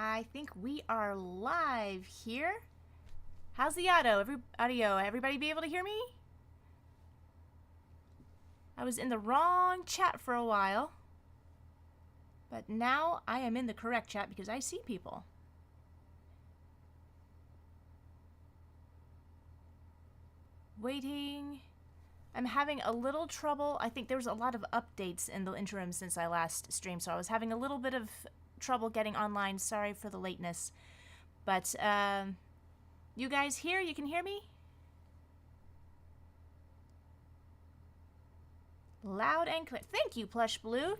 I think we are live here. How's the audio? Everybody be able to hear me? I was in the wrong chat for a while, but now I am in the correct chat because I see people. Waiting. I'm having a little trouble. I think there was a lot of updates in the interim since I last streamed, so I was having a little bit of trouble getting online. Sorry for the lateness. But, you guys here? You can hear me? Loud and clear. Thank you, Plush Blue.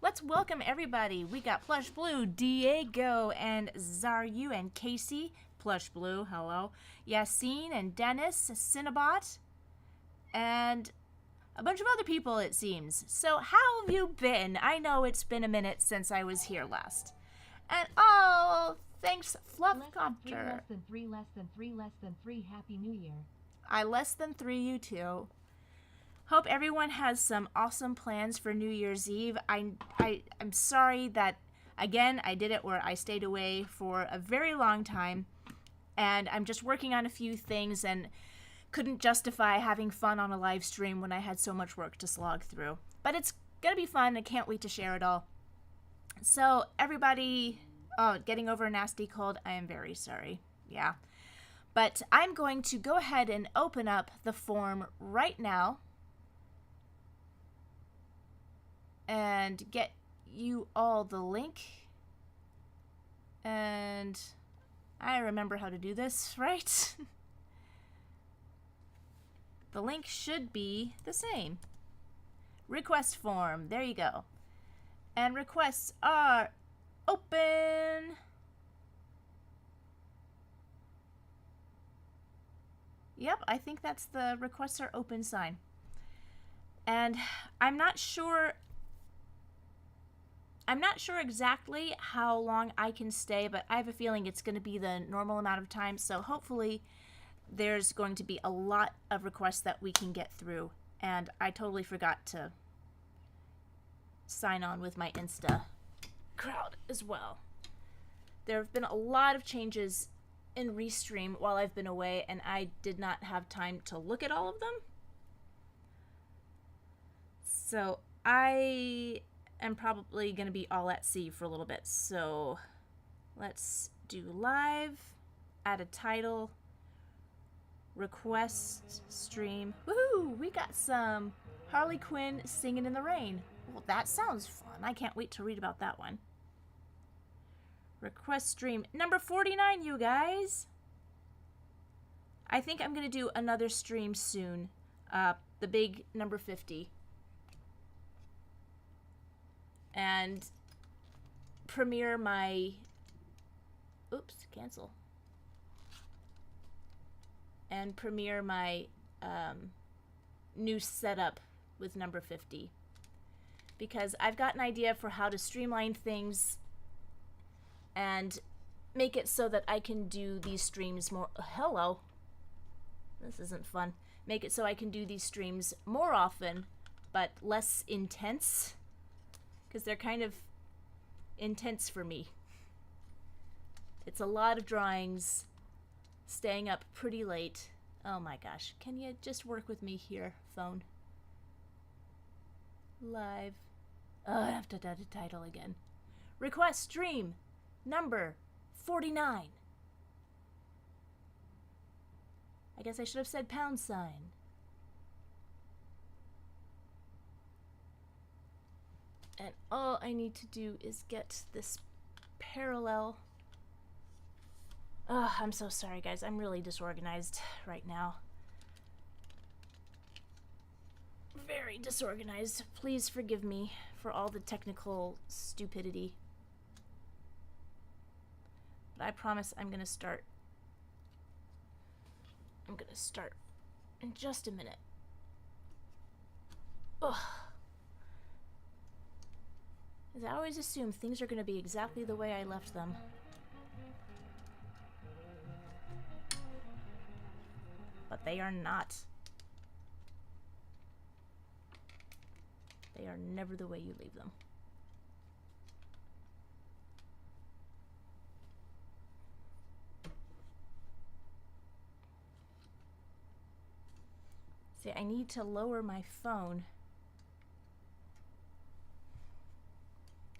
Let's welcome everybody. We got Plush Blue, Diego, and Zaryu, and Casey. Plush Blue, hello. Yassine and Dennis, Cinnabot, and a bunch of other people, it seems. So how have you been? I know it's been a minute since I was here last. And oh, thanks, Fluffcopter. Less than three. Happy New Year. I less than 3 you too. Hope everyone has some awesome plans for New Year's Eve. I'm sorry that, again, I did it where I stayed away for a very long time. And I'm just working on a few things and couldn't justify having fun on a live stream when I had so much work to slog through. But it's going to be fun. I can't wait to share it all. So everybody, getting over a nasty cold, I am very sorry. Yeah. But I'm going to go ahead and open up the form right now and get you all the link. And I remember how to do this, right? The link should be the same. Request form. There you go. And requests are open. Yep, I think that's the requests are open sign. And I'm not sure exactly how long I can stay, but I have a feeling it's going to be the normal amount of time, so hopefully there's going to be a lot of requests that we can get through. And I totally forgot to sign on with my Insta crowd as well. There have been a lot of changes in Restream while I've been away, and I did not have time to look at all of them. So I am probably going to be all at sea for a little bit. So let's do live, add a title, request stream. Woohoo! We got some HarleyQuinn Singin' in the Rain. Well, that sounds fun. I can't wait to read about that one. Request stream number 49, you guys. I think I'm going to do another stream soon. The big number 50. And premiere my... Oops, cancel. And premiere my new setup with number 50. Because I've got an idea for how to streamline things and make it so that I can do these streams more... Hello. This isn't fun. Make it so I can do these streams more often, but less intense. Because they're kind of intense for me. It's a lot of drawings, staying up pretty late. Oh my gosh, can you just work with me here, phone? Live. Oh, I have to add a title again. Request stream number 49. I guess I should have said £. And all I need to do is get this parallel. Oh, I'm so sorry, guys. I'm really disorganized right now. Very disorganized. Please forgive me for all the technical stupidity. But I promise I'm gonna start. I'm gonna start in just a minute. Ugh. As I always assume things are gonna be exactly the way I left them. But they are not. They are never the way you leave them. See, I need to lower my phone.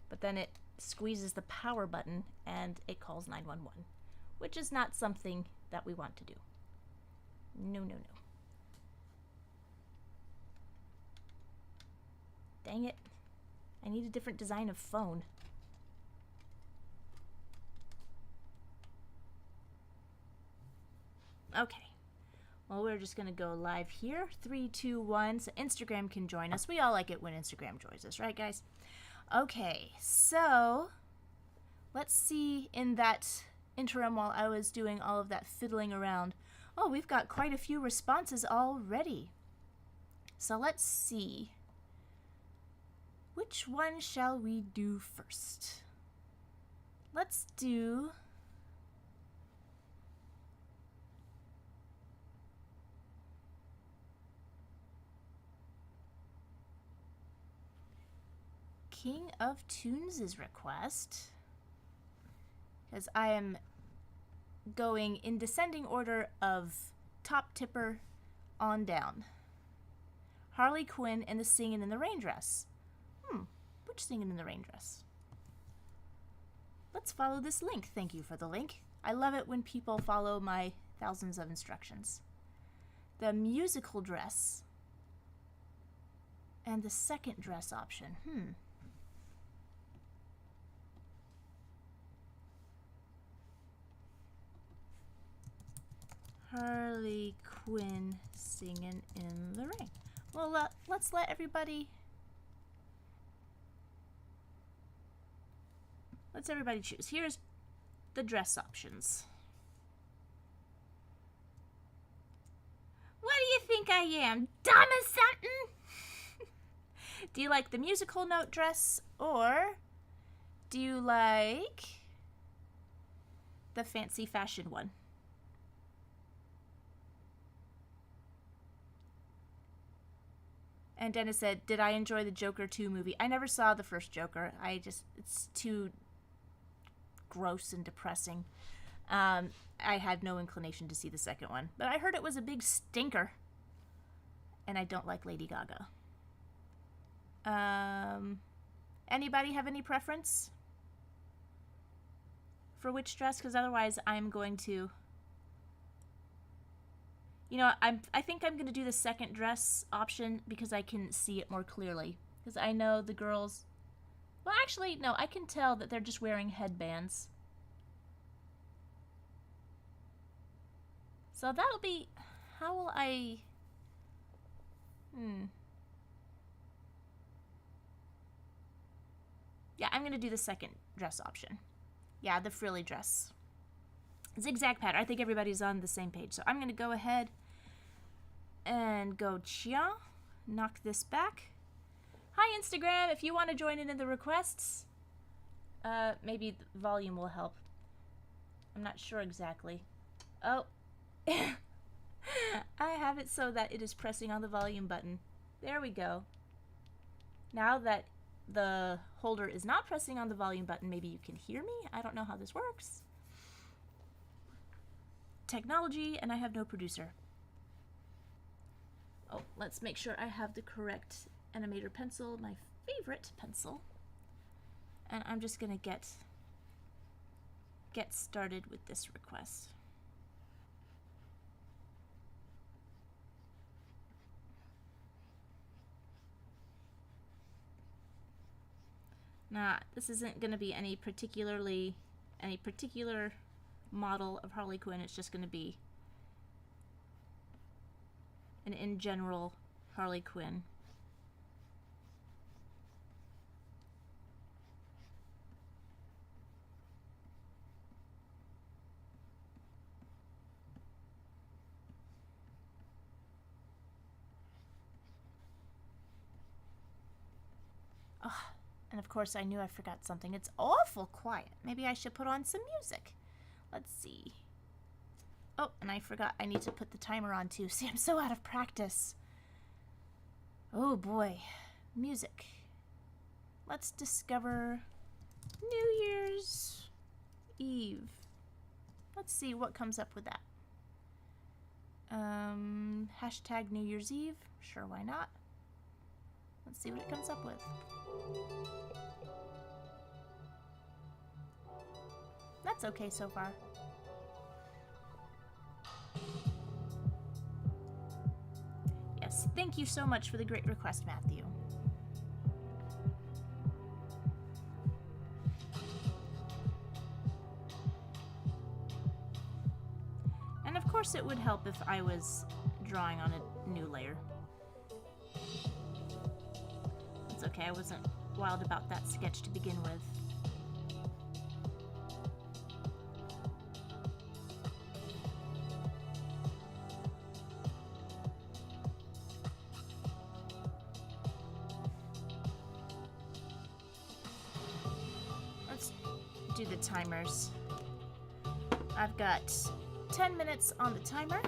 But then it squeezes the power button and it calls 911, which is not something that we want to do. No, no, no. Dang it. I need a different design of phone. Okay. Well, we're just going to go live here. 3, 2, 1. So Instagram can join us. We all like it when Instagram joins us, right, guys? Okay. So let's see in that interim while I was doing all of that fiddling around. Oh, we've got quite a few responses already. So let's see. Which one shall we do first? Let's do... King of Toons' request, because I am going in descending order of top tipper on down. HarleyQuinn and the Singin' in the Rain dress. Which Singin' in the Rain dress? Let's follow this link. Thank you for the link. I love it when people follow my thousands of instructions. The musical dress and the second dress option. HarleyQuinn Singin' in the Rain. Well, let's let everybody... Let's everybody choose. Here's the dress options. What do you think I am? Dumb as something? Do you like the musical note dress, or do you like the fancy fashion one? And Dennis said, did I enjoy the Joker 2 movie? I never saw the first Joker. It's too gross and depressing. I had no inclination to see the second one. But I heard it was a big stinker. And I don't like Lady Gaga. Anybody have any preference for which dress? Because otherwise I'm going to... You know, I think I'm going to do the second dress option because I can see it more clearly. Because I know the girls... Well, actually, no, I can tell that they're just wearing headbands. So that'll be... How will I... Yeah, I'm going to do the second dress option. Yeah, the frilly dress. Zigzag pattern. I think everybody's on the same page. So I'm going to go ahead and go chia. Knock this back. Hi, Instagram. If you want to join in the requests, maybe the volume will help. I'm not sure exactly. Oh. I have it so that it is pressing on the volume button. There we go. Now that the holder is not pressing on the volume button, maybe you can hear me. I don't know how this works. Technology, and I have no producer. Oh, let's make sure I have the correct animator pencil, my favorite pencil. And I'm just gonna get started with this request. Now, this isn't gonna be any particular model of HarleyQuinn. It's just going to be an in general HarleyQuinn. Oh, and of course I knew I forgot something. It's awful quiet. Maybe I should put on some music. Let's see. Oh, and I forgot I need to put the timer on too. See, I'm so out of practice. Oh boy. Music. Let's discover New Year's Eve. Let's see what comes up with that. Hashtag New Year's Eve. Sure, why not? Let's see what it comes up with. That's okay so far. Yes, thank you so much for the great request, Matthew. And of course it would help if I was drawing on a new layer. It's okay, I wasn't wild about that sketch to begin with. Let's do the timers. I've got 10 minutes on the timer.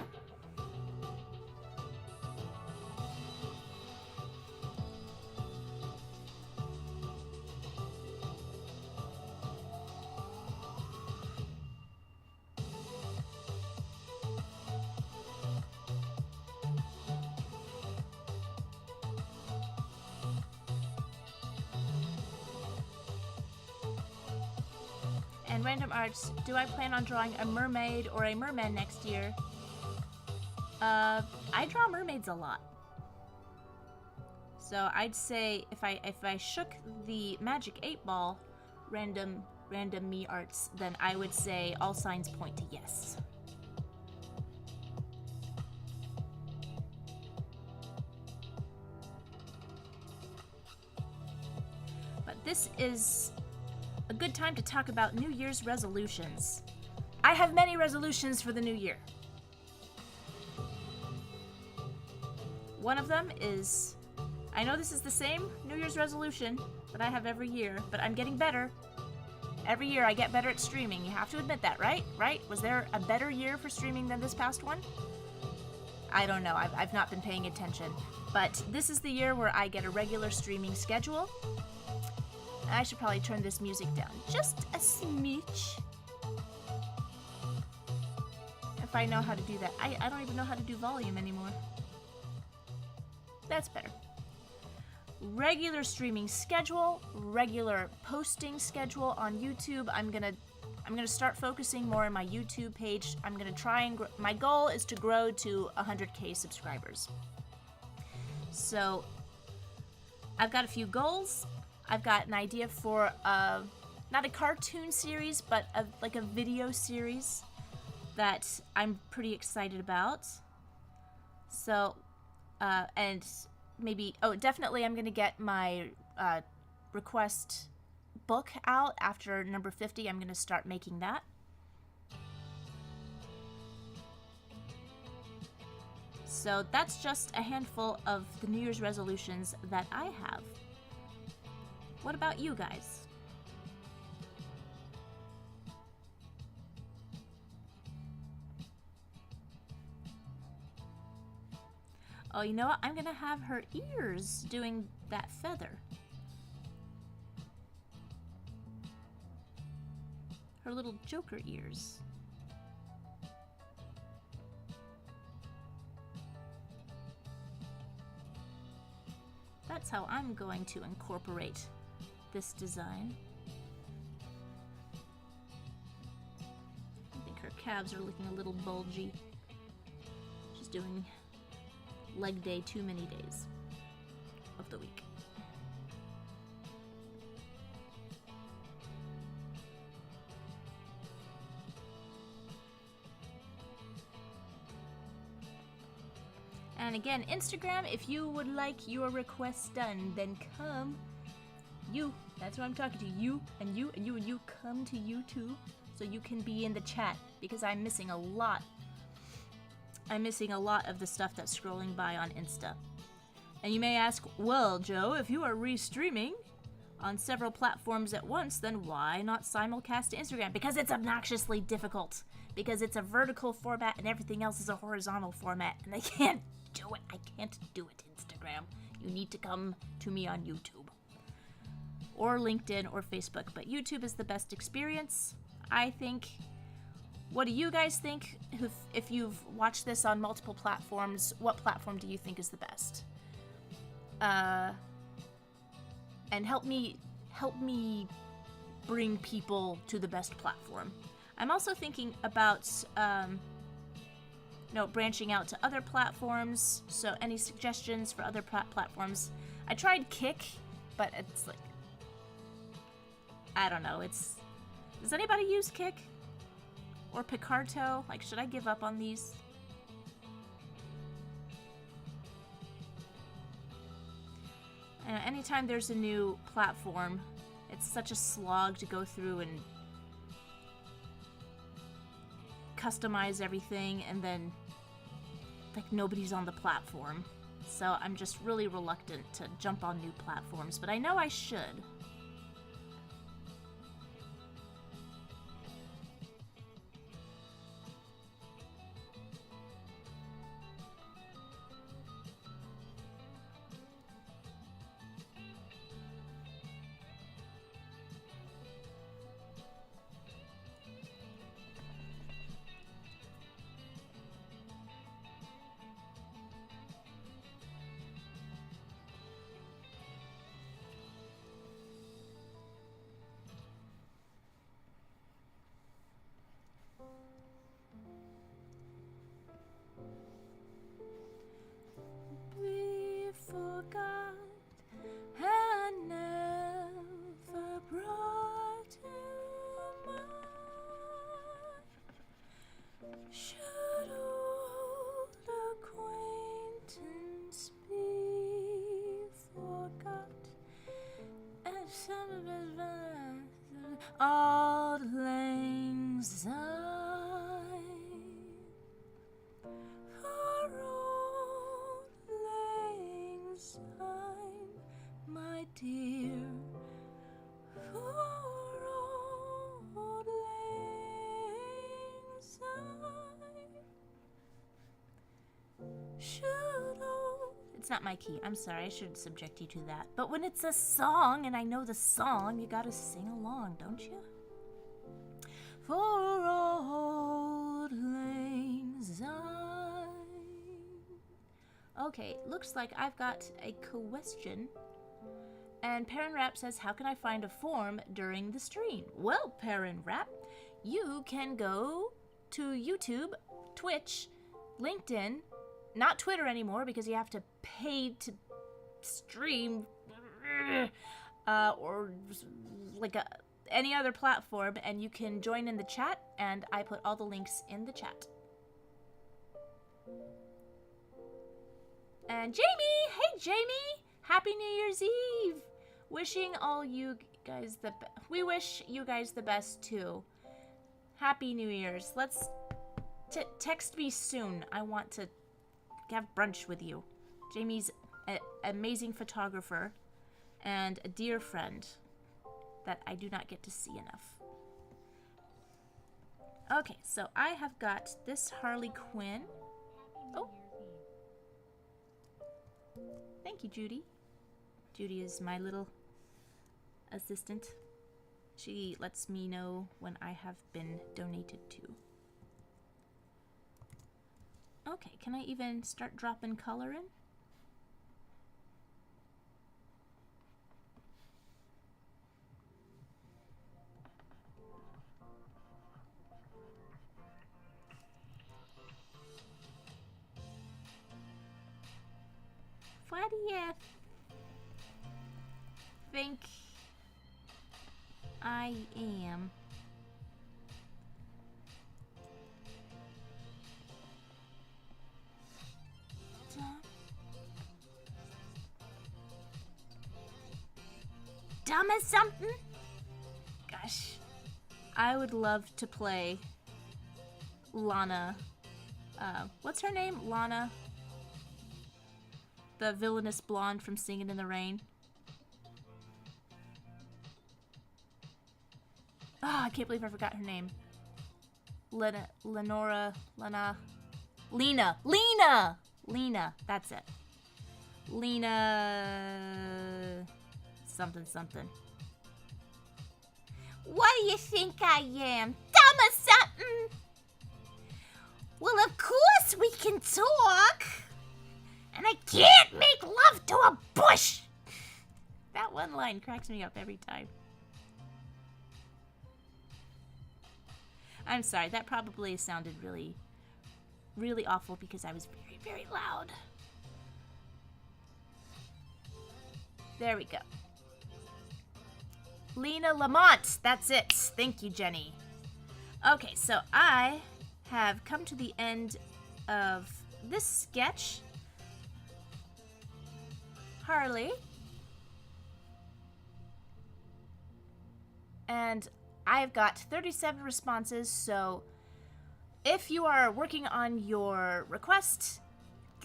And Random Arts, do I plan on drawing a mermaid or a merman next year? I draw mermaids a lot. So I'd say if I shook the Magic 8 Ball, random me arts, then I would say all signs point to yes. But this is a good time to talk about New Year's resolutions. I have many resolutions for the new year. One of them is, I know this is the same New Year's resolution that I have every year, but I'm getting better. Every year I get better at streaming. You have to admit that, right? Right? Was there a better year for streaming than this past one? I don't know. I've not been paying attention. But this is the year where I get a regular streaming schedule. I should probably turn this music down just a smidge. If I know how to do that. I don't even know how to do volume anymore. That's better. Regular streaming schedule, regular posting schedule on YouTube. I'm gonna start focusing more on my YouTube page. I'm gonna try and my goal is to grow to 100K subscribers. So I've got a few goals. I've got an idea for not a cartoon series, but like a video series that I'm pretty excited about. So, and maybe, definitely I'm going to get my request book out after number 50. I'm going to start making that. So that's just a handful of the New Year's resolutions that I have. What about you guys? Oh, you know what? I'm gonna have her ears doing that feather. Her little Joker ears. That's how I'm going to incorporate this design. I think her calves are looking a little bulgy. She's doing leg day too many days of the week. And again, Instagram, if you would like your requests done, then come. You, that's what I'm talking to. You and you and you and you, come to YouTube so you can be in the chat, because I'm missing a lot. I'm missing a lot of the stuff that's scrolling by on Insta. And you may ask, well, Joe, if you are restreaming on several platforms at once, then why not simulcast to Instagram? Because it's obnoxiously difficult. Because it's a vertical format and everything else is a horizontal format. And I can't do it. I can't do it, Instagram. You need to come to me on YouTube. Or LinkedIn or Facebook. But YouTube is the best experience, I think. What do you guys think? If you've watched this on multiple platforms, what platform do you think is the best? And help me bring people to the best platform. I'm also thinking about branching out to other platforms. So any suggestions for other platforms? I tried Kick, but it's like, I don't know. Does anybody use Kick? Or Picarto? Like, should I give up on these? Anytime there's a new platform, it's such a slog to go through and customize everything, and then like nobody's on the platform. So I'm just really reluctant to jump on new platforms, but I know I should. We forgot and never brought to mind. Should old acquaintance be forgot? And some of his old lang syne. For old lang syne, my dear. For old lang syne. Should old... It's not my key. I'm sorry. I shouldn't subject you to that. But when it's a song and I know the song, you gotta sing along, don't you? For old lang syne. Okay, looks like I've got a question. And PerRoll says, how can I find a form during the stream? Well, PerRoll, you can go to YouTube, Twitch, LinkedIn, not Twitter anymore because you have to pay to stream, or like any other platform, and you can join in the chat, and I put all the links in the chat. And Jamie! Hey, Jamie! Happy New Year's Eve! Wishing all you guys we wish you guys the best, too. Happy New Year's. Let's text me soon. I want to have brunch with you. Jamie's an amazing photographer and a dear friend that I do not get to see enough. Okay, so I have got this HarleyQuinn. Oh. Thank you, Judy. Judy is my little assistant. She lets me know when I have been donated to. Okay, can I even start dropping color in? What do you think I am? Dumb as something? Gosh, I would love to play Lana. What's her name? Lana. The villainous blonde from Singin In The Rain. I can't believe I forgot her name. Lena, that's it. Lena, something. What do you think I am? Dumb or something? talk, and I can't make love to a bush. That one line cracks me up every time. I'm sorry, that probably sounded really, really awful because I was very, very loud. There we go. Lena Lamont, that's it. Thank you, Jenny. Okay, so I have come to the end of this sketch. Harley. And I've got 37 responses, so if you are working on your request,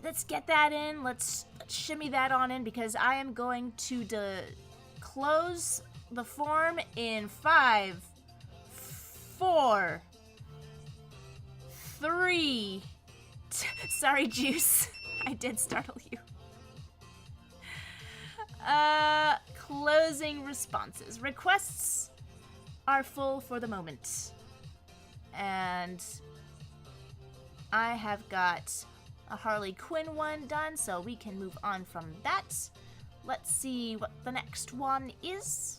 let's get that in. Let's shimmy that on in because I am going to close the form in 5, 4, 3. Sorry, Juice. I did startle you. Closing responses. Requests are full for the moment. And I have got a HarleyQuinn one done, so we can move on from that. Let's see what the next one is.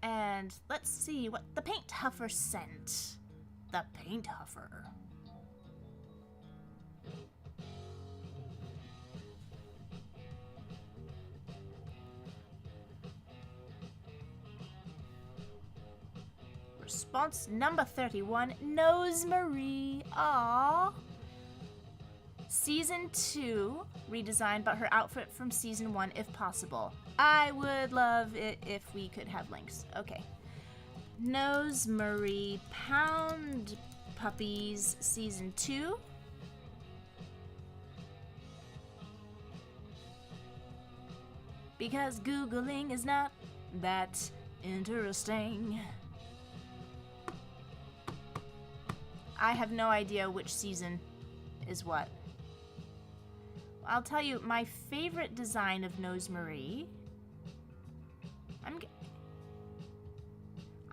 And let's see what the Paint Huffer sent. The Paint Huffer. Response number 31, Nosemarie. Aww. Season 2 redesigned, but her outfit from Season 1 if possible. I would love it if we could have links. Okay. Nosemarie Pound Puppies Season 2. Because Googling is not that interesting. I have no idea which season is what. I'll tell you, my favorite design of Nosemarie...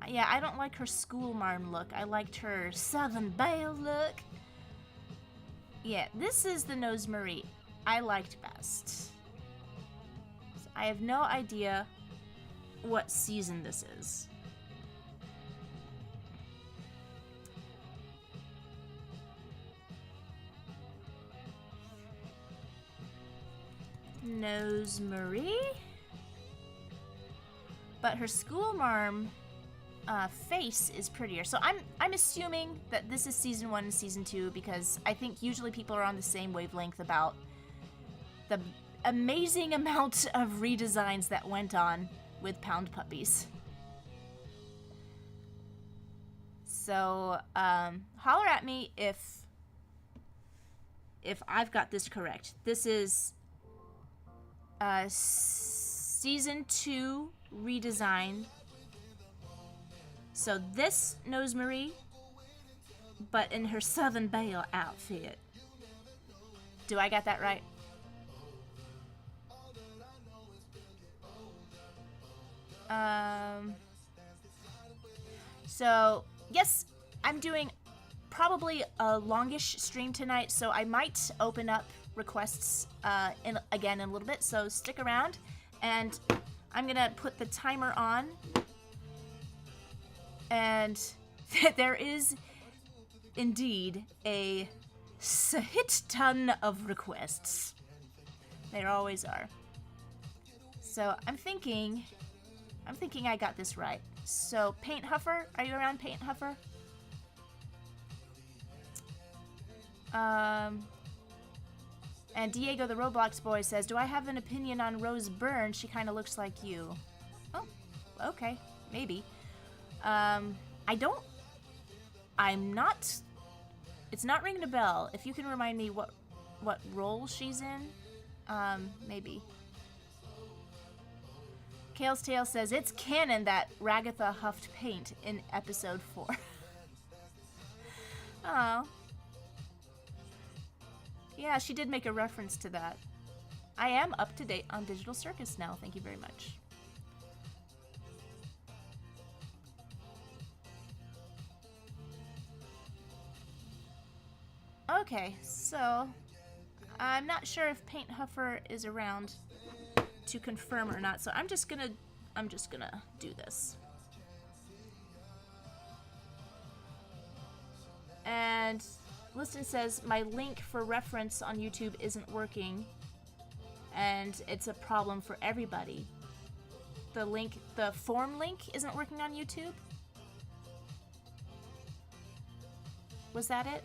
Yeah, I don't like her schoolmarm look. I liked her Southern Belle look. Yeah, this is the Nosemarie I liked best. So I have no idea what season this is. Nosemarie, but her schoolmarm face is prettier. So I'm assuming that this is season 1 and season 2 because I think usually people are on the same wavelength about the amazing amount of redesigns that went on with Pound Puppies. So holler at me if I've got this correct. This is season 2 redesign. So this Nosemarie, but in her Southern Belle outfit. Do I got that right? So yes, I'm doing probably a longish stream tonight, so I might open up requests again in a little bit, so stick around, and I'm gonna put the timer on, and there is indeed a shit ton of requests. There always are. So I'm thinking I got this right. So Paint Huffer, are you around, Paint Huffer? And Diego the Roblox boy says, do I have an opinion on Rose Byrne? She kind of looks like you. Oh, okay, maybe. It's not ringing a bell. If you can remind me what role she's in, maybe. Kale's Tale says, it's canon that Ragatha huffed paint in episode 4. Oh. Yeah, she did make a reference to that. I am up to date on Digital Circus now. Thank you very much. Okay, so I'm not sure if Paint Huffer is around to confirm or not, so I'm just gonna do this. And Liston says my link for reference on YouTube isn't working, and it's a problem for everybody. The form link isn't working on YouTube? Was that it?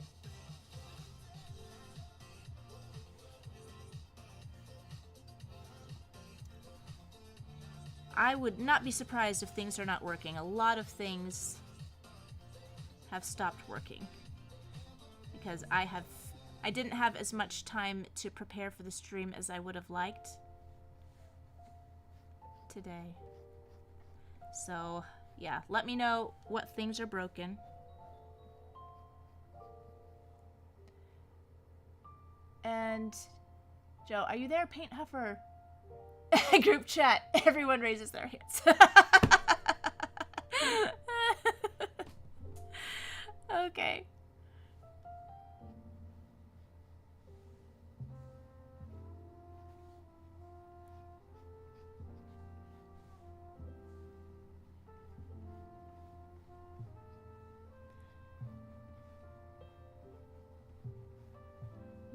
I would not be surprised if things are not working. A lot of things have stopped working because I didn't have as much time to prepare for the stream as I would have liked today. So, yeah, let me know what things are broken. And Joe, are you there, Paint Huffer? Group chat. Everyone raises their hands. Okay.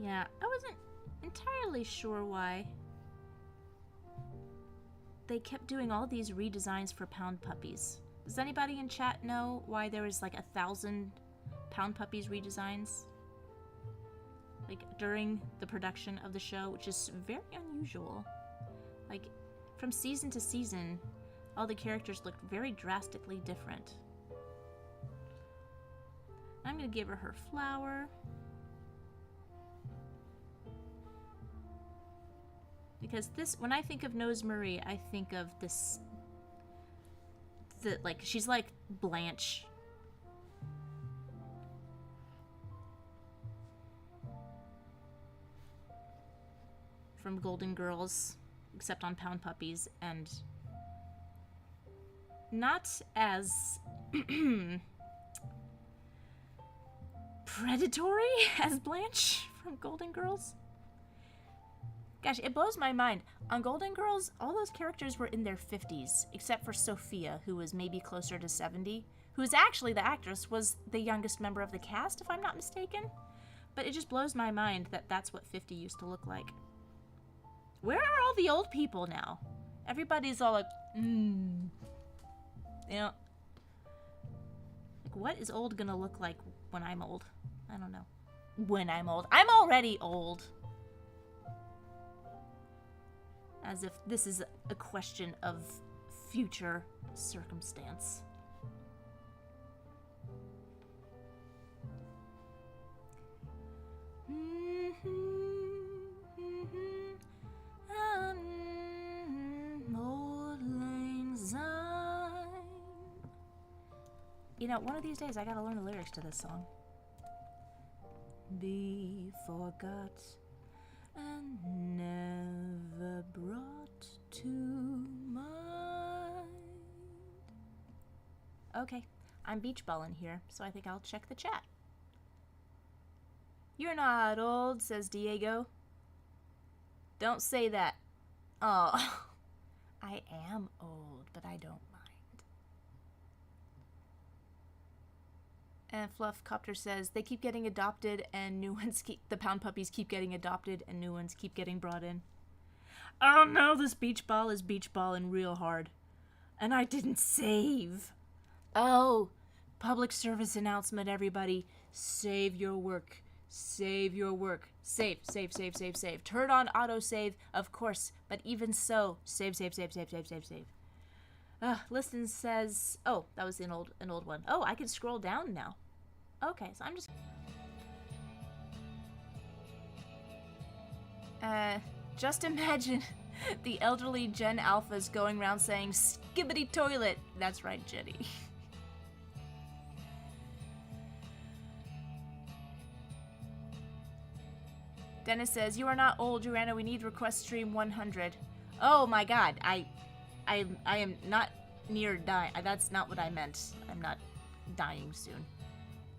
Yeah, I wasn't entirely sure why they kept doing all these redesigns for Pound Puppies. Does anybody in chat know why there was like 1,000 Pound Puppies redesigns? Like during the production of the show, which is very unusual. Like from season to season, all the characters looked very drastically different. I'm gonna give her her flower. Because this, when I think of Nose Marie, I think of this, like, she's like Blanche. From Golden Girls, except on Pound Puppies, and not as predatory as Blanche from Golden Girls. Gosh, it blows my mind. On Golden Girls, all those characters were in their 50s, except for Sophia, who was maybe closer to 70, who is actually the actress, was the youngest member of the cast, if I'm not mistaken. But it just blows my mind that that's what 50 used to look like. Where are all the old people now? Everybody's all like, You know, like, what is old gonna look like when I'm old? I don't know. When I'm old. I'm already old. As if this is a question of future circumstance. You know, one of these days I gotta learn the lyrics to this song. Be forgot and never brought to mind. Okay, I'm beach balling here, so I think I'll check the chat. You're not old, says Diego. Don't say that. Oh, I am old, but I don't mind. And Fluffcopter says they keep getting adopted and new ones the Pound Puppies keep getting adopted and new ones keep getting brought in. Oh no, this beach ball is beach balling real hard. And I didn't save. Oh, public service announcement, everybody. Save your work. Save your work. Save, save, save, save, save. Turn on autosave, of course, but even so, save, save, save, save, save, save, save. Listen says, oh, that was an old one. Oh, I can scroll down now. Okay, so I'm just... just imagine the elderly Gen Alphas going around saying, skibbity toilet. That's right, Jenny. Dennis says, you are not old, Joanna. We need request stream 100. Oh my god, I am not near dying. That's not what I meant. I'm not dying soon.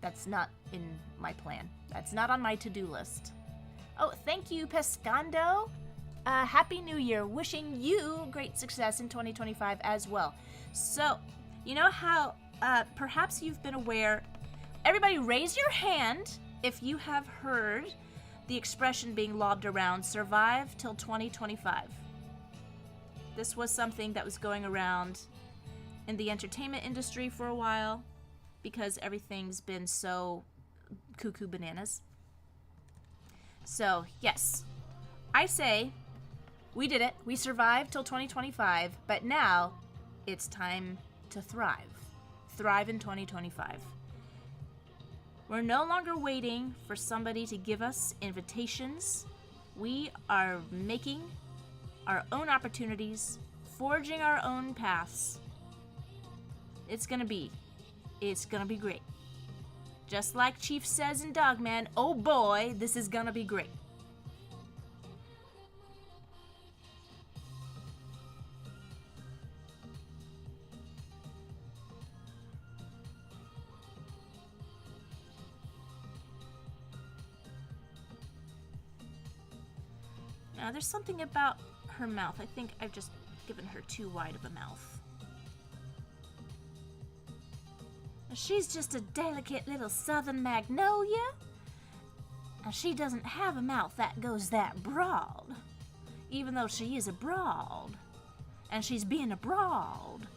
That's not in my plan. That's not on my to-do list. Oh, thank you, Pescando. Happy New Year. Wishing you great success in 2025 as well. So, you know how perhaps you've been aware. Everybody raise your hand if you have heard the expression being lobbed around, survive till 2025. This was something that was going around in the entertainment industry for a while because everything's been so cuckoo bananas. So, yes, I say we did it. We survived till 2025, but now it's time to thrive. Thrive in 2025. We're no longer waiting for somebody to give us invitations. We are making our own opportunities, forging our own paths. It's gonna be great. Just like Chief says in Dogman, oh boy, this is gonna be great. Now, there's something about her mouth. I think I've just given her too wide of a mouth. She's just a delicate little southern magnolia. And she doesn't have a mouth that goes that broad. Even though she is a broad. And she's being a broad.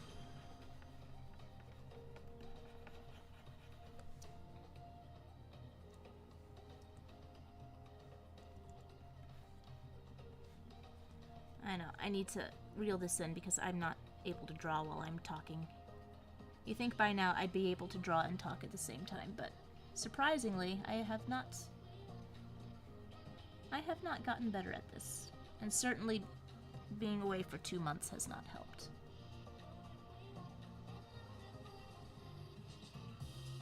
I know, I need to reel this in because I'm not able to draw while I'm talking. You think by now I'd be able to draw and talk at the same time, but surprisingly, I have not gotten better at this. And certainly being away for 2 months has not helped.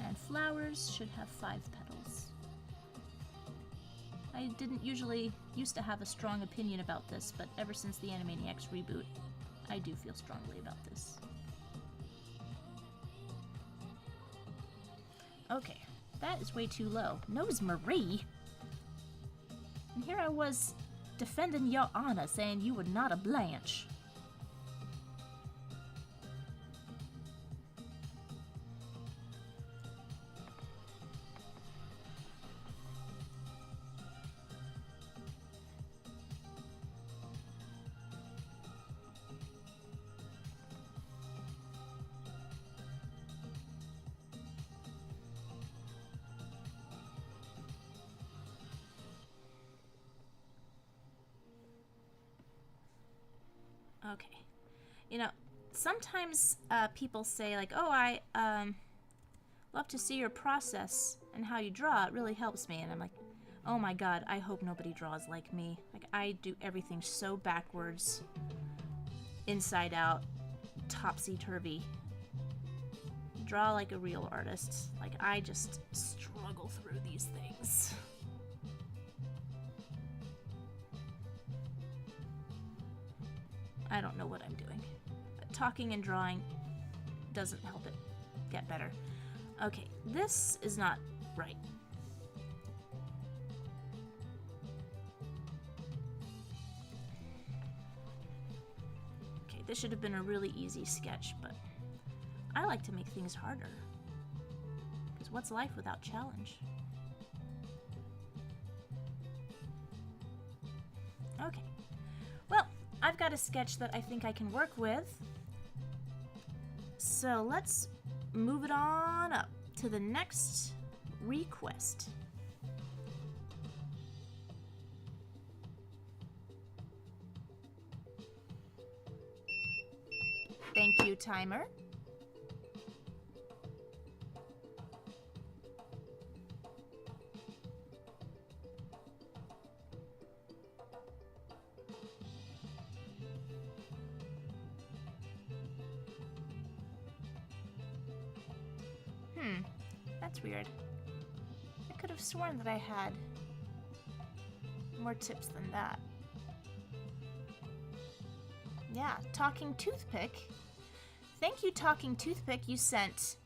And flowers should have 5 petals. I didn't used to have a strong opinion about this, but ever since the Animaniacs reboot, I do feel strongly about this. Okay, that is way too low. Nose Marie! And here I was defending your honor, saying you were not a Blanche. Okay. You know, sometimes people say, like, oh, I love to see your process and how you draw. It really helps me. And I'm like, oh my god, I hope nobody draws like me. Like, I do everything so backwards, inside out, topsy-turvy. Draw like a real artist. Like, I just struggle through these things. I don't know what I'm doing. But talking and drawing doesn't help it get better. Okay, this is not right. Okay, this should have been a really easy sketch, but I like to make things harder. Because what's life without challenge? Okay. Well, I've got a sketch that I think I can work with. So let's move it on up to the next request. Thank you, timer. That's weird. I could have sworn that I had more tips than that. Yeah, Talking Toothpick. Thank you, Talking Toothpick. You sent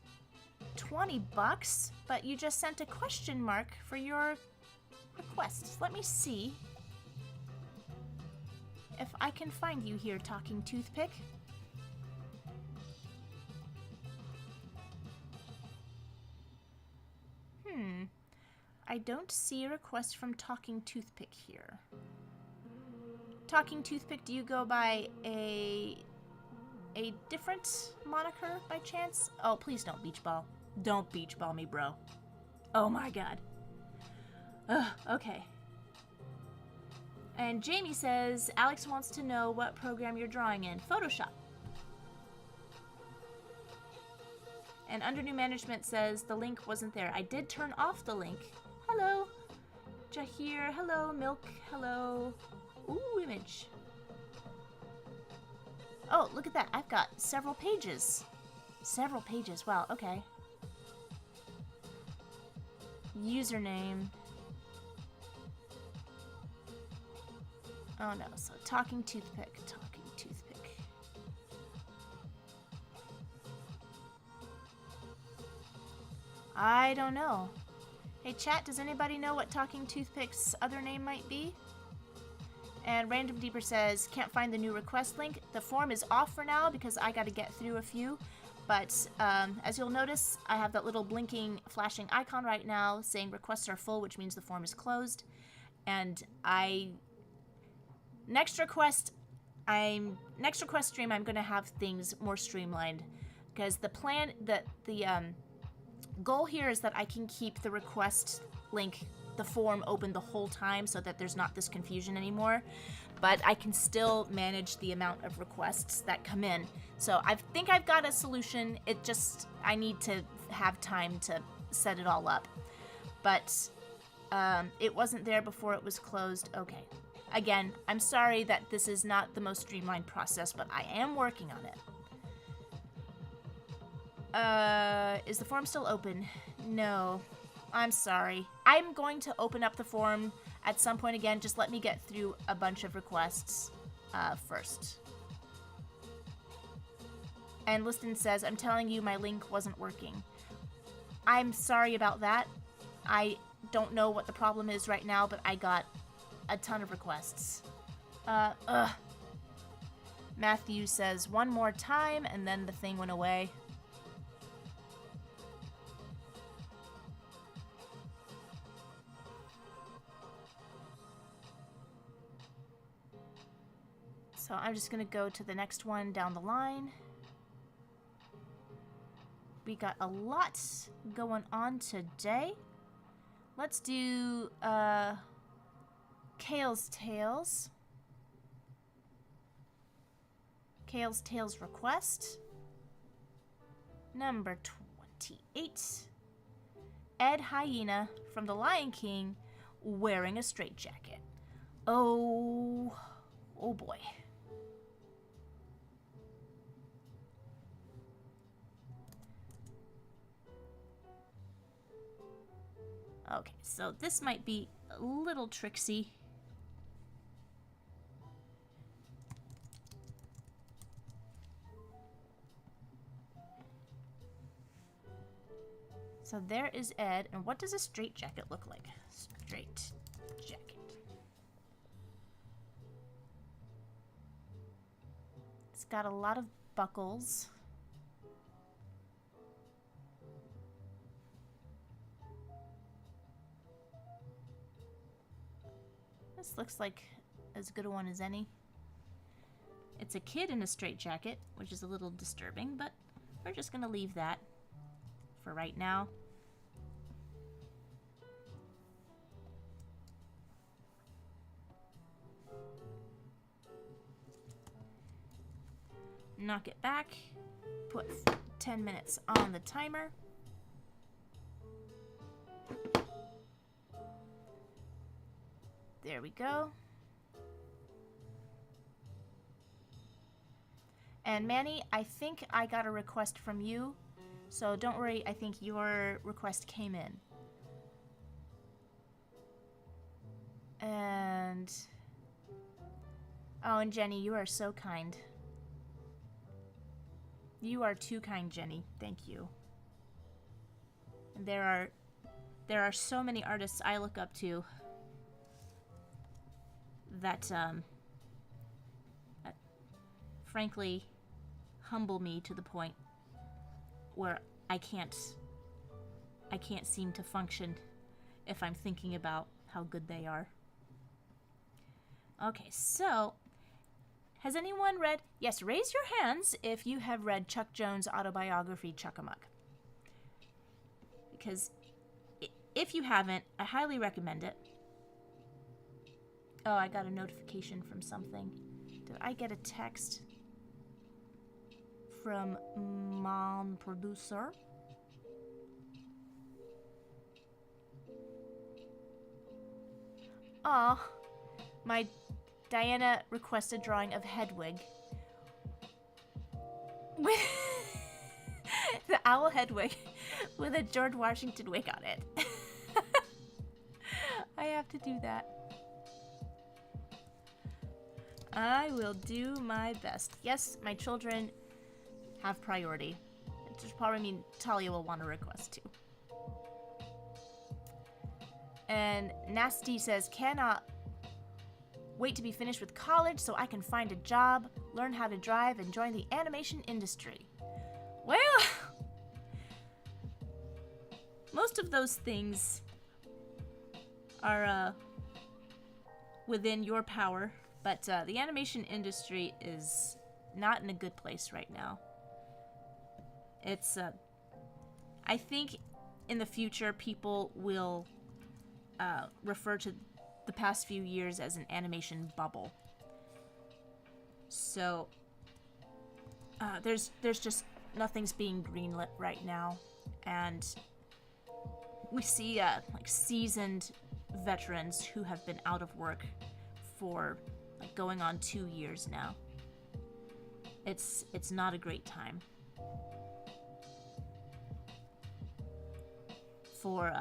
20 bucks, but you just sent a question mark for your request. Let me see if I can find you here, Talking Toothpick. I don't see a request from Talking Toothpick here. Talking Toothpick, do you go by a different moniker by chance? Oh, please don't beach ball. Don't beach ball me, bro. Oh my god. Ugh, okay. And Jamie says, Alex wants to know what program you're drawing in. Photoshop. And Under New Management says the link wasn't there. I did turn off the link. Hello. Jahir. Hello. Milk. Hello. Ooh, image. Oh, look at that. I've got several pages. Several pages. Wow, okay. Username. Oh no, so Talking Toothpick. Talking Toothpick. I don't know. Hey chat, does anybody know what Talking Toothpick's other name might be? And Random Deeper says, can't find the new request link. The form is off for now because I gotta get through a few. But as you'll notice, I have that little blinking, flashing icon right now saying requests are full, which means the form is closed. And next request stream, I'm gonna have things more streamlined. Because the plan, the goal here is that I can keep the request link, the form open the whole time so that there's not this confusion anymore, but I can still manage the amount of requests that come in. So I think I've got a solution. I need to have time to set it all up. But it wasn't there before it was closed. Okay. Again, I'm sorry that this is not the most streamlined process, but I am working on it. Is the form still open? No. I'm sorry. I'm going to open up the form at some point again. Just let me get through a bunch of requests first. And Liston says, I'm telling you my link wasn't working. I'm sorry about that. I don't know what the problem is right now, but I got a ton of requests. Matthew says, one more time, and then the thing went away. So I'm just gonna go to the next one down the line. We got a lot going on today. Let's do Kale's Tales. Kale's Tales request. Number 28. Ed Hyena from The Lion King wearing a straitjacket. Oh boy. Okay, so this might be a little tricksy. So there is Ed, and what does a straitjacket look like? Straitjacket. It's got a lot of buckles. This looks like as good a one as any. It's a kid in a straitjacket, which is a little disturbing, but we're just gonna leave that for right now. Knock it back, put 10 minutes on the timer. There we go. And Manny, I think I got a request from you, so don't worry, I think your request came in. And oh, and Jenny, you are so kind. You are too kind, Jenny. Thank you. And there are so many artists I look up to that frankly humble me to the point where I can't seem to function if I'm thinking about how good they are. Okay, so has anyone read? Yes, raise your hands if you have read Chuck Jones' autobiography, Chuck-a-Muck. Because if you haven't, I highly recommend it. Oh, I got a notification from something. Did I get a text from Mom Producer? Aw, my Diana requested drawing of Hedwig. With the owl Hedwig with a George Washington wig on it. I have to do that. I will do my best. Yes, my children have priority. Which probably mean Talia will want a request too. And Nasty says, cannot wait to be finished with college so I can find a job, learn how to drive, and join the animation industry. Well, most of those things are within your power, but the animation industry is not in a good place right now. It's, I think in the future people will refer to the past few years as an animation bubble. So there's just nothing's being greenlit right now, and we see like seasoned veterans who have been out of work for like going on 2 years now. It's not a great time for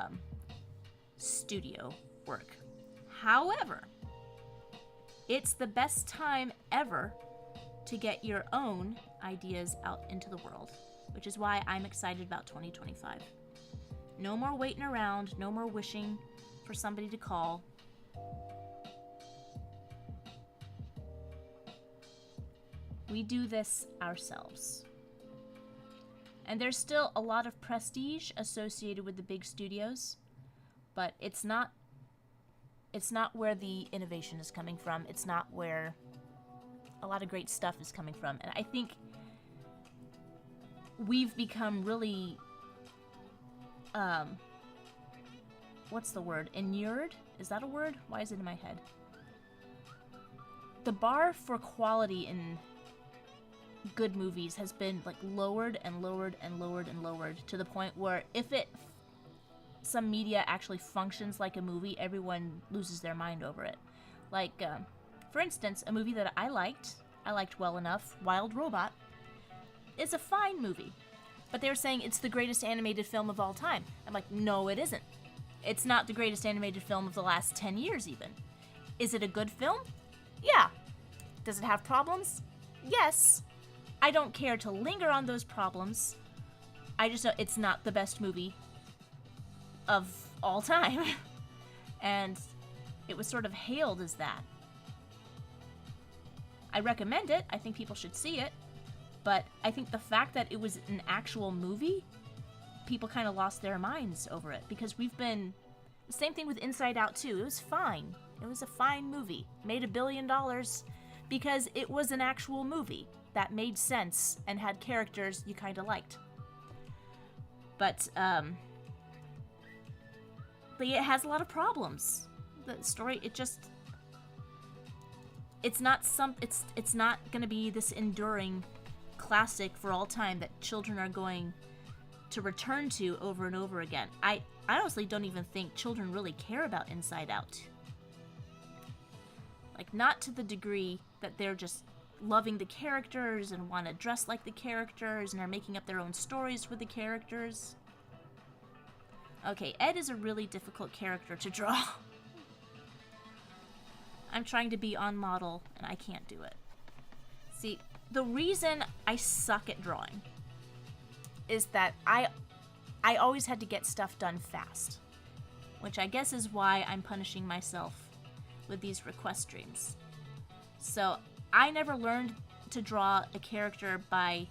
studio work. However, it's the best time ever to get your own ideas out into the world, which is why I'm excited about 2025. No more waiting around, no more wishing for somebody to call. We do this ourselves. And there's still a lot of prestige associated with the big studios, but it's not where the innovation is coming from. It's not where a lot of great stuff is coming from. And I think we've become really, what's the word? Inured? Is that a word? Why is it in my head? The bar for quality in good movies has been like lowered and lowered and lowered and lowered to the point where if some media actually functions like a movie, everyone loses their mind over it. Like, for instance, a movie that I liked well enough, Wild Robot, is a fine movie. But they were saying it's the greatest animated film of all time. I'm like, no, it isn't. It's not the greatest animated film of the last 10 years even. Is it a good film? Yeah. Does it have problems? Yes. I don't care to linger on those problems. I just know it's not the best movie of all time. And it was sort of hailed as that. I recommend it. I think people should see it. But I think the fact that it was an actual movie, people kind of lost their minds over it. Because we've been... The same thing with Inside Out 2. It was fine. It was a fine movie. Made $1 billion because it was an actual movie that made sense and had characters you kind of liked. But it has a lot of problems. The story, it's not going to be this enduring classic for all time that children are going to return to over and over again. I honestly don't even think children really care about Inside Out. Like, not to the degree that they're just loving the characters and want to dress like the characters and are making up their own stories with the characters. Okay, Ed is a really difficult character to draw. I'm trying to be on model and I can't do it. See, the reason I suck at drawing is that I always had to get stuff done fast, which I guess is why I'm punishing myself with these request streams. So I never learned to draw a character by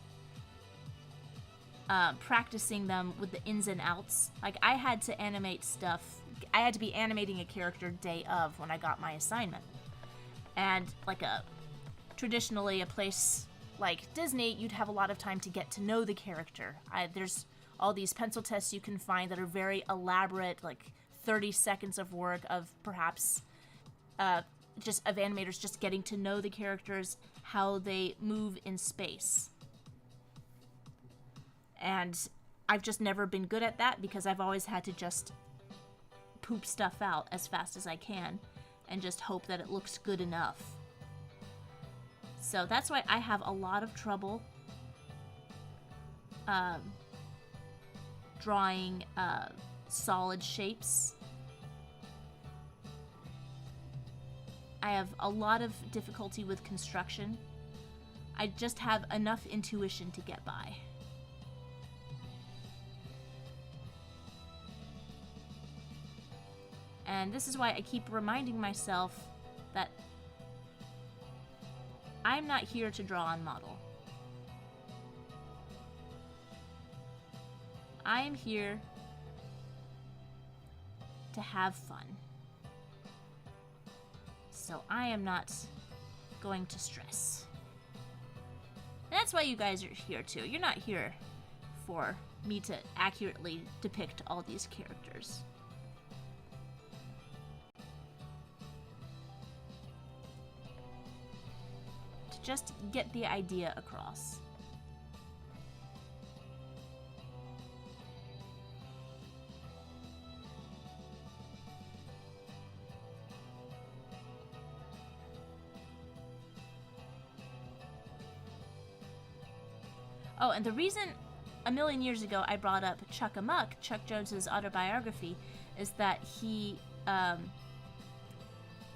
practicing them with the ins and outs. Like, I had to animate stuff. I had to be animating a character day of when I got my assignment. And like traditionally a place like Disney, you'd have a lot of time to get to know the character. There's all these pencil tests you can find that are very elaborate, like 30 seconds of work of perhaps just of animators just getting to know the characters, how they move in space. And I've just never been good at that because I've always had to just poop stuff out as fast as I can and just hope that it looks good enough. So that's why I have a lot of trouble drawing solid shapes. I have a lot of difficulty with construction. I just have enough intuition to get by. And this is why I keep reminding myself that I'm not here to draw on model. I am here to have fun. So I am not going to stress. And that's why you guys are here too. You're not here for me to accurately depict all these characters. To just get the idea across. Oh, and the reason a million years ago I brought up Chuck Amuck, Chuck Jones's autobiography, is that he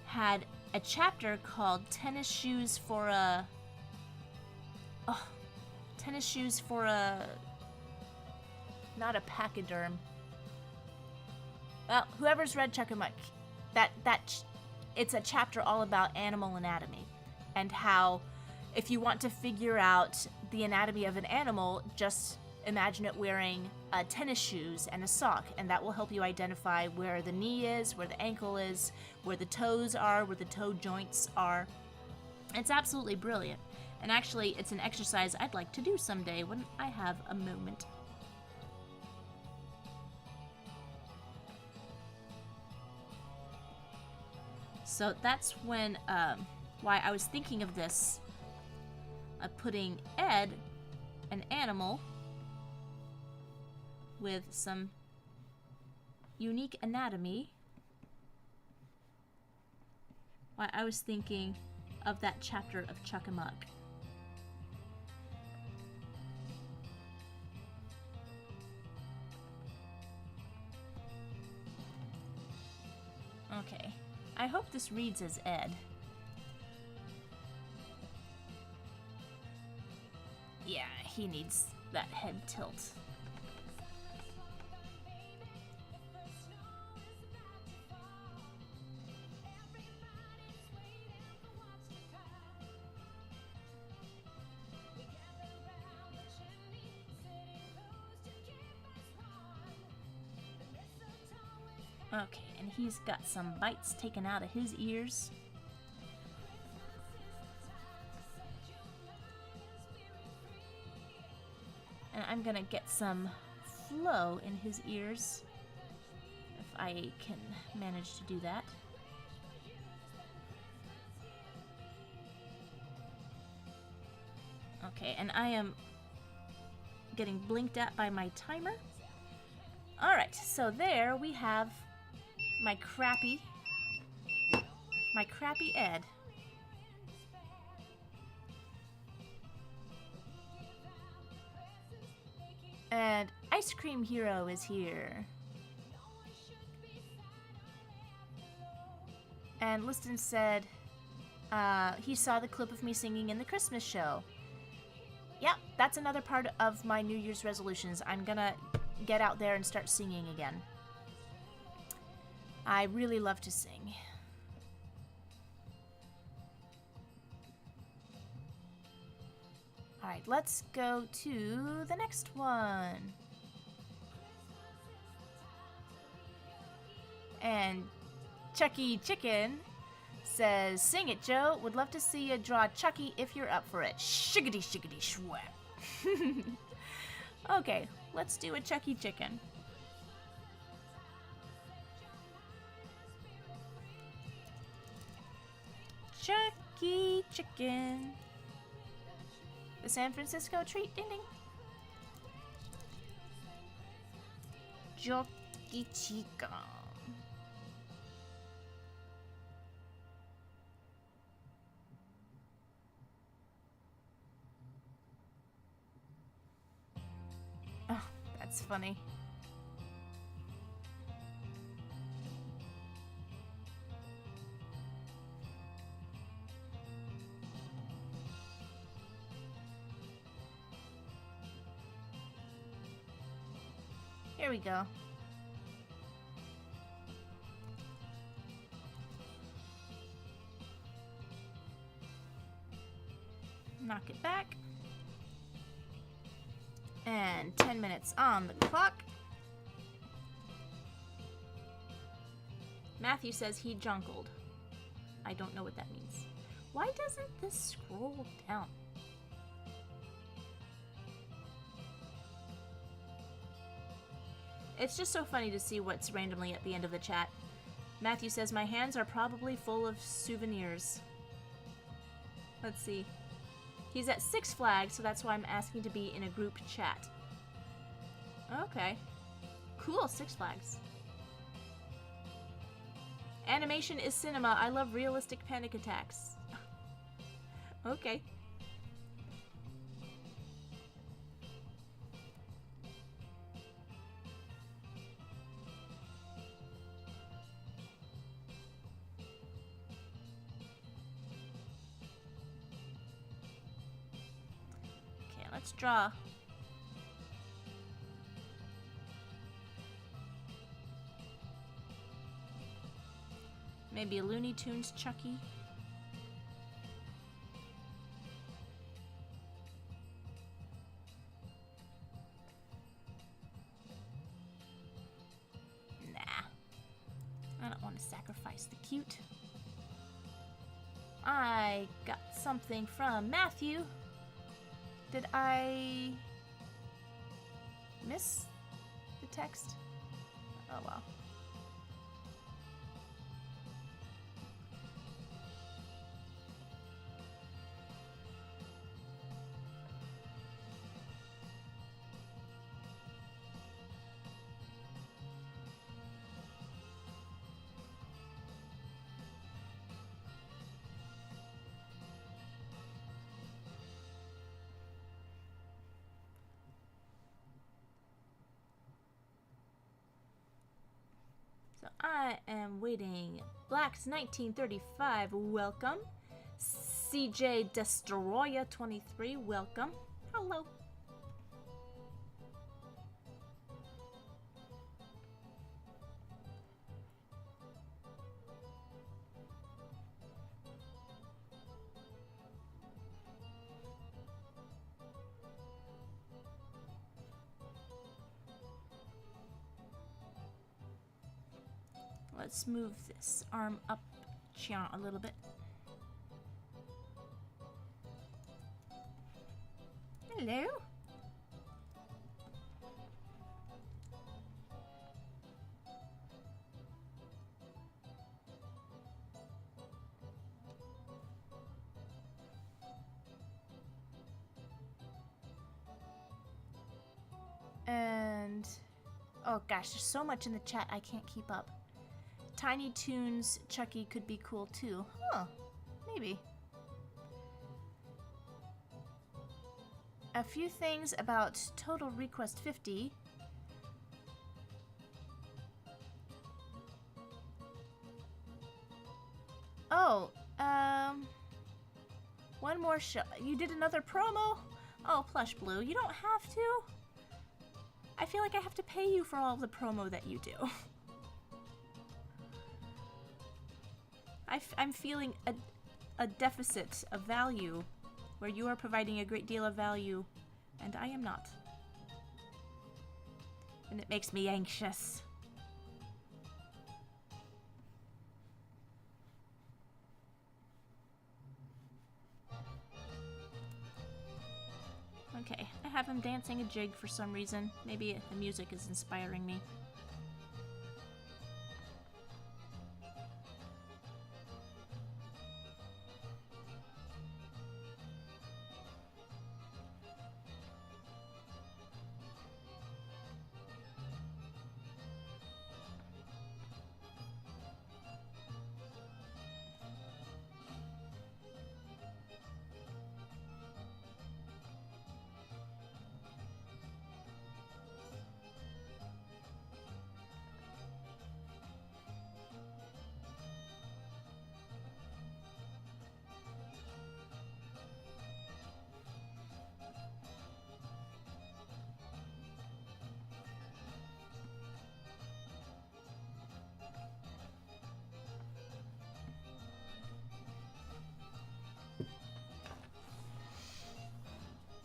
had a chapter called Tennis Shoes for a... Not a pachyderm. Well, whoever's read Chuck Amuck, it's a chapter all about animal anatomy and how if you want to figure out the anatomy of an animal, just imagine it wearing tennis shoes and a sock, and that will help you identify where the knee is, where the ankle is, where the toes are, where the toe joints are. It's absolutely brilliant. And actually, it's an exercise I'd like to do someday when I have a moment. So that's when, why I was thinking of this, putting Ed, an animal, with some unique anatomy. Why I was thinking of that chapter of Chuck Amuck. Okay, I hope this reads as Ed. Yeah, he needs that head tilt. Okay, and he's got some bites taken out of his ears. And I'm gonna get some flow in his ears, if I can manage to do that. Okay, and I am getting blinked at by my timer. Alright, so there we have my crappy Ed. And Ice Cream Hero is here. And Liston said he saw the clip of me singing in the Christmas show. Yep, that's another part of my New Year's resolutions. I'm gonna get out there and start singing again. I really love to sing. Alright, let's go to the next one. And Chucky Chicken says, "Sing it, Joe. Would love to see you draw Chucky if you're up for it. Shiggity shiggity swap." Okay, let's do a Chucky Chicken. Chucky Chicken. The San Francisco treat. Ding ding. Chucky Chicken. Oh, that's funny. Here we go. Knock it back. And 10 minutes on the clock. Matthew says he junkled. I don't know what that means. Why doesn't this scroll down? It's just so funny to see what's randomly at the end of the chat. Matthew says, my hands are probably full of souvenirs. Let's see. He's at Six Flags, so that's why I'm asking to be in a group chat. Okay. Cool, Six Flags. Animation is cinema. I love realistic panic attacks. Okay. Let's draw. Maybe a Looney Tunes Chucky. Nah. I don't want to sacrifice the cute. I got something from Matthew. Did I miss the text? Oh well. I am waiting. Black's 1935, welcome. CJ Destroyer 23, welcome. Hello. Let's move this arm up a little bit. Hello. And oh gosh, there's so much in the chat I can't keep up. Tiny Toons Chucky could be cool too. Huh, maybe. A few things about Total Request 50. Oh, one more show. You did another promo? Oh, Plush Blue, you don't have to. I feel like I have to pay you for all the promo that you do. I'm feeling a deficit of value where you are providing a great deal of value and I am not. And it makes me anxious. Okay, I have him dancing a jig for some reason. Maybe the music is inspiring me.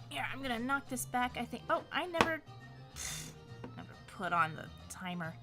Here, I'm gonna knock this back, I think. Oh, I never put on the timer.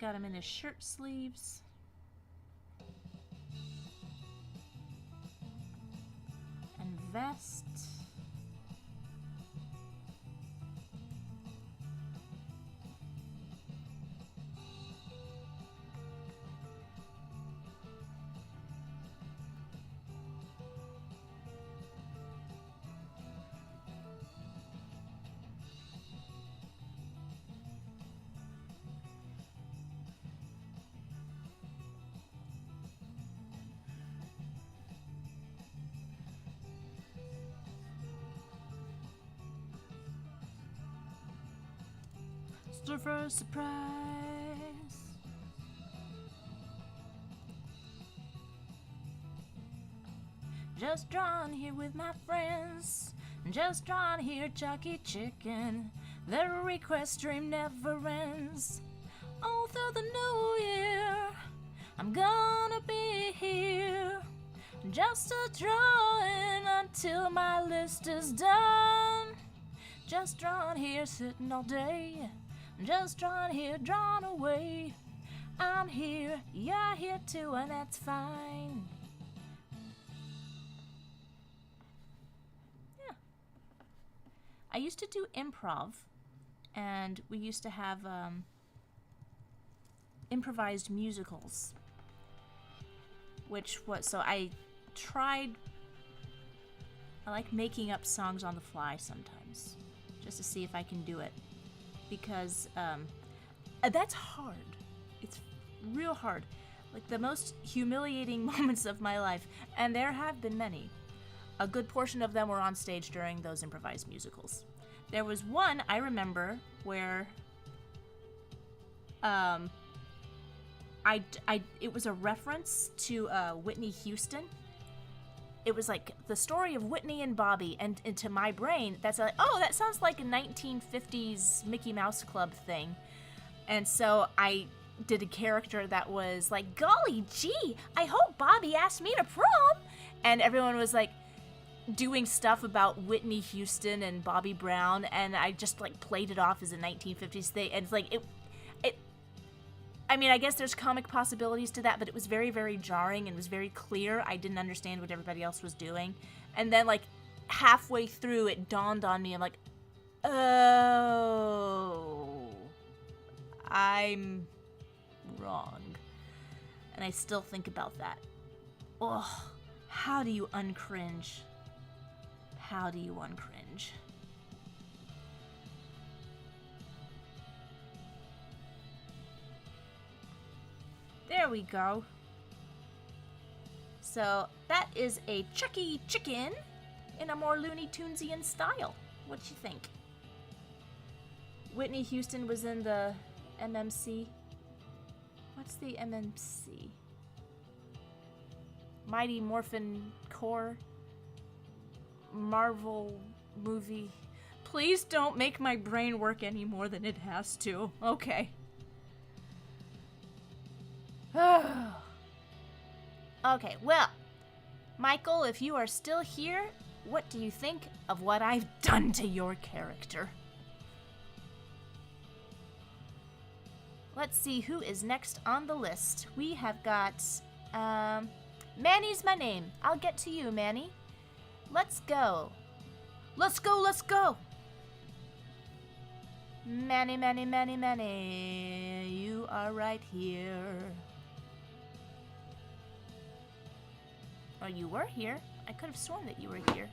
Got him in his shirt sleeves. And vest. Surprise, surprise. Just drawn here with my friends. Just drawn here, Chucky Chicken. The request stream never ends. All through the new year, I'm gonna be here. Just a drawing until my list is done. Just drawn here, sitting all day. Just drawn here, drawn away. I'm here, you're here too, and that's fine. Yeah. I used to do improv, and we used to have improvised musicals. So I like making up songs on the fly sometimes, just to see if I can do it. Because that's hard. It's real hard. Like the most humiliating moments of my life, and there have been many. A good portion of them were on stage during those improvised musicals. There was one I remember where it was a reference to Whitney Houston. It was like the story of Whitney and Bobby, and into my brain, that's like, oh, that sounds like a 1950s Mickey Mouse Club thing. And so I did a character that was like, golly gee, I hope Bobby asked me to prom. And everyone was like doing stuff about Whitney Houston and Bobby Brown, and I just like played it off as a 1950s thing. And it's like, I mean, I guess there's comic possibilities to that, but it was very, very jarring and was very clear. I didn't understand what everybody else was doing. And then, like, halfway through, it dawned on me. I'm like, oh, I'm wrong. And I still think about that. Oh, how do you uncringe? How do you uncringe? There we go. So that is a Chucky Chicken in a more Looney Tunesian style. What you think? Whitney Houston was in the MMC. What's the MMC? Mighty Morphin Corps Marvel movie. Please don't make my brain work any more than it has to. Okay. Okay, well, Michael, if you are still here, what do you think of what I've done to your character? Let's see who is next on the list. We have got, Manny's my name. I'll get to you, Manny. Let's go. Let's go, let's go. Manny, Manny, Manny, Manny, you are right here. Oh, you were here? I could have sworn that you were here.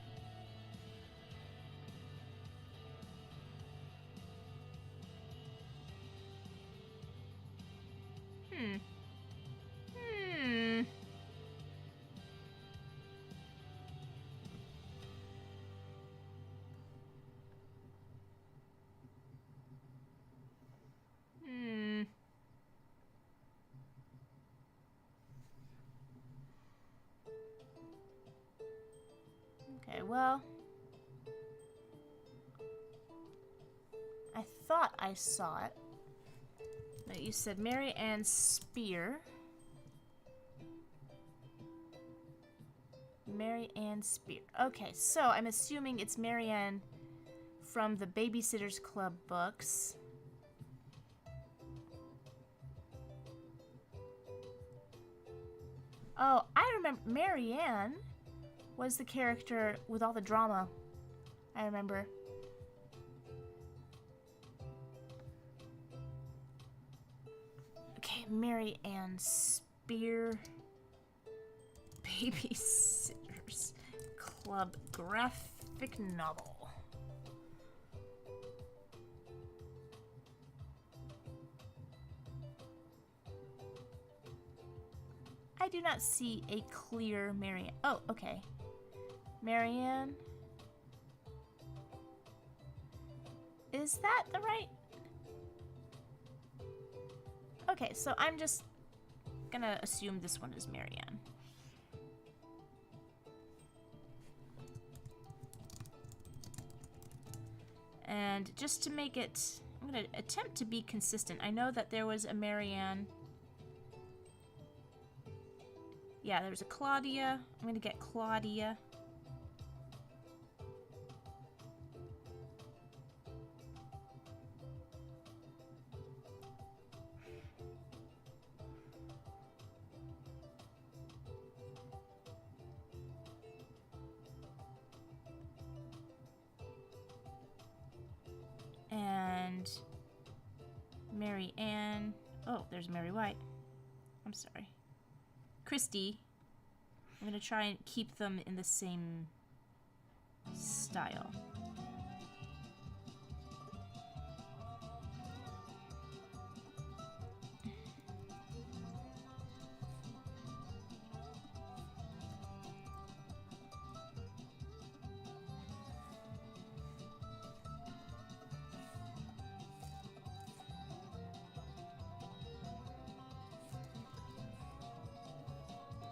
Okay, well, I thought I saw it. But you said MiriAnn Spear. MiriAnn Spear. Okay, so I'm assuming it's MiriAnn from the BabySittersClub books. Oh, I remember MiriAnn was the character with all the drama. I remember. Okay, MiriAnn Spear. Babysitters Club graphic novel. I do not see a clear MiriAnn. Oh, okay. MiriAnn. Is that the right? Okay, so I'm just gonna assume this one is MiriAnn. And just to make it, I'm gonna attempt to be consistent. I know that there was a MiriAnn. Yeah, there was a Claudia. I'm gonna get Claudia. And MiriAnn. Oh, there's Mary White. I'm sorry. Christy. I'm going to try and keep them in the same style.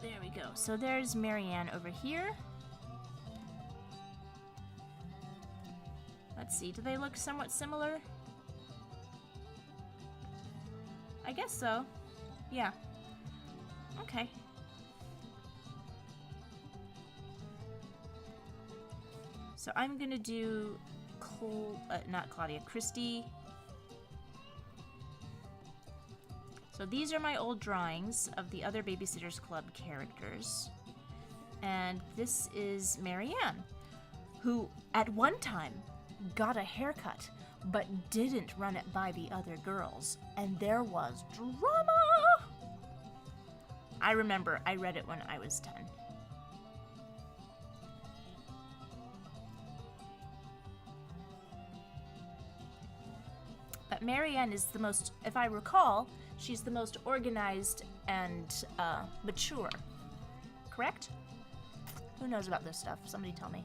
There we go. So there's MiriAnn over here. Let's see. Do they look somewhat similar? I guess so. Yeah. Okay. So I'm gonna do not Claudia, Christy. So these are my old drawings of the other Babysitters Club characters. And this is MiriAnn. who at one time got a haircut but didn't run it by the other girls, and there was drama. I remember I read it when I was 10. But MiriAnn is the most, if I recall, she's the most organized and mature. Correct? Who knows about this stuff? Somebody tell me.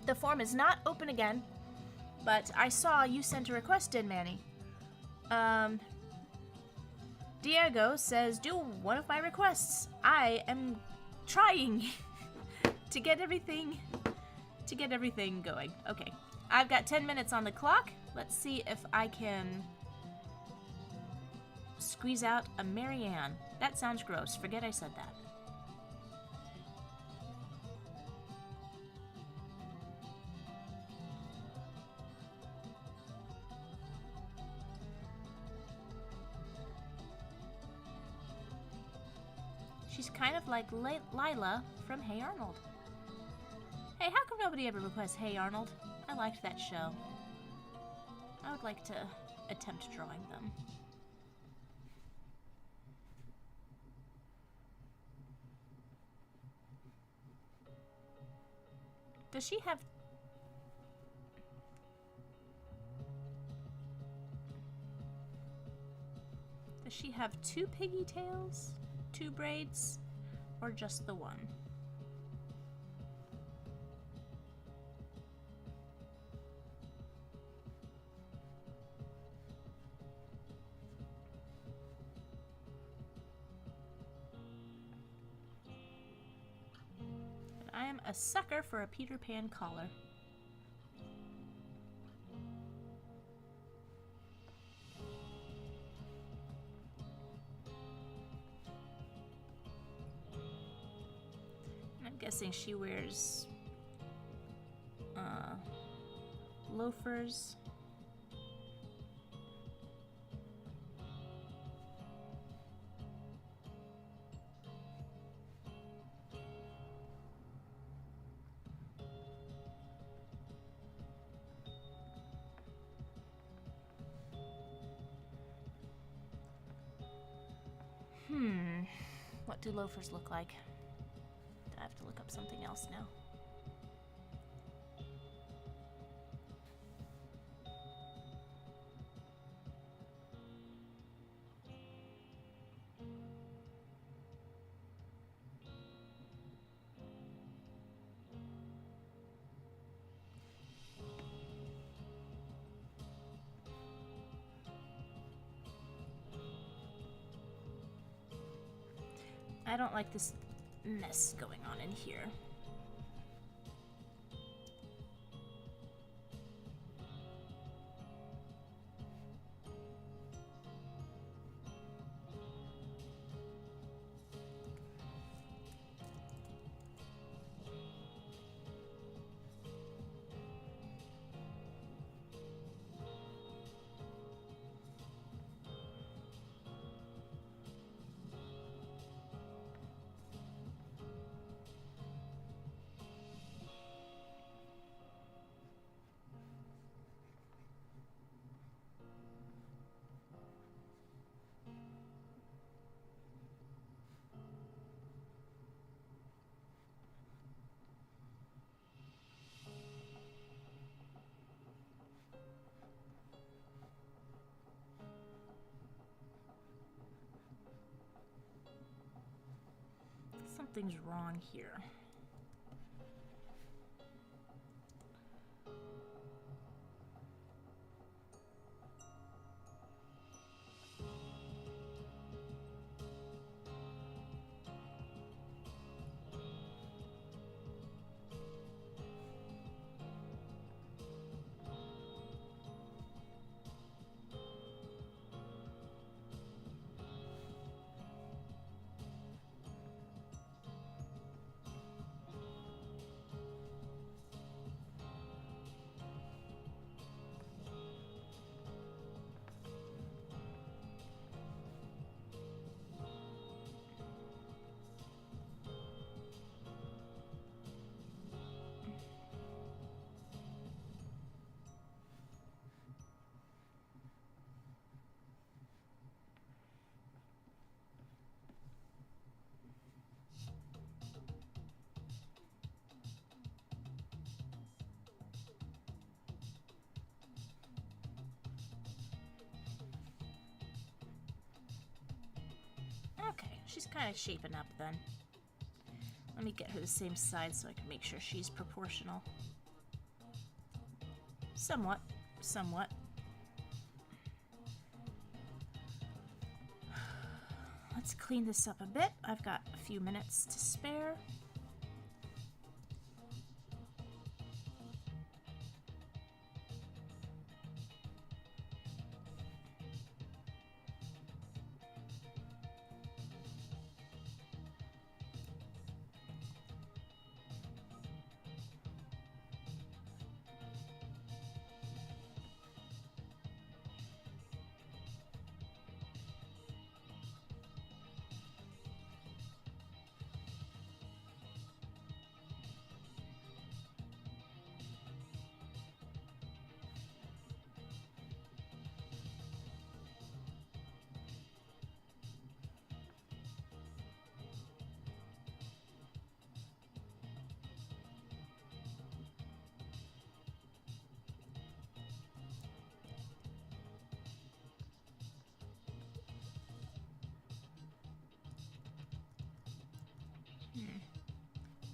The form is not open again, but I saw you sent a request in, Manny. Diego says, do one of my requests. I am trying to get everything going. Okay, I've got 10 minutes on the clock. Let's see if I can squeeze out a MiriAnn. That sounds gross. Forget I said that. She's kind of like Lila from Hey Arnold. Hey, how come nobody ever requests Hey Arnold? I liked that show. I would like to attempt drawing them. Does she have... Does she have 2 piggy tails? 2 braids, or just the one? I am a sucker for a Peter Pan collar. Guessing she wears loafers. What do loafers look like? I have to look up something else now. I don't like this mess going on in here. Something's wrong here. Okay, she's kind of shaping up then. Let me get her the same size so I can make sure she's proportional. Somewhat. Somewhat. Let's clean this up a bit. I've got a few minutes to spare.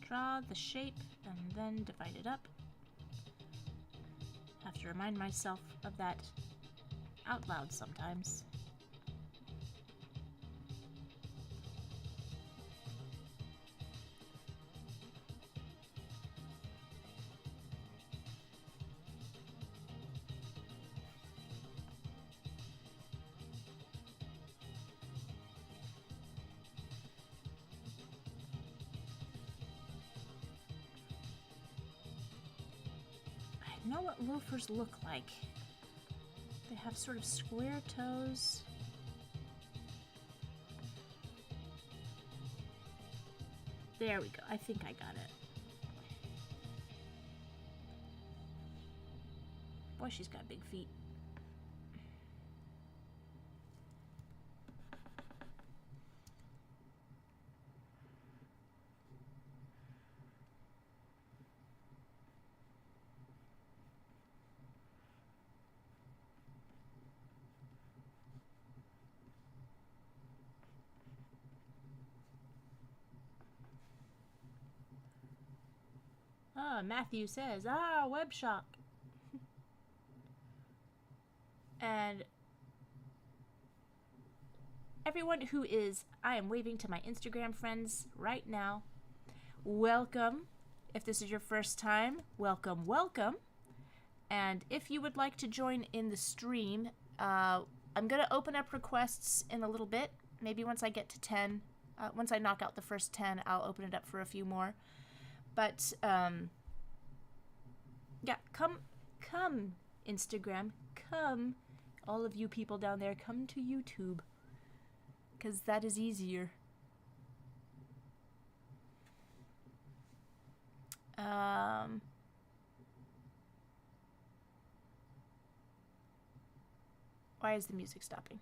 Draw the shape and then divide it up. Have to remind myself of that out loud sometimes. I know what loafers look like. They have sort of square toes. There we go. I think I got it. Boy, she's got big feet. Matthew says, web shock. And everyone who is, I am waving to my Instagram friends right now. Welcome. If this is your first time, welcome, welcome. And if you would like to join in the stream, I'm going to open up requests in a little bit. Maybe once I get to 10. Once I knock out the first 10, I'll open it up for a few more. But, yeah, come, Instagram, come, all of you people down there, come to YouTube, because that is easier. Why is the music stopping?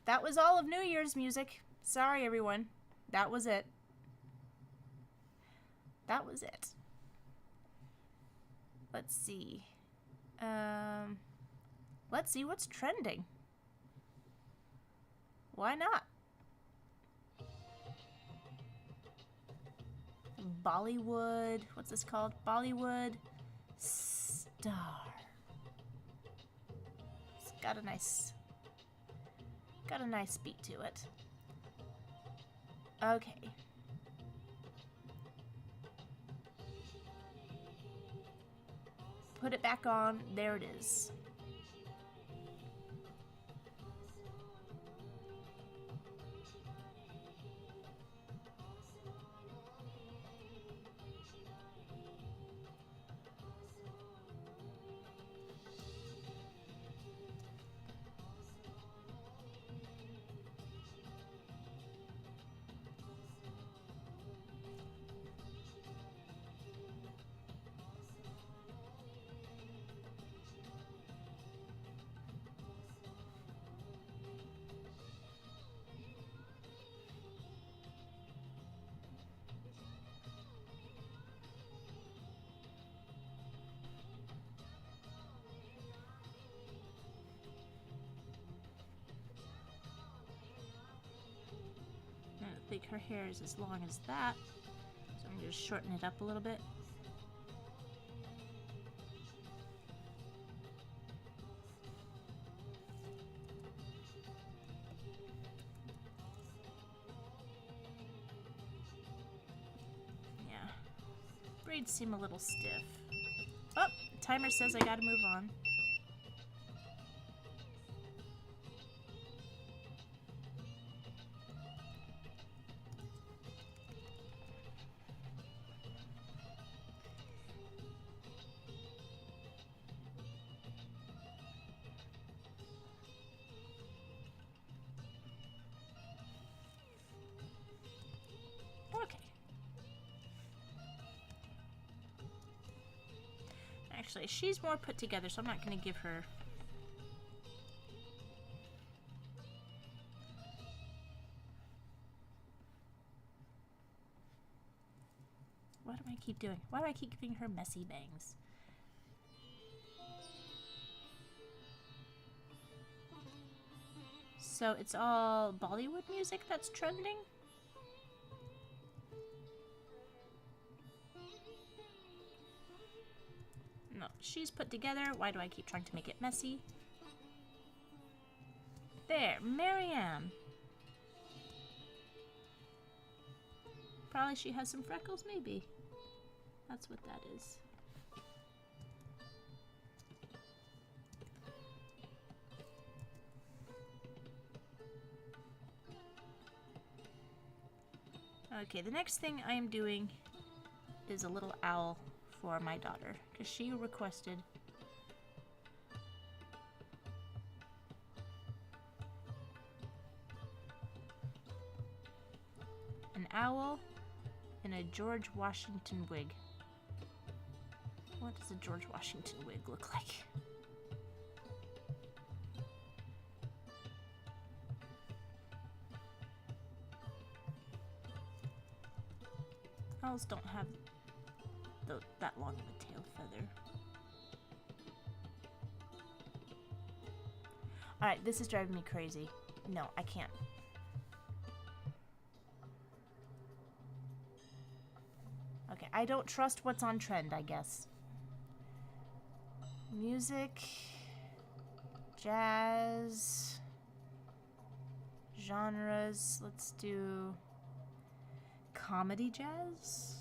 That was all of New Year's music. Sorry, everyone. That was it. That was it. Let's see. Let's see what's trending. Why not? Bollywood. What's this called? Bollywood Star. It's got a nice beat to it. Okay. Put it back on. There it is. think her hair is as long as that. So I'm going to just shorten it up a little bit. Yeah. Braids seem a little stiff. Oh, timer says I gotta move on. Actually, she's more put together, so I'm not going to give her... What do I keep doing? Why do I keep giving her messy bangs? So it's all Bollywood music that's trending? No, she's put together. Why do I keep trying to make it messy? There, MiraNova. Probably she has some freckles, maybe. That's what that is. Okay, the next thing I am doing is a little owl for my daughter, because she requested an owl in a George Washington wig. What does a George Washington wig look like? Owls don't have that long of a tail feather. Alright, this is driving me crazy. No, I can't. Okay, I don't trust what's on trend, I guess. Music, jazz, genres, let's do comedy jazz?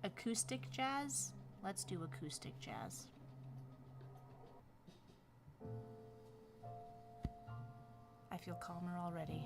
Acoustic jazz? Let's do acoustic jazz. I feel calmer already.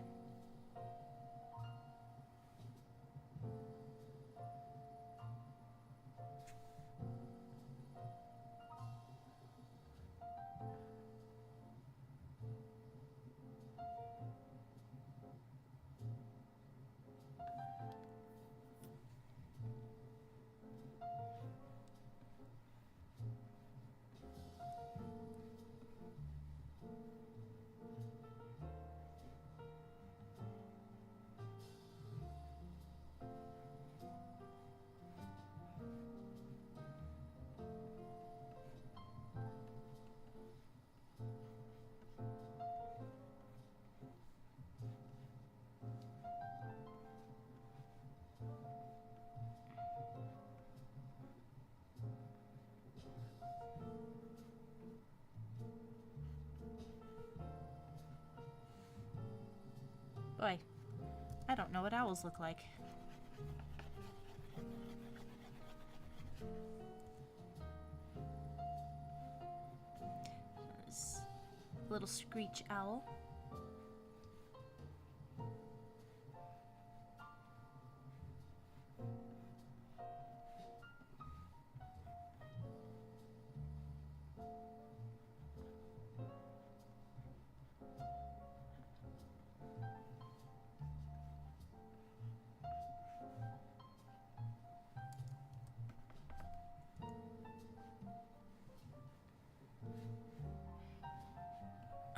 Boy, I don't know what owls look like. This little screech owl.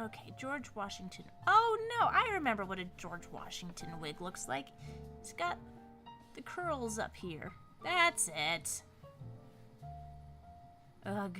Okay, George Washington. Oh no, I remember what a George Washington wig looks like. It's got the curls up here. That's it. Ugh.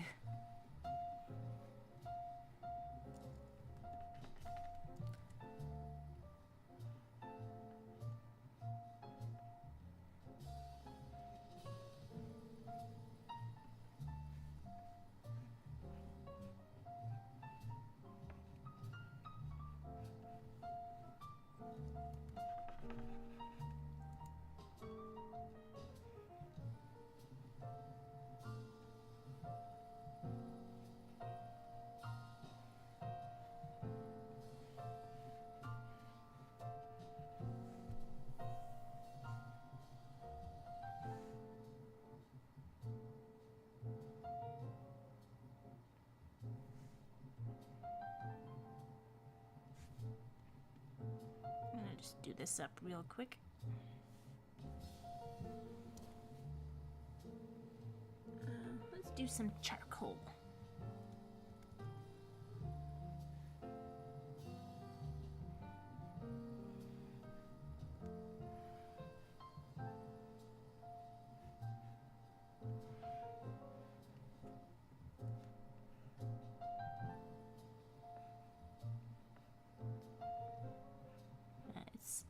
this up real quick. Let's do some charcoal. It's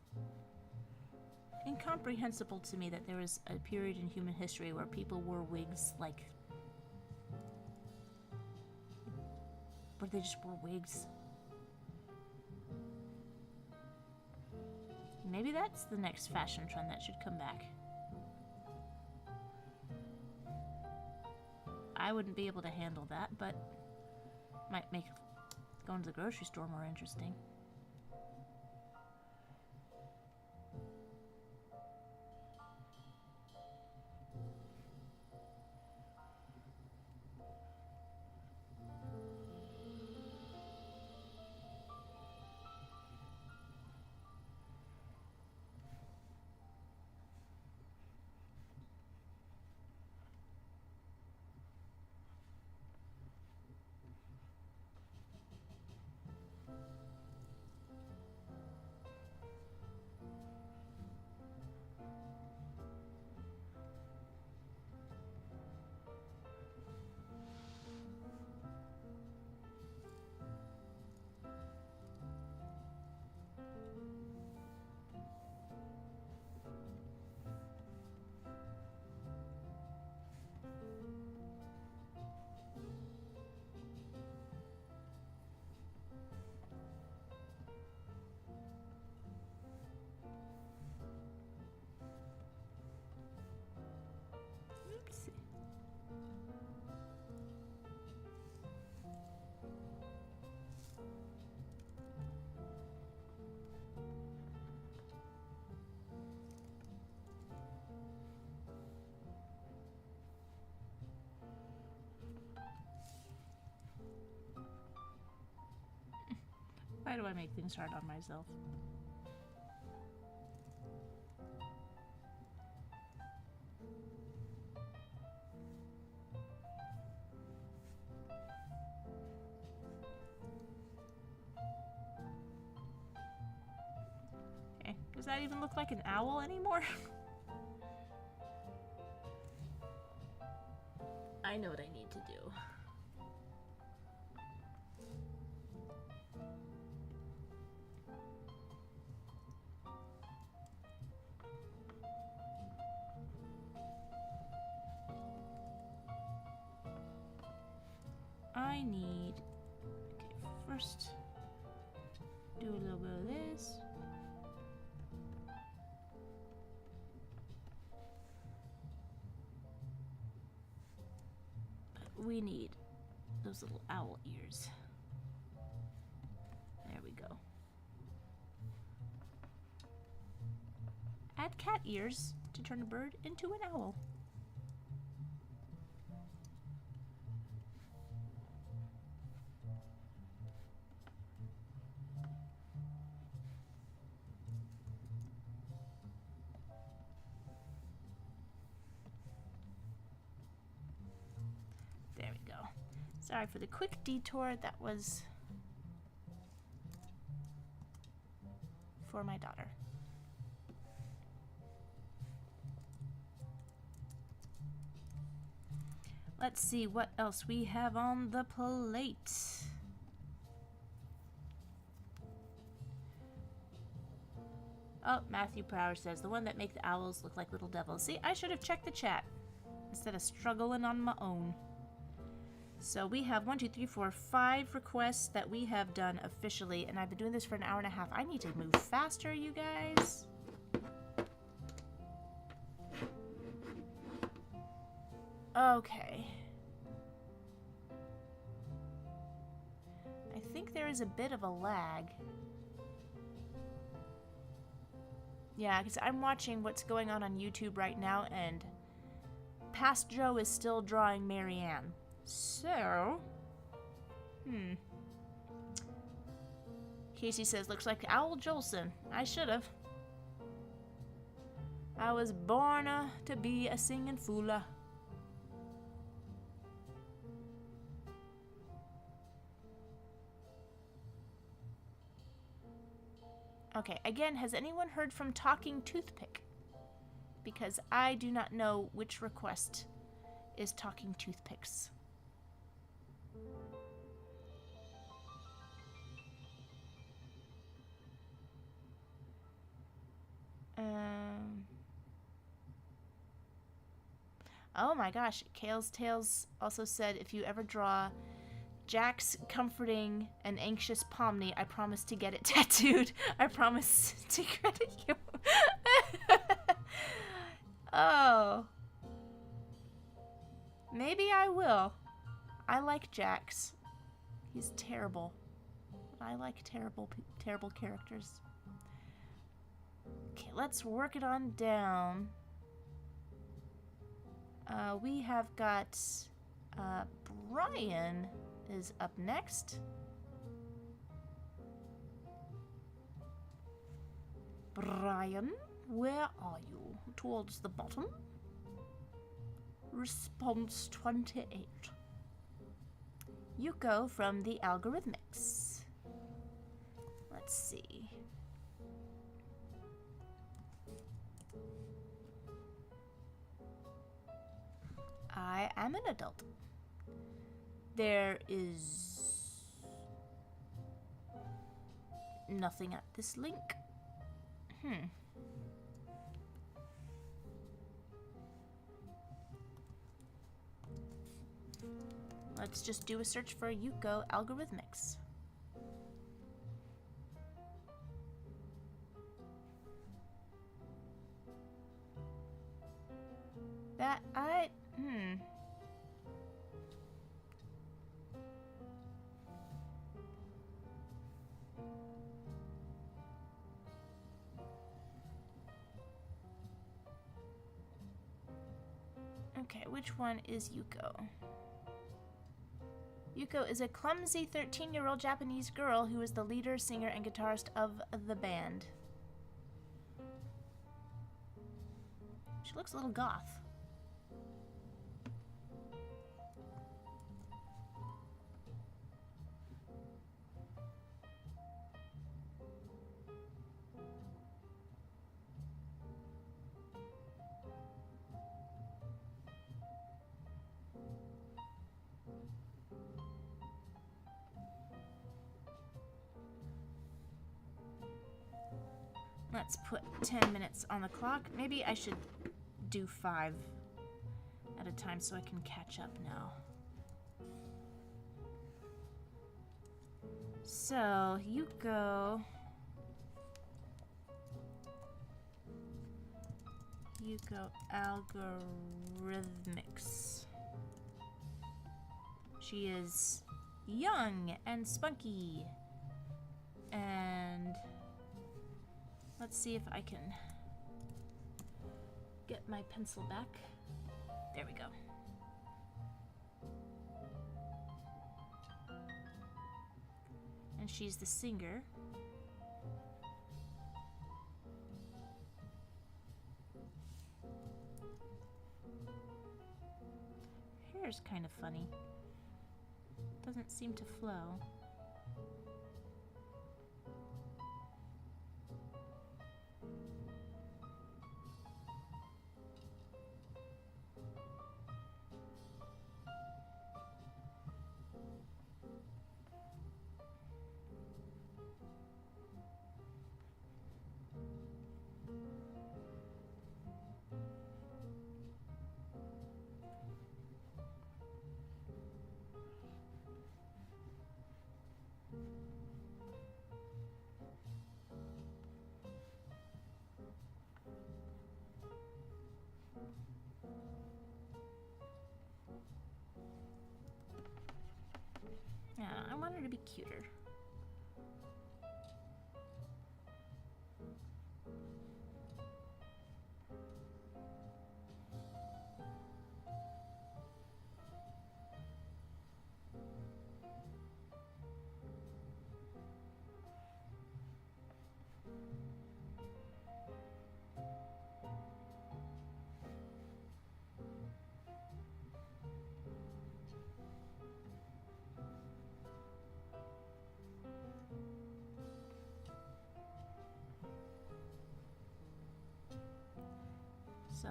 incomprehensible to me that there was a period in human history where people wore wigs like... where they just wore wigs. Maybe that's the next fashion trend that should come back. I wouldn't be able to handle that, but might make going to the grocery store more interesting. Why do I make things hard on myself? Okay, does that even look like an owl anymore? I know what I need to do. I need, okay, first do a little bit of this. But we need those little owl ears. There we go. Add cat ears to turn a bird into an owl. Sorry for the quick detour. That was for my daughter. Let's see what else we have on the plate. Oh, Matthew Prower says, the one that make the owls look like little devils. See, I should have checked the chat instead of struggling on my own. So we have 5 requests that we have done officially, and I've been doing this for an hour and a half. I need to move faster, you guys. Okay. I think there is a bit of a lag. Yeah, because I'm watching what's going on YouTube right now, and Past Joe is still drawing MiraNova. So, Casey says, looks like Owl Jolson. I should have. I was born to be a singing fooler. Okay, again, has anyone heard from Talking Toothpick? Because I do not know which request is Talking Toothpicks. Oh my gosh, Kale's Tales also said, if you ever draw Jack's comforting an anxious Pomni, I promise to get it tattooed. I promise to credit you. Oh. Maybe I will. I like Jack's. He's terrible. I like terrible characters. Okay, let's work it on down. We have got Brian is up next. Brian, where are you? Towards the bottom. Response 28. Yuko from the Algorithmics. Let's see. I am an adult. There is nothing at this link. Let's just do a search for Yuko Algorithmics. Okay, which one is Yuko? Yuko is a clumsy 13-year-old Japanese girl who is the leader, singer, and guitarist of the band. She looks a little goth. Let's put 10 minutes on the clock. Maybe I should do 5 at a time so I can catch up now. So, Yuko Algorithmics. She is young and spunky. And let's see if I can get my pencil back. There we go. And she's the singer. Hair's kind of funny. Doesn't seem to flow. Yeah, I want her to be cuter.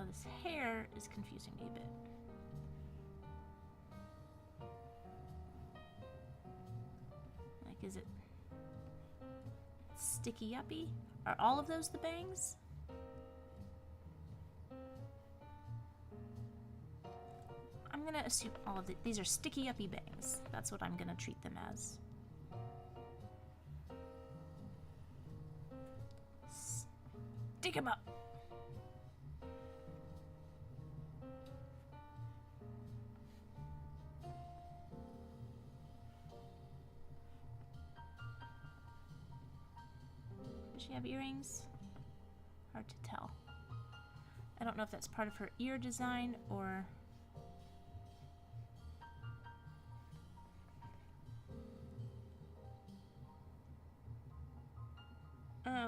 Oh, this hair is confusing me a bit. Like, is it sticky uppy? Are all of those the bangs? I'm gonna assume all of these are sticky uppy bangs. That's what I'm gonna treat them as. Stick 'em up. Does she have earrings? Hard to tell. I don't know if that's part of her ear design or...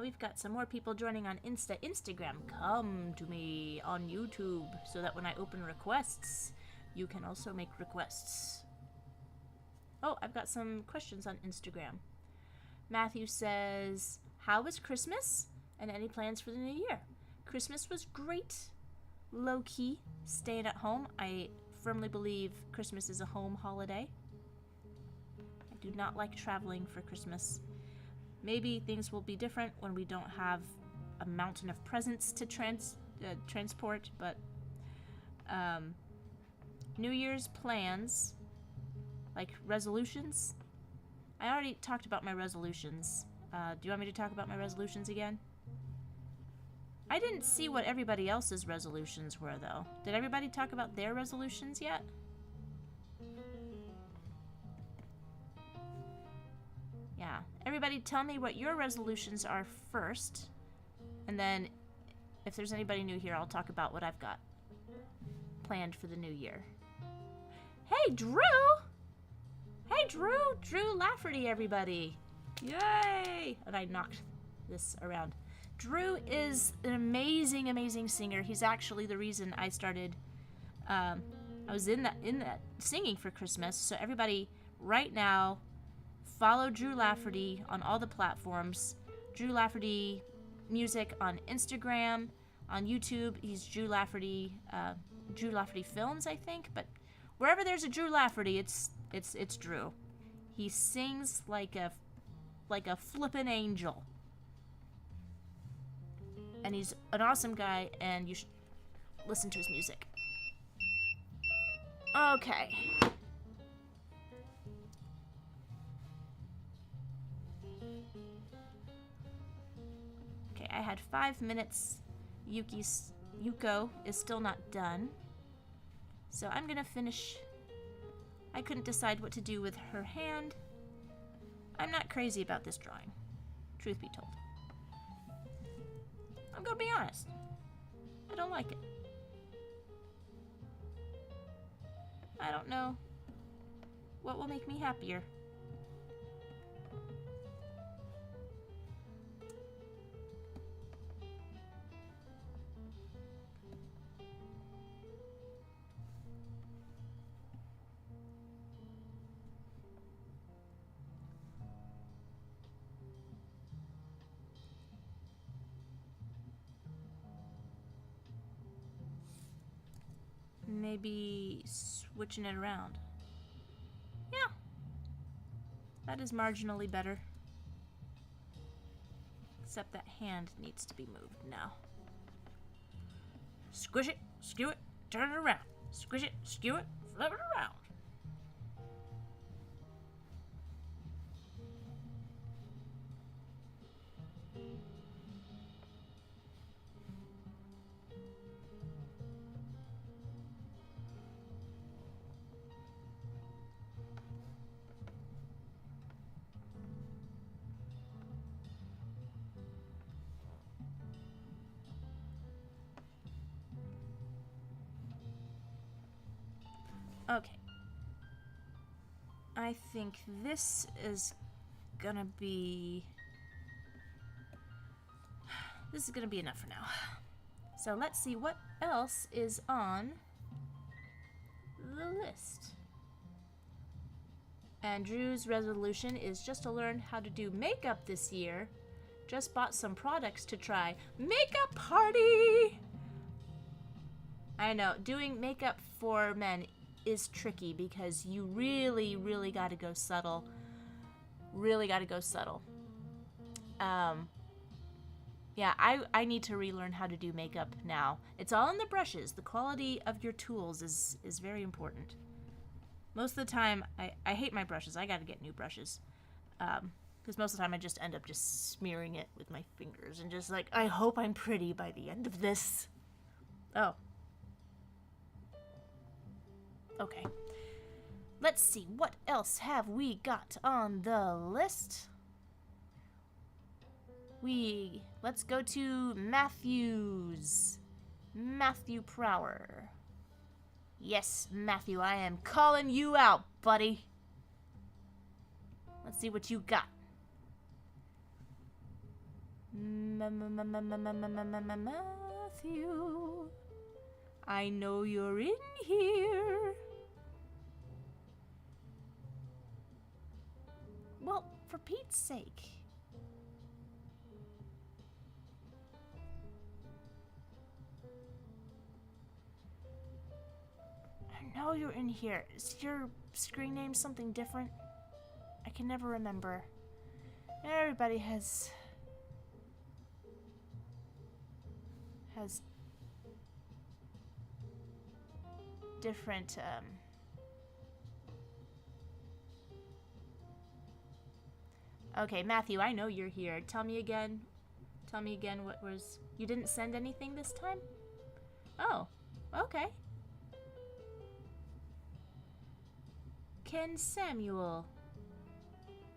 we've got some more people joining on Instagram. Come to me on YouTube so that when I open requests, you can also make requests. Oh, I've got some questions on Instagram. Matthew says, how was Christmas? And any plans for the new year? Christmas was great. Low-key, staying at home. I firmly believe Christmas is a home holiday. I do not like traveling for Christmas. Maybe things will be different when we don't have a mountain of presents to transport, but New Year's plans, like resolutions. I already talked about my resolutions. Do you want me to talk about my resolutions again? I didn't see what everybody else's resolutions were, though. Did everybody talk about their resolutions yet? Yeah. Everybody tell me what your resolutions are first. And then, if there's anybody new here, I'll talk about what I've got planned for the new year. Hey, Drew! Hey, Drew! Drew Lafferty, everybody! Yay! And I knocked this around. Drew is an amazing, amazing singer. He's actually the reason I started... I was in that singing for Christmas. So everybody, right now... follow Drew Lafferty on all the platforms. Drew Lafferty Music on Instagram, on YouTube. He's Drew Lafferty Films, I think. But wherever there's a Drew Lafferty, it's Drew. He sings like a flippin' angel, and he's an awesome guy. And you should listen to his music. Okay. I had 5 minutes. Yuko is still not done. So I'm gonna finish. I couldn't decide what to do with her hand. I'm not crazy about this drawing, truth be told. I'm gonna be honest. I don't like it. I don't know what will make me happier. Maybe switching it around. Yeah. That is marginally better. Except that hand needs to be moved now. Squish it, skew it, turn it around. Squish it, skew it, flip it around. Okay. I think this is gonna be... This is gonna be enough for now. So let's see what else is on the list. And Drew's resolution is just to learn how to do makeup this year. Just bought some products to try. Makeup party! I know. Doing makeup for men is tricky because you really, really got to go subtle. Really got to go subtle. Yeah, I need to relearn how to do makeup now. It's all in the brushes. The quality of your tools is very important. Most of the time, I hate my brushes. I got to get new brushes. Because most of the time I just end up just smearing it with my fingers and just like, I hope I'm pretty by the end of this. Oh. Okay. Let's see, what else have we got on the list? Let's go to Matthew's. Matthew Prower. Yes, Matthew, I am calling you out, buddy. Let's see what you got. Matthew, I know you're in here. Well, for Pete's sake. I know you're in here. Is your screen name something different? I can never remember. Everybody has different Okay, Matthew, I know you're here. Tell me again what was... You didn't send anything this time? Oh, okay. Ken Samuel.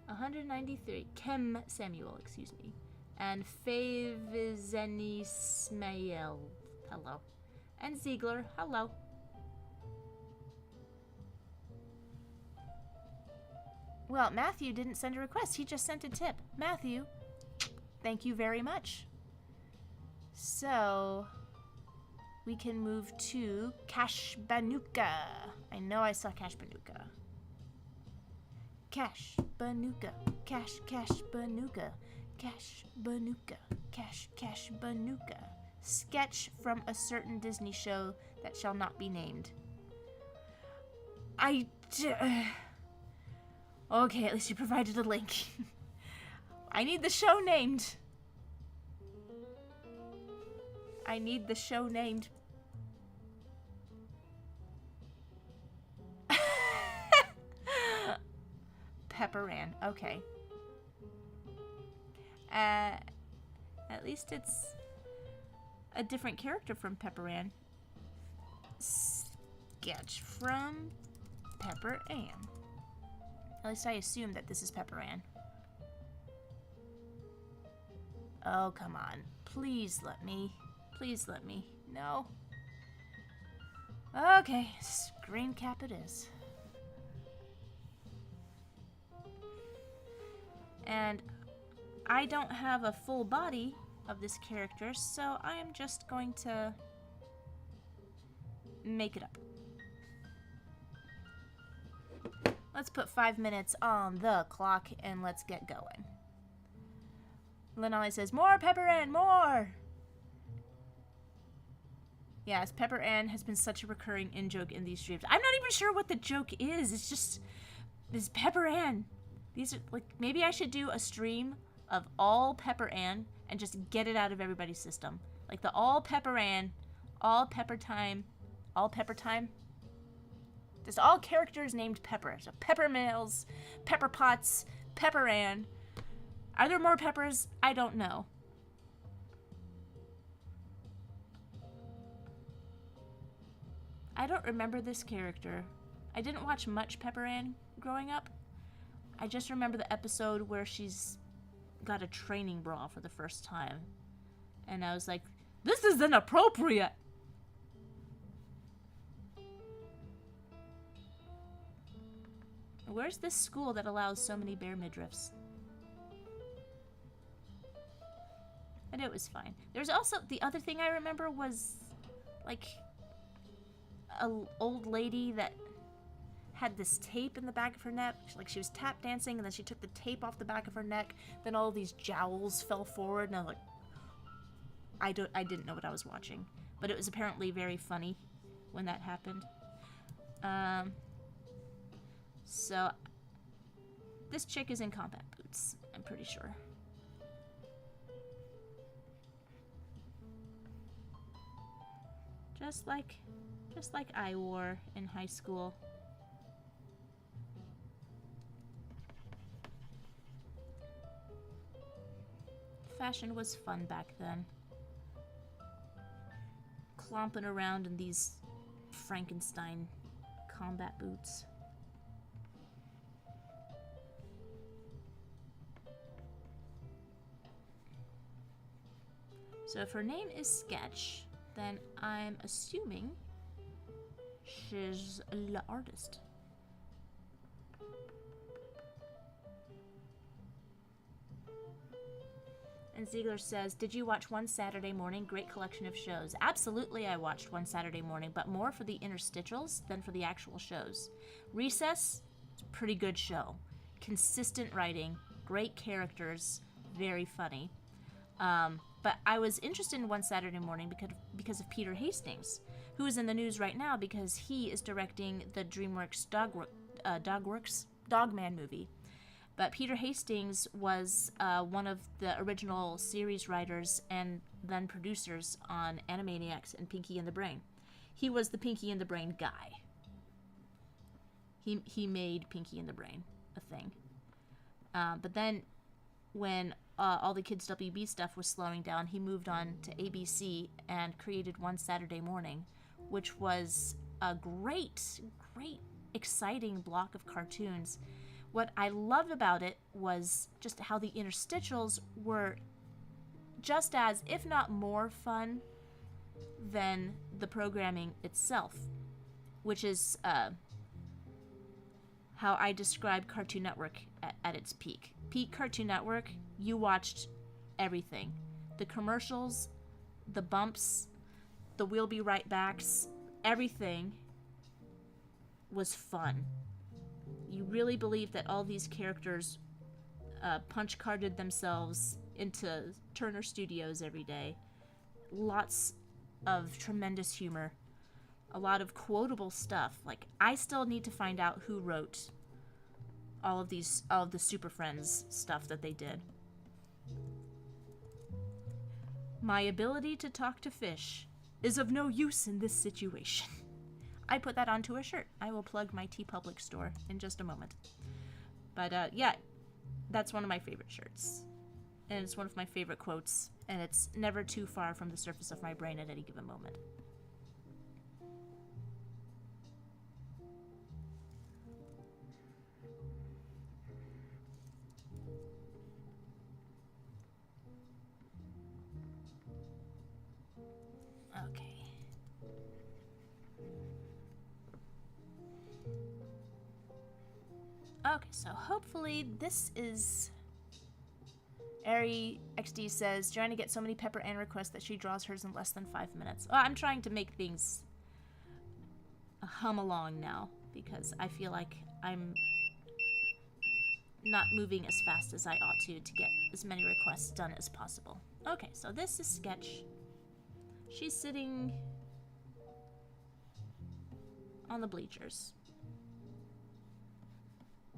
193. Kem Samuel, excuse me. And Favizeni Smael. Hello. And Ziegler. Hello. Well, Matthew didn't send a request. He just sent a tip. Matthew, thank you very much. So, we can move to Cash Banuka. I know I saw Cash Banuka. Cash Banuka. Cash Banuka. Cash Banuka. Cash Banuka. Sketch from a certain Disney show that shall not be named. Okay, at least you provided a link. I need the show named. I need the show named. PepperAnn. Okay. At least it's a different character from PepperAnn. Sketch from PepperAnn. At least I assume that this is PepperAnn. Oh, come on. Please let me. Please let me. No. Okay, screen cap it is. And I don't have a full body of this character, so I am just going to make it up. Let's put 5 minutes on the clock and let's get going. Lenali says, more PepperAnn, more! Yes, PepperAnn has been such a recurring in-joke in these streams. I'm not even sure what the joke is. It's just, this PepperAnn. These are, like, maybe I should do a stream of all PepperAnn and just get it out of everybody's system. Like the all PepperAnn, all Pepper Time, all Pepper Time. Just all characters named Pepper. So Pepper Mills, Pepper Potts, PepperAnn. Are there more Peppers? I don't know. I don't remember this character. I didn't watch much PepperAnn growing up. I just remember the episode where she's got a training bra for the first time. And I was like, this is inappropriate! Where's this school that allows so many bear midriffs? And it was fine. There's also, the other thing I remember was, like, an old lady that had this tape in the back of her neck. Like, she was tap dancing, and then she took the tape off the back of her neck. Then all these jowls fell forward, and I was like, I didn't know what I was watching. But it was apparently very funny. when that happened. So this chick is in combat boots, I'm pretty sure. Just like I wore in high school. Fashion was fun back then. Clomping around in these Frankenstein combat boots. So if her name is Sketch, then I'm assuming she's the artist. And Ziegler says, did you watch One Saturday Morning? Great collection of shows. Absolutely, I watched One Saturday Morning, but more for the interstitials than for the actual shows. Recess, pretty good show. Consistent writing, great characters, very funny. But I was interested in One Saturday Morning because of Peter Hastings, who is in the news right now because he is directing the DreamWorks Dogman movie. But Peter Hastings was one of the original series writers and then producers on Animaniacs and Pinky and the Brain. He was the Pinky and the Brain guy. He made Pinky and the Brain a thing. But then when all the Kids WB stuff was slowing down, he moved on to ABC and created One Saturday Morning, which was a great, exciting block of cartoons. What I loved about it was just how the interstitials were just as, if not more fun than the programming itself, which is how I describe Cartoon Network at its peak. Peak Cartoon Network, you watched everything. The commercials, the bumps, the We'll Be Right Backs, everything was fun. You really believed that all these characters punch carded themselves into Turner Studios every day. Lots of tremendous humor. A lot of quotable stuff. Like, I still need to find out who wrote all of the Super Friends stuff that they did. My ability to talk to fish is of no use in this situation. I put that onto a shirt. I will plug my TeePublic store in just a moment. But yeah, that's one of my favorite shirts. And it's one of my favorite quotes. And it's never too far from the surface of my brain at any given moment. Okay. Okay, so hopefully this is... Ari XD says, trying to get so many PepperAnn requests that she draws hers in less than 5 minutes. Well, I'm trying to make things hum along now, because I feel like I'm not moving as fast as I ought to get as many requests done as possible. Okay, so this is Sketch. She's sitting on the bleachers.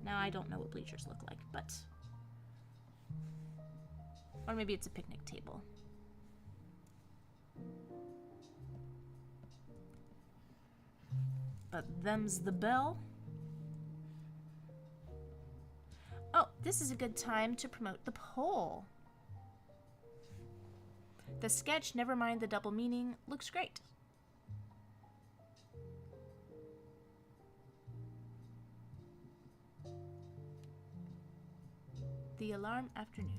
Now, I don't know what bleachers look like, but... Or maybe it's a picnic table. But them's the bell. Oh, this is a good time to promote the poll. The sketch, never mind the double meaning, looks great. The Alarm Afternoon.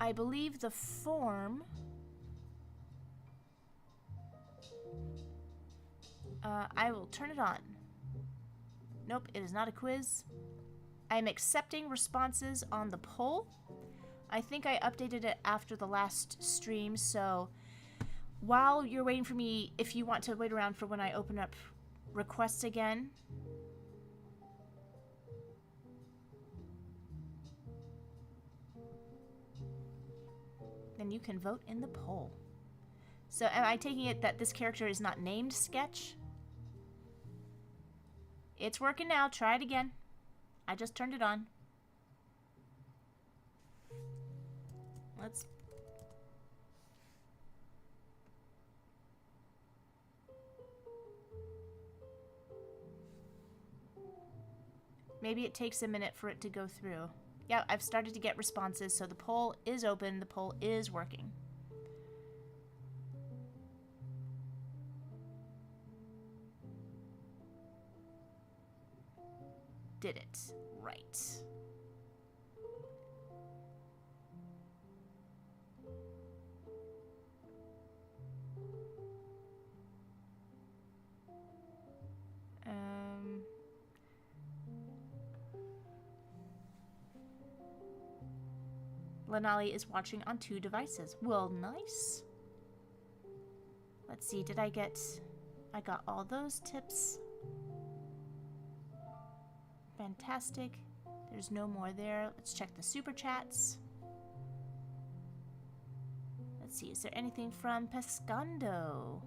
I believe the form... I will turn it on. Nope, it is not a quiz. I'm accepting responses on the poll. I think I updated it after the last stream, so while you're waiting for me, if you want to wait around for when I open up requests again... then you can vote in the poll. So am I taking it that this character is not named Sketch? It's working now. Try it again. I just turned it on. Let's... Maybe it takes a minute for it to go through. Yeah, I've started to get responses, so the poll is open. The poll is working. Did it. Right. Lenali is watching on 2 devices. Well, nice. Let's see, did I get... I got all those tips. Fantastic. There's no more there. Let's check the super chats. Let's see, is there anything from Pescando?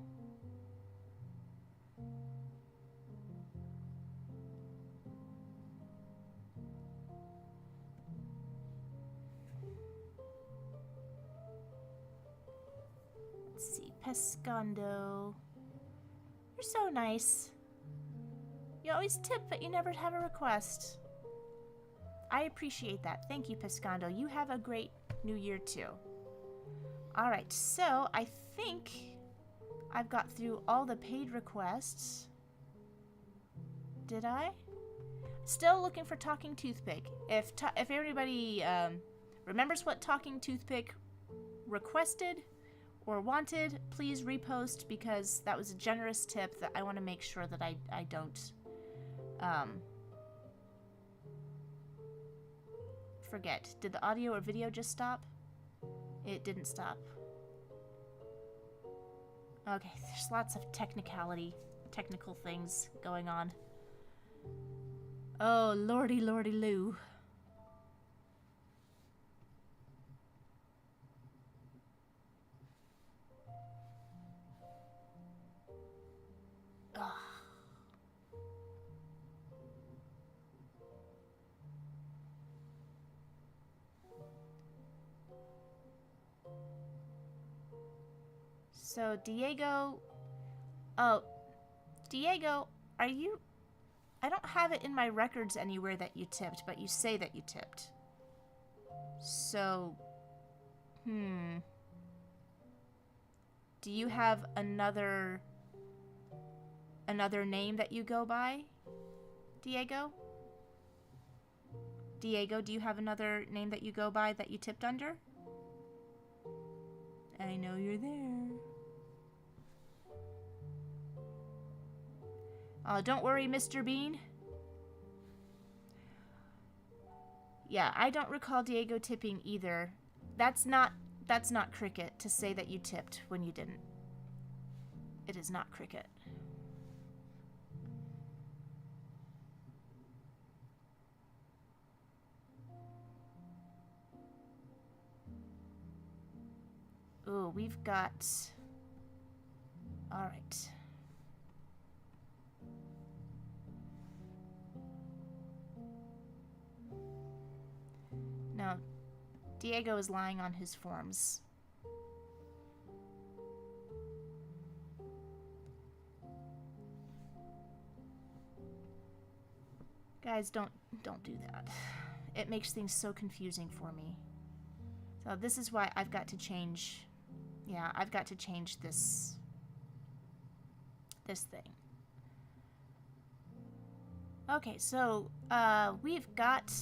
Let's see, Pescando. You're so nice. You always tip, but you never have a request. I appreciate that. Thank you, Pescando. You have a great new year, too. Alright, so I think I've got through all the paid requests. Did I? Still looking for Talking Toothpick. If everybody remembers what Talking Toothpick requested or wanted, please repost, because that was a generous tip that I want to make sure that I don't forget. Did the audio or video just stop? It didn't stop. Okay, there's lots of technical things going on. Oh, lordy, lordy, loo. Ugh. So, Diego... Oh, Diego, are you... I don't have it in my records anywhere that you tipped, but you say that you tipped. So... Do you have another name that you go by, Diego? Diego, do you have another name that you go by that you tipped under? I know you're there. Oh, don't worry, Mr. Bean. Yeah, I don't recall Diego tipping either. That's not cricket to say that you tipped when you didn't. It is not cricket. Ooh, we've got... Alright. No, Diego is lying on his forms. Guys, don't do that. It makes things so confusing for me. So this is why I've got to change... Yeah, I've got to change this thing. Okay, so we've got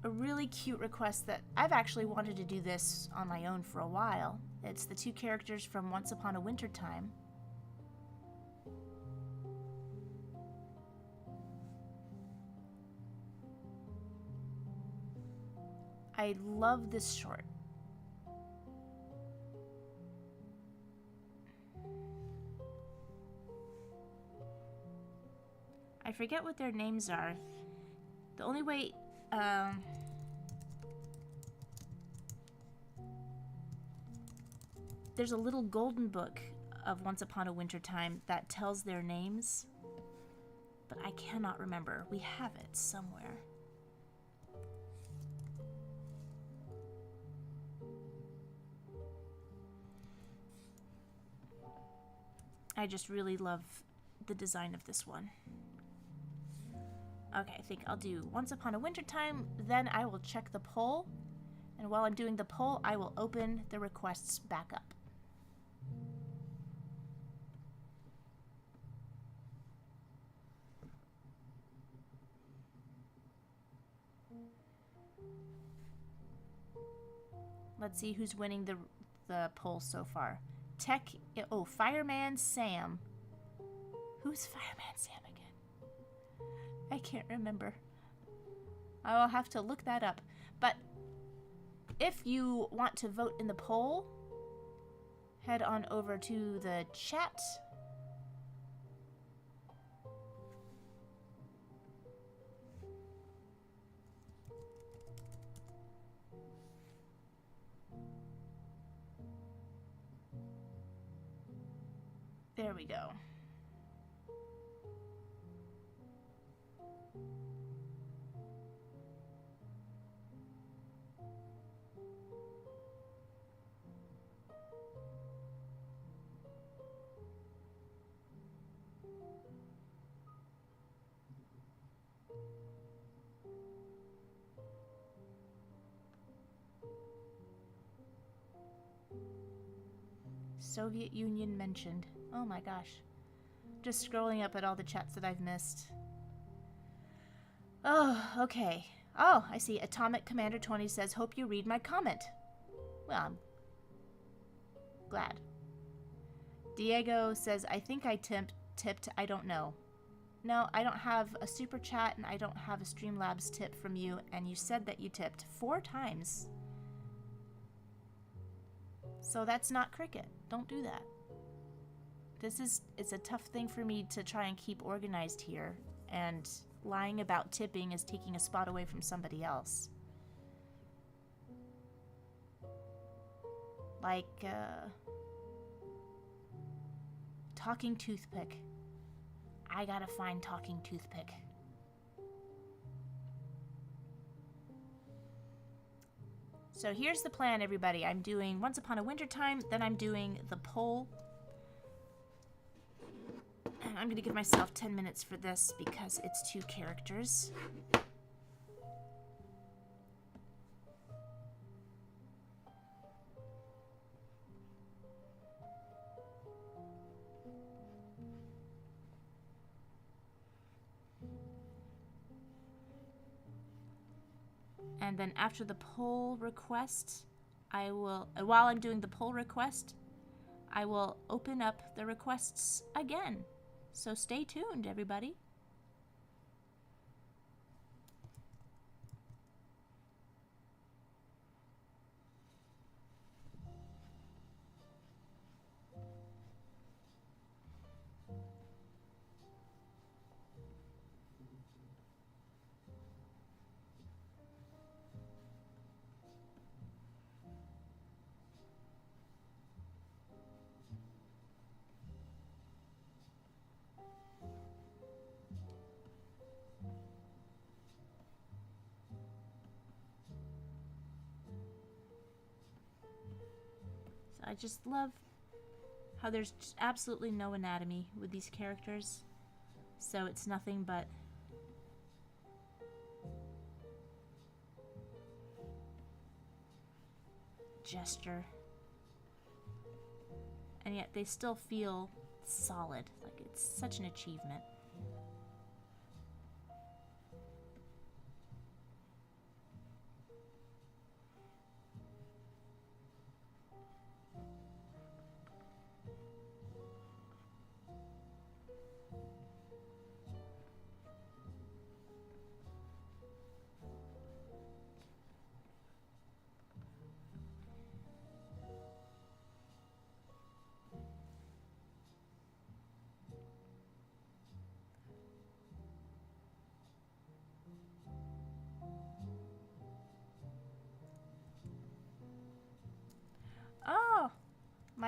a really cute request that I've actually wanted to do this on my own for a while. It's the 2 characters from Once Upon a Wintertime. I love this short. I forget what their names are. The only way... there's a little golden book of Once Upon a Wintertime that tells their names, but I cannot remember. We have it somewhere. I just really love the design of this one. Okay, I think I'll do Once Upon a Wintertime, then I will check the poll, and while I'm doing the poll, I will open the requests back up. Let's see who's winning the poll so far. FiremanSam. Who's FiremanSam again? I can't remember. I will have to look that up. But if you want to vote in the poll, head on over to the chat. There we go. Soviet Union mentioned. Oh my gosh. Just scrolling up at all the chats that I've missed. Oh, okay. Oh, I see. Atomic Commander 20 says, hope you read my comment. Well, I'm glad. Diego says, I think I tipped. I don't know. No, I don't have a super chat and I don't have a Streamlabs tip from you, and you said that you tipped 4 times. So that's not cricket. Don't do that. It's a tough thing for me to try and keep organized here, and lying about tipping is taking a spot away from somebody else. Like, Talking Toothpick. I gotta find Talking Toothpick. So here's the plan, everybody. I'm doing Once Upon a Wintertime, then I'm doing the poll. And I'm going to give myself 10 minutes for this because it's 2 characters. And then after the poll request, I will, while I'm doing the poll request, I will open up the requests again. So stay tuned, everybody. I just love how there's absolutely no anatomy with these characters, so it's nothing but gesture, and yet they still feel solid. Like, it's such an achievement.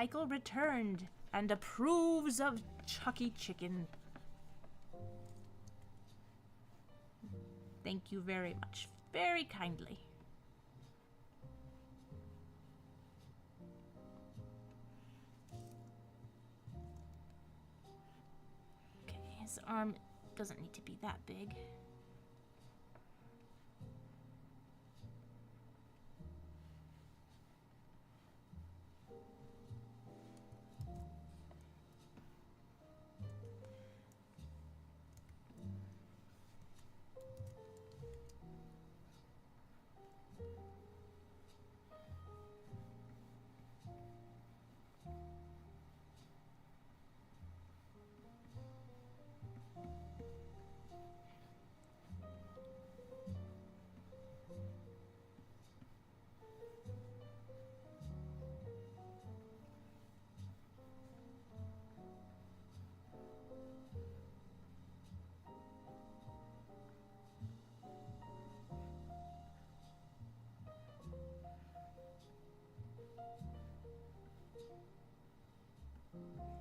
Michael returned and approves of Chucky Chicken. Thank you very much. Very kindly. Okay, his arm doesn't need to be that big.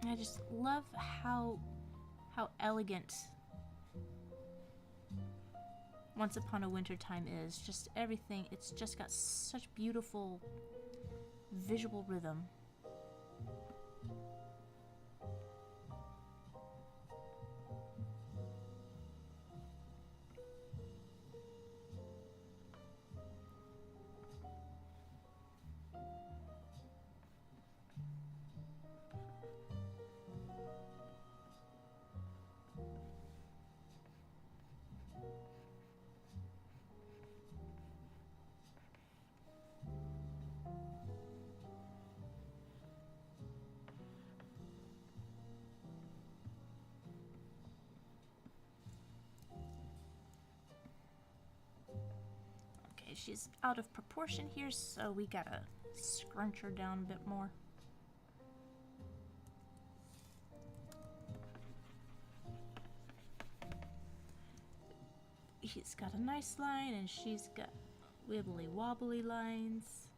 I just love how elegant Once Upon a Wintertime is. Just everything, it's just got such beautiful visual rhythm. She's out of proportion here, so we gotta scrunch her down a bit more. He's got a nice line, and she's got wibbly wobbly lines.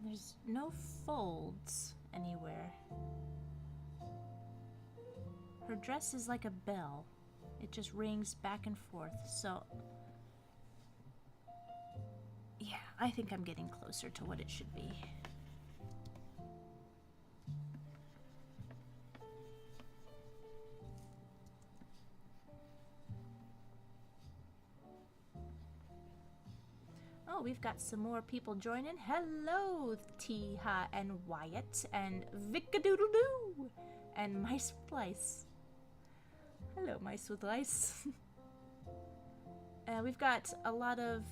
There's no folds anywhere. Her dress is like a bell. It just rings back and forth. So, yeah, I think I'm getting closer to what it should be. Oh, we've got some more people joining. Hello, T-Ha and Wyatt and Vickadoodle-Doo and Mice with Lice. Hello, Mice with Lice. We've got a lot of...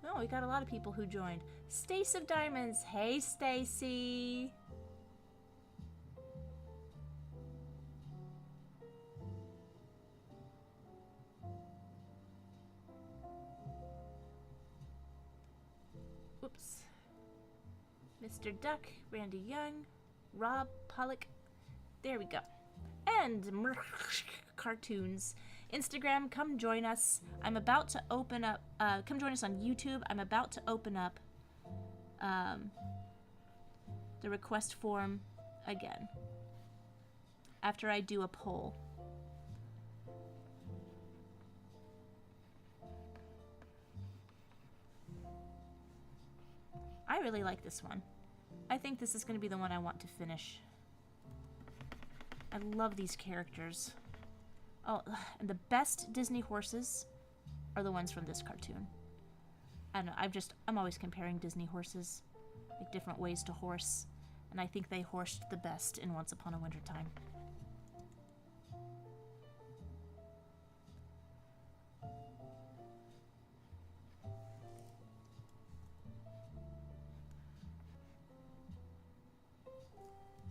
Oh, we got a lot of people who joined. Stace of Diamonds. Hey, Stacy. Whoops. Mr. Duck, Randy Young, Rob Pollock. There we go. And Cartoons. Instagram, come join us. I'm about to open up, come join us on YouTube. I'm about to open up the request form again after I do a poll. I really like this one. I think this is going to be the one I want to finish. I love these characters. Oh, and the best Disney horses are the ones from this cartoon. I don't know, I'm always comparing Disney horses, like different ways to horse, and I think they horsed the best in Once Upon a Wintertime.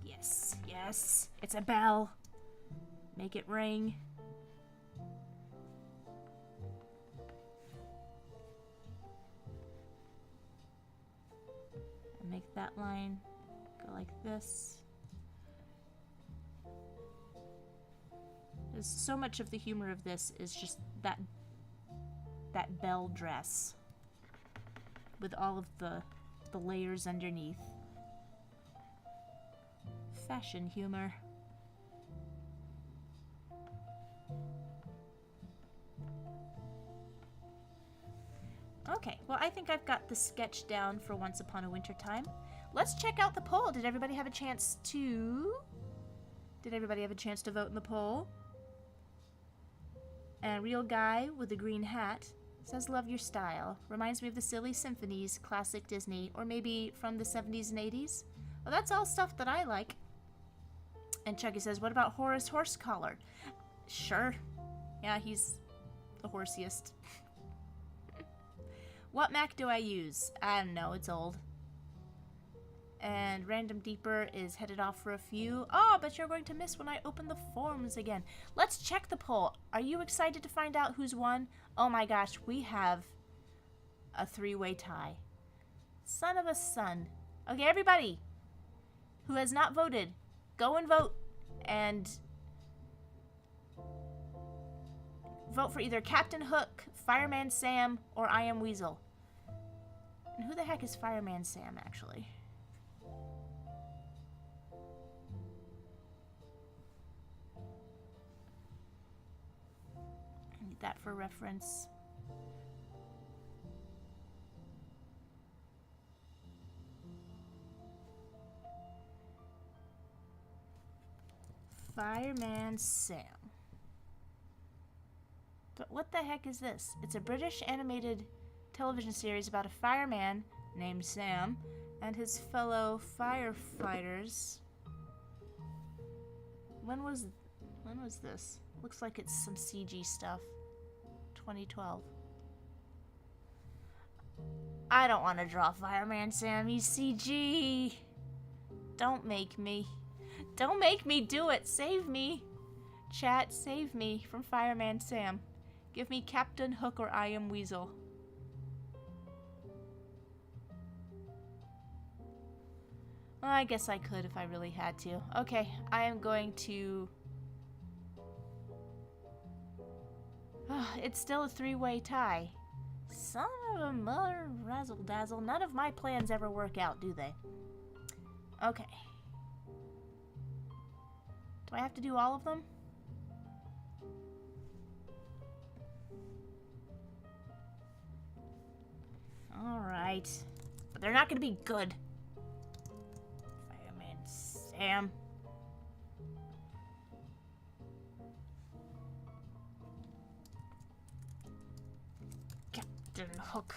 Yes, yes, it's a bell. Make it ring. And make that line go like this. There's so much of the humor of this is just that bell dress with all of the layers underneath. Fashion humor. Okay, well, I think I've got the sketch down for Once Upon a Wintertime. Let's check out the poll. Did everybody have a chance to vote in the poll? And Real Guy with the green hat says, love your style. Reminds me of the Silly Symphonies, classic Disney, or maybe from the 70s and 80s. Well, that's all stuff that I like. And Chucky says, what about Horace Horsecollar? Sure. Yeah, he's the horsiest. What Mac do I use? I don't know, it's old. And Random Deeper is headed off for a few. Oh, but you're going to miss when I open the forums again. Let's check the poll. Are you excited to find out who's won? Oh my gosh, we have a three-way tie. Son of a son. Okay, everybody who has not voted, go and vote. And vote for either CaptainHook, FiremanSam, or IMWeasel. And who the heck is FiremanSam, actually? I need that for reference. FiremanSam. But what the heck is this? It's a British animated television series about a fireman named Sam and his fellow firefighters. When was this? Looks like it's some CG stuff. 2012. I don't want to draw Fireman Sam. He's CG. Don't make me. Don't make me do it. Save me. Chat, save me from Fireman Sam. Give me CaptainHook or IMWeasel. Well, I guess I could if I really had to. Okay, I am going to... it's still a three-way tie. Son of a mother razzle-dazzle. None of my plans ever work out, do they? Okay. Do I have to do all of them? Alright. But they're not gonna be good. Fireman Sam. CaptainHook.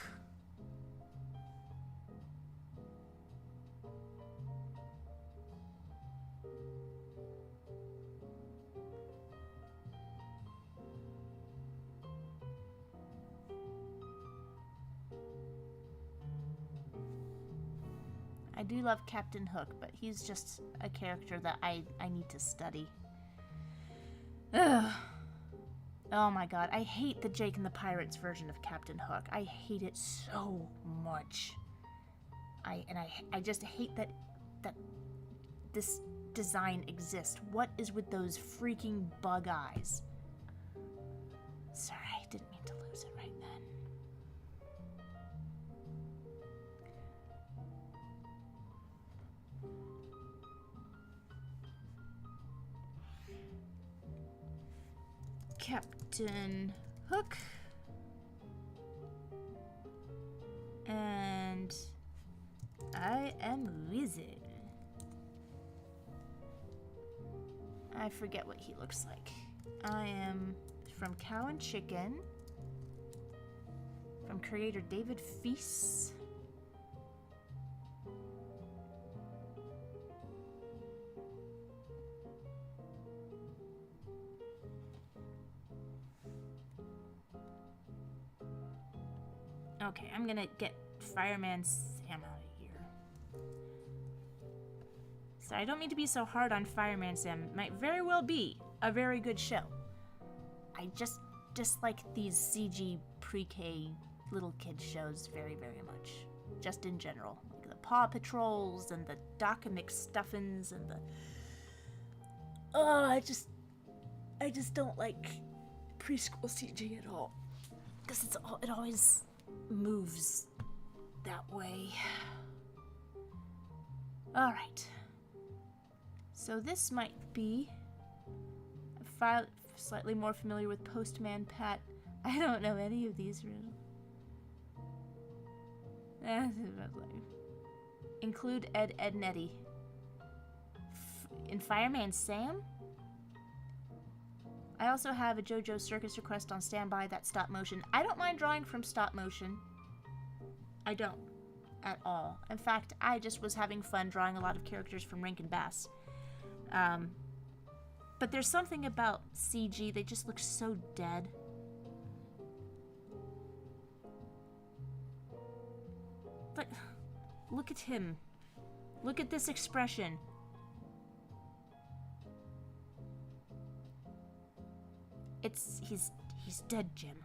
I do love CaptainHook, but he's just a character that I need to study. Ugh. Oh my god, I hate the Jake and the Pirates version of CaptainHook. I hate it so much. I just hate that this design exists. What is with those freaking bug eyes? Sorry, I didn't mean to lose it right then. CaptainHook and IMWeasel. I forget what he looks like. I am from Cow and Chicken. From creator David Feast. Okay, I'm gonna get FiremanSam out of here. So I don't mean to be so hard on FiremanSam. It might very well be a very good show. I just dislike these CG pre-K little kid shows very, very much. Just in general. Like the Paw Patrols and the Docamic Stuffins and the... Oh, I just don't like preschool CG at all. Because it always moves that way. Alright. So this might be a file slightly more familiar with Postman Pat. I don't know any of these riddles. Include Ed, Ed, and Eddie. In FiremanSam? I also have a JoJo Circus request on standby that's stop motion. I don't mind drawing from stop motion. I don't. At all. In fact, I just was having fun drawing a lot of characters from Rankin Bass. But there's something about CG, they just look so dead. But look at him. Look at this expression. He's dead, Jim.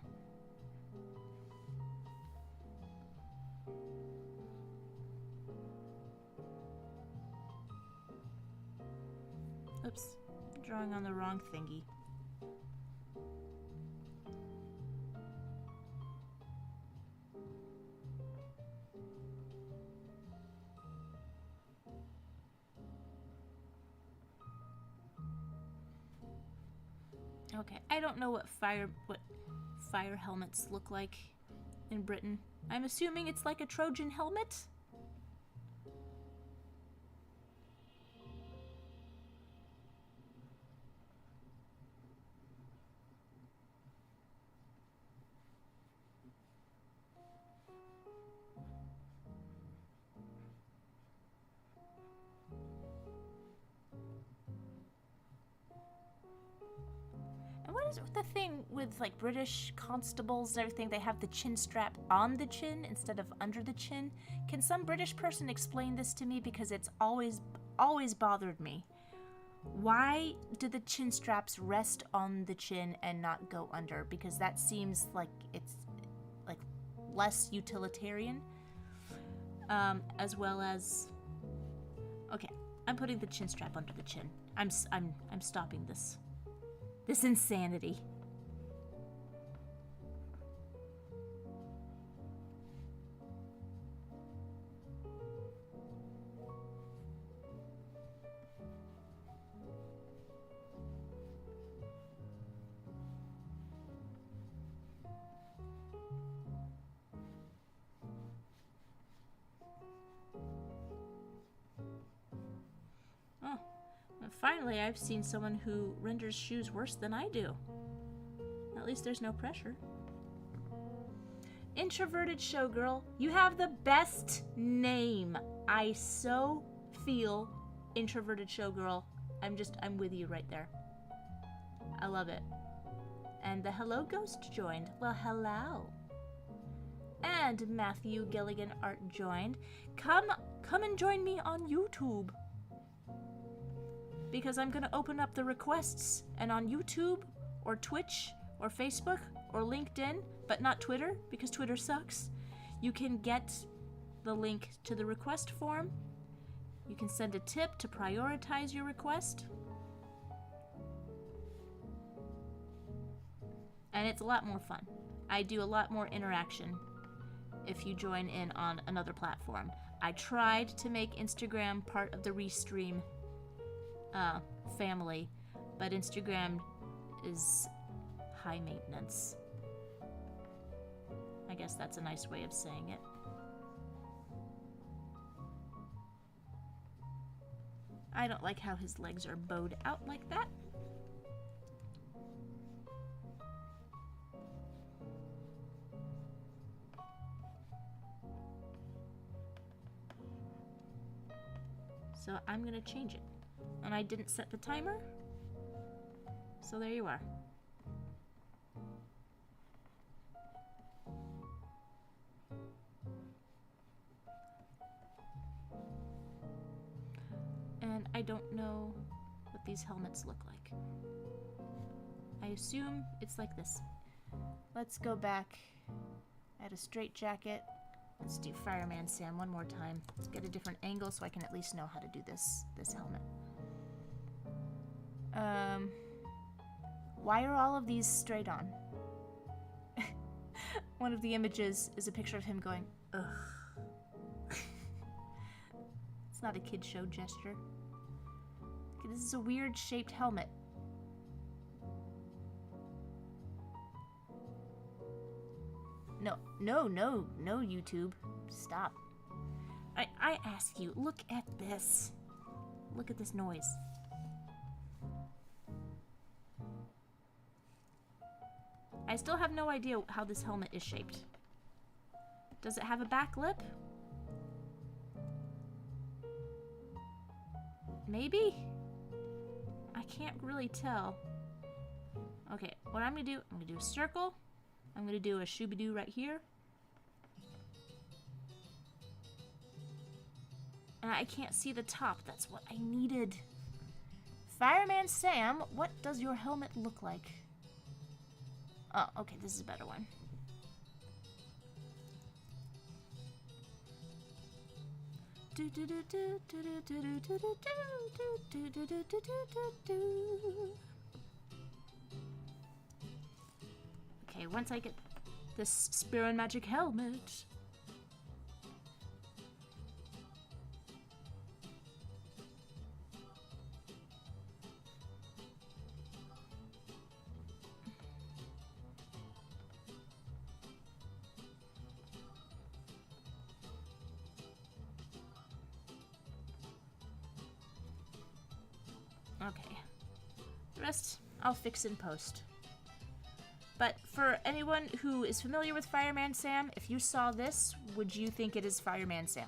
Oops, drawing on the wrong thingy. Okay, I don't know what fire helmets look like in Britain. I'm assuming it's like a Trojan helmet? The thing with like British constables and everything, they have the chin strap on the chin instead of under the chin. Can some British person explain this to me, because it's always bothered me? Why do the chin straps rest on the chin and not go under? Because that seems like it's like less utilitarian, as well as... Okay, I'm putting the chin strap under the chin. I'm stopping this insanity. Finally, I've seen someone who renders shoes worse than I do. At least there's no pressure. Introverted Showgirl, you have the best name. I so feel Introverted Showgirl. I'm with you right there. I love it. And the Hello Ghost joined. Well, hello. And Matthew Gilligan Art joined. Come and join me on YouTube. Because I'm going to open up the requests, and on YouTube, or Twitch, or Facebook, or LinkedIn, but not Twitter, because Twitter sucks, you can get the link to the request form. You can send a tip to prioritize your request. And it's a lot more fun. I do a lot more interaction if you join in on another platform. I tried to make Instagram part of the Restream family, but Instagram is high maintenance. I guess that's a nice way of saying it. I don't like how his legs are bowed out like that. So I'm gonna change it. And I didn't set the timer. So there you are. And I don't know what these helmets look like. I assume it's like this. Let's go back. Add a straight jacket. Let's do FiremanSam one more time. Let's get a different angle so I can at least know how to do this helmet. Why are all of these straight on? One of the images is a picture of him going, ugh. It's not a kid show gesture. Okay, this is a weird shaped helmet. No, YouTube. Stop. I ask you, look at this. Look at this noise. I still have no idea how this helmet is shaped. Does it have a back lip? Maybe? I can't really tell. Okay, what I'm gonna do a circle. I'm gonna do a shooby-doo right here. And I can't see the top. That's what I needed. FiremanSam, what does your helmet look like? Oh, okay, this is a better one. Okay, once I get this Spear and Magic helmet. Okay. The rest I'll fix in post. But for anyone who is familiar with FiremanSam, if you saw this, would you think it is FiremanSam?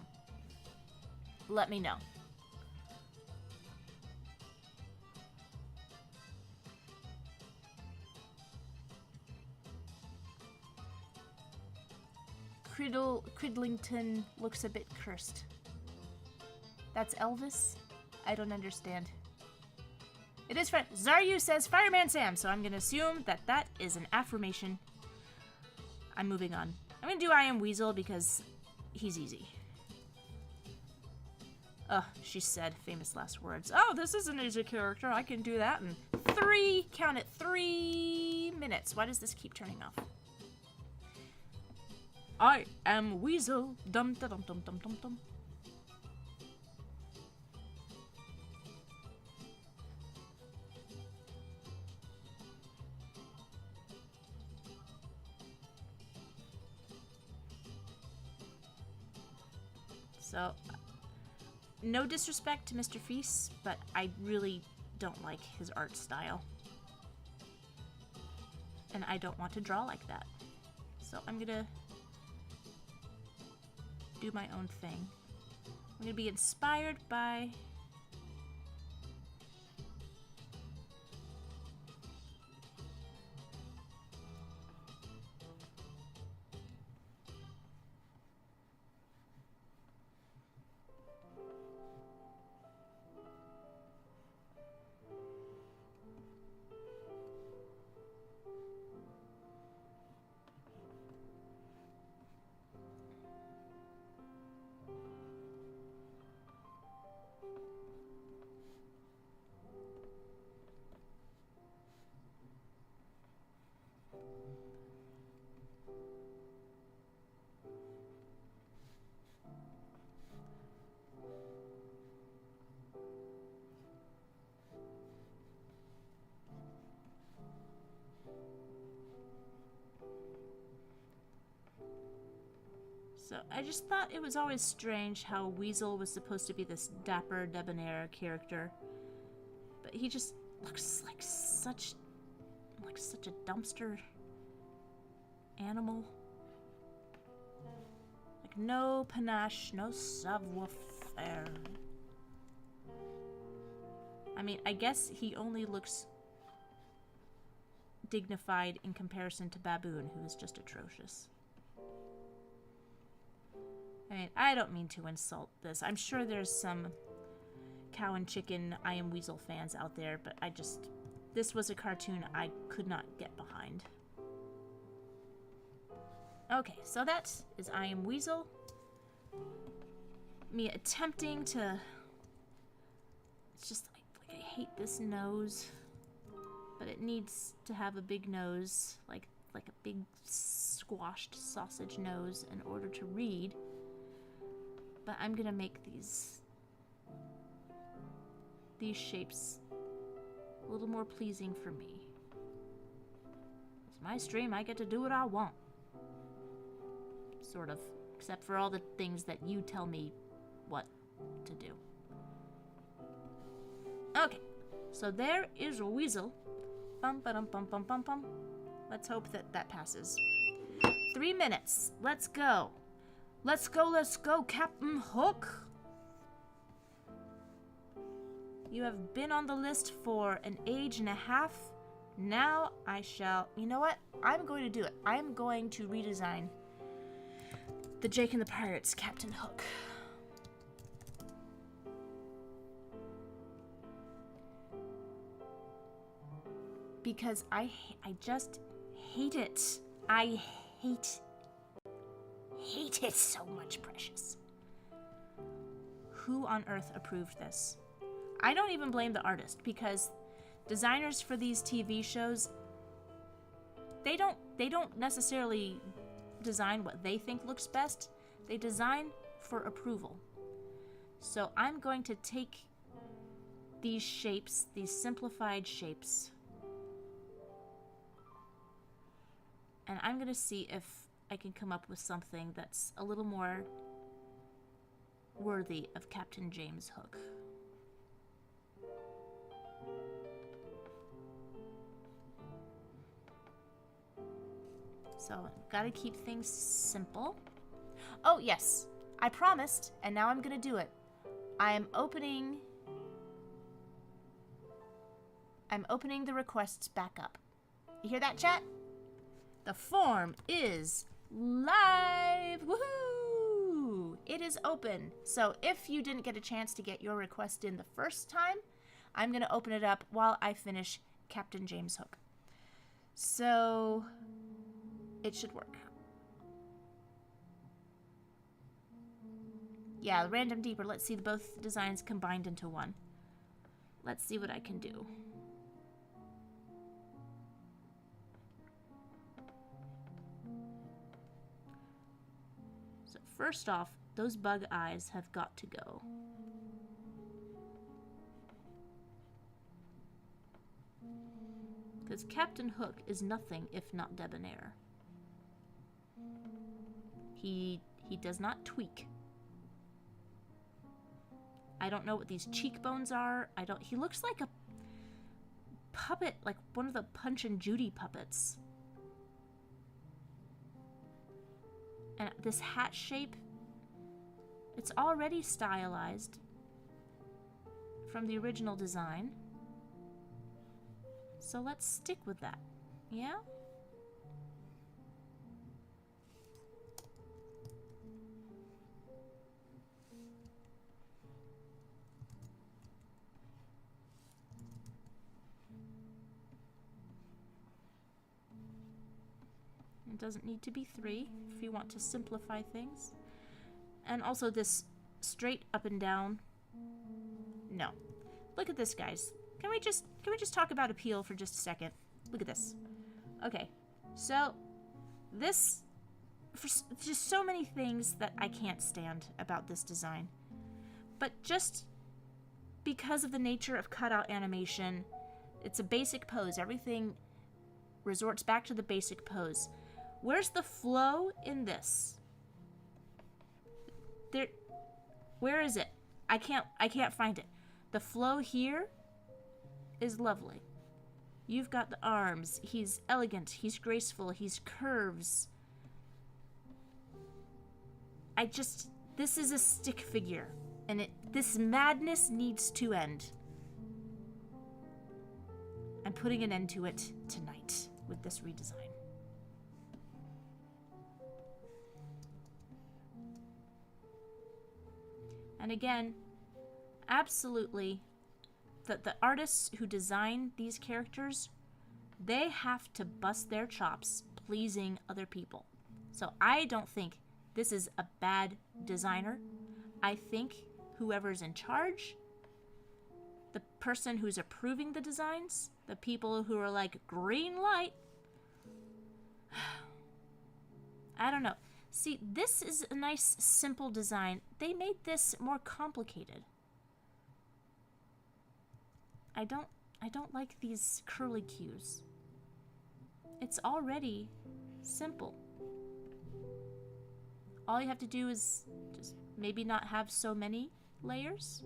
Let me know. Cridlington looks a bit cursed. That's Elvis? I don't understand. It is friend. Zaryu says FiremanSam, so I'm gonna assume that that is an affirmation. I'm moving on. I'm gonna do IMWeasel because he's easy. Ugh, she said famous last words. Oh, this is an easy character. I can do that in 3 minutes. Why does this keep turning off? I am Weasel. Dum dum dum dum dum dum. So, no disrespect to Mr. Feast, but I really don't like his art style. And I don't want to draw like that. So I'm gonna do my own thing. I'm gonna be inspired by... So I just thought it was always strange how Weasel was supposed to be this dapper, debonair character, but he just looks like such a dumpster animal. Like no panache, no savoir-faire. I mean, I guess he only looks dignified in comparison to Baboon, who is just atrocious. I mean, I don't mean to insult this. I'm sure there's some Cow and Chicken IMWeasel fans out there, but this was a cartoon I could not get behind. Okay, so that is IMWeasel. Me attempting to... It's just like I hate this nose. But it needs to have a big nose, like a big squashed sausage nose in order to read. But I'm gonna make these shapes a little more pleasing for me. It's my stream, I get to do what I want. Sort of. Except for all the things that you tell me what to do. Okay, so there is Weasel. Bum, ba-dum, bum, bum, bum, bum. Let's hope that passes. 3 minutes. Let's go. Let's go, CaptainHook. You have been on the list for an age and a half. Now I shall... You know what? I'm going to do it. I'm going to redesign the Jake and the Pirates CaptainHook. Because I just hate it. I hate it so much, Precious. Who on earth approved this? I don't even blame the artist, because designers for these TV shows, they don't necessarily design what they think looks best. They design for approval. So I'm going to take these shapes, these simplified shapes, and I'm going to see if I can come up with something that's a little more worthy of Captain James Hook. So, gotta keep things simple. Oh, yes. I promised, and now I'm going to do it. I'm opening the requests back up. You hear that, chat? The form is live! Woohoo! It is open. So if you didn't get a chance to get your request in the first time, I'm going to open it up while I finish Captain James Hook. So it should work. Yeah, random deeper. Let's see both designs combined into one. Let's see what I can do. So first off, those bug eyes have got to go. Because Captain Hook is nothing if not debonair. He does not tweak. I don't know what these cheekbones are. He looks like a puppet, like one of the Punch and Judy puppets. And this hat shape, it's already stylized from the original design. So let's stick with that. Yeah? It doesn't need to be 3 if you want to simplify things. And also this straight up and down. No. Look at this, guys. Can we just talk about appeal for just a second? Look at this. Okay. So this, for just so many things that I can't stand about this design. But just because of the nature of cutout animation, it's a basic pose. Everything resorts back to the basic pose. Where's the flow in this? there, where is it? I can't find it. The flow here is lovely. You've got the arms. He's elegant. He's graceful. He's curves. This is a stick figure, and this madness needs to end. I'm putting an end to it tonight with this redesign. And again, absolutely, the artists who design these characters, they have to bust their chops pleasing other people. So I don't think this is a bad designer. I think whoever's in charge, the person who's approving the designs, the people who are like, green light, I don't know. See, this is a nice, simple design. They made this more complicated. I don't like these curly cues. It's already simple. All you have to do is just maybe not have so many layers.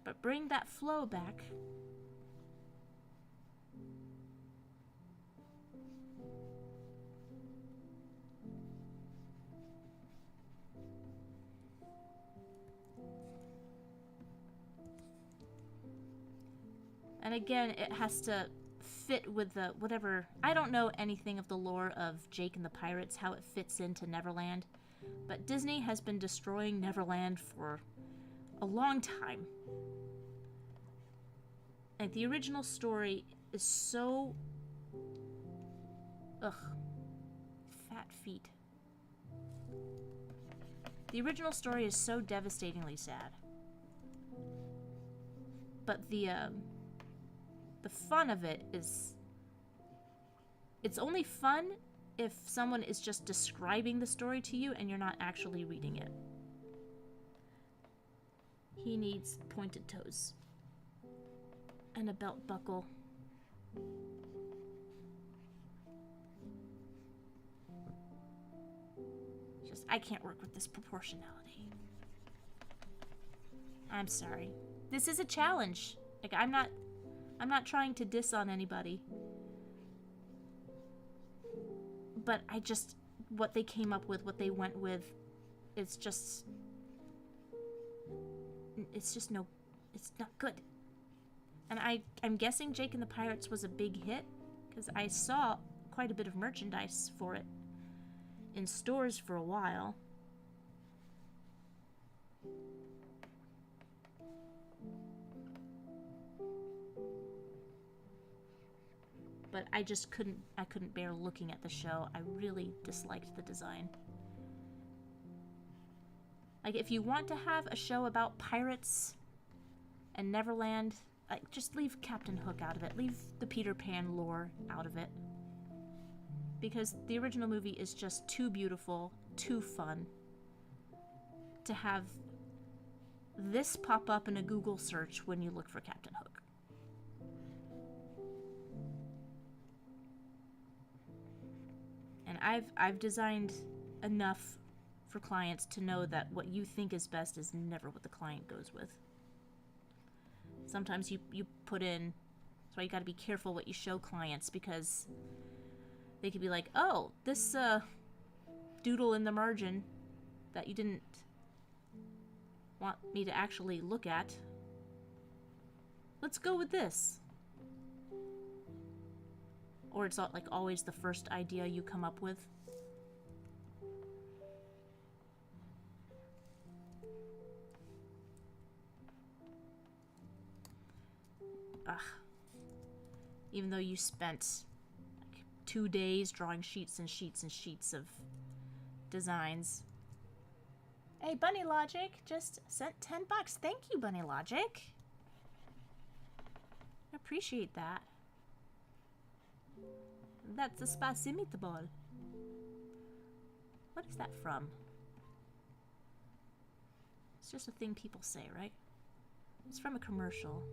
But bring that flow back. And again, it has to fit with the whatever. I don't know anything of the lore of Jake and the Pirates, how it fits into Neverland. But Disney has been destroying Neverland for a long time. Like, the original story is so... Ugh. Fat feet. The original story is so devastatingly sad. But the fun of it is... It's only fun if someone is just describing the story to you and you're not actually reading it. He needs pointed toes. And a belt buckle. Just, I can't work with this proportionality. I'm sorry. This is a challenge. Like, I'm not trying to diss on anybody. But what they came up with, what they went with, it's not good. And I'm guessing Jake and the Pirates was a big hit, because I saw quite a bit of merchandise for it in stores for a while. But I couldn't bear looking at the show. I really disliked the design. Like, if you want to have a show about pirates and Neverland, just leave CaptainHook out of it. Leave the Peter Pan lore out of it. Because the original movie is just too beautiful, too fun to have this pop up in a Google search when you look for CaptainHook. And I've designed enough for clients to know that what you think is best is never what the client goes with. Sometimes you put in, that's why you got to be careful what you show clients, because they could be like, oh, this doodle in the margin that you didn't want me to actually look at, let's go with this. Or it's not like always the first idea you come up with. Ugh. Even though you spent like 2 days drawing sheets and sheets and sheets of designs. Hey, Bunny Logic just sent $10. Thank you, Bunny Logic. I appreciate that. That's a spicy meatball. What is that from? It's just a thing people say, right? It's from a commercial.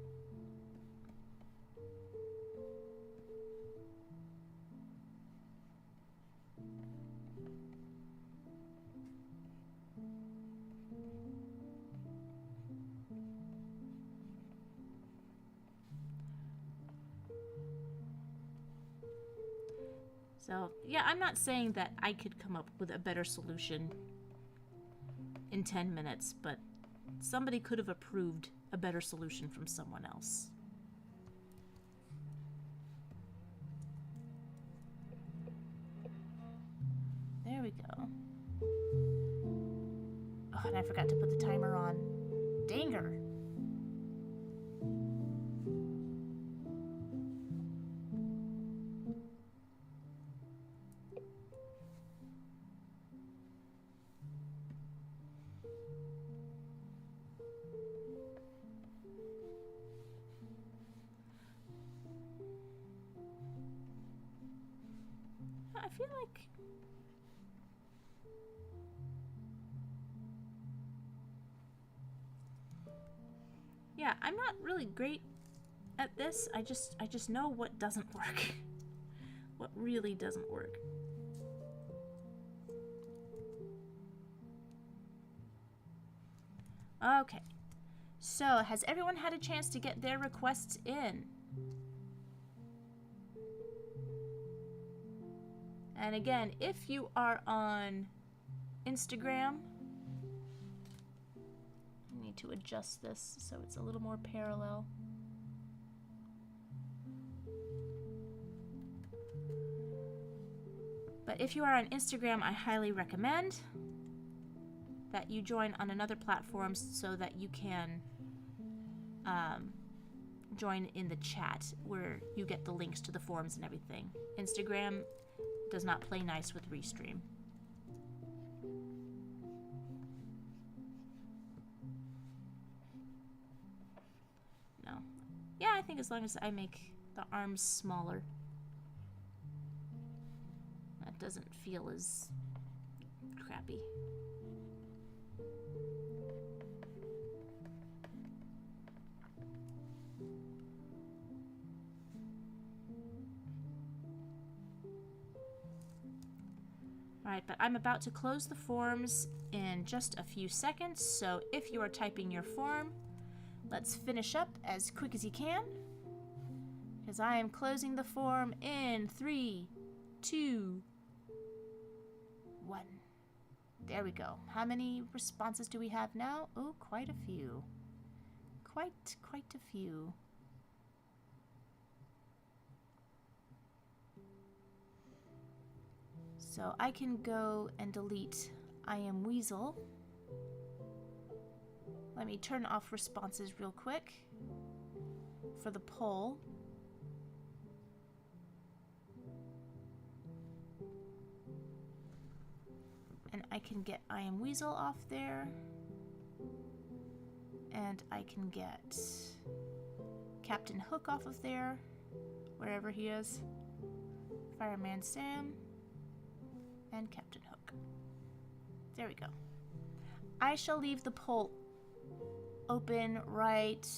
So, yeah, I'm not saying that I could come up with a better solution in 10 minutes, but somebody could have approved a better solution from someone else. There we go. Oh, and I forgot to put the timer on. Danger! I feel like... Yeah, I'm not really great at this. I just know what doesn't work. What really doesn't work. Okay. So, has everyone had a chance to get their requests in? And again, if you are on Instagram, I need to adjust this so it's a little more parallel. But if you are on Instagram, I highly recommend that you join on another platform so that you can join in the chat where you get the links to the forums and everything. Instagram does not play nice with Restream. No. Yeah, I think as long as I make the arms smaller, that doesn't feel as crappy. Alright, but I'm about to close the forms in just a few seconds, so if you are typing your form, let's finish up as quick as you can, because I am closing the form in 3, 2, 1. There we go. How many responses do we have now? Oh, quite a few. Quite a few. So I can go and delete IMWeasel. Let me turn off responses real quick for the poll. And I can get IMWeasel off there. And I can get CaptainHook off of there, wherever he is. FiremanSam. And CaptainHook. There we go. I shall leave the poll open right...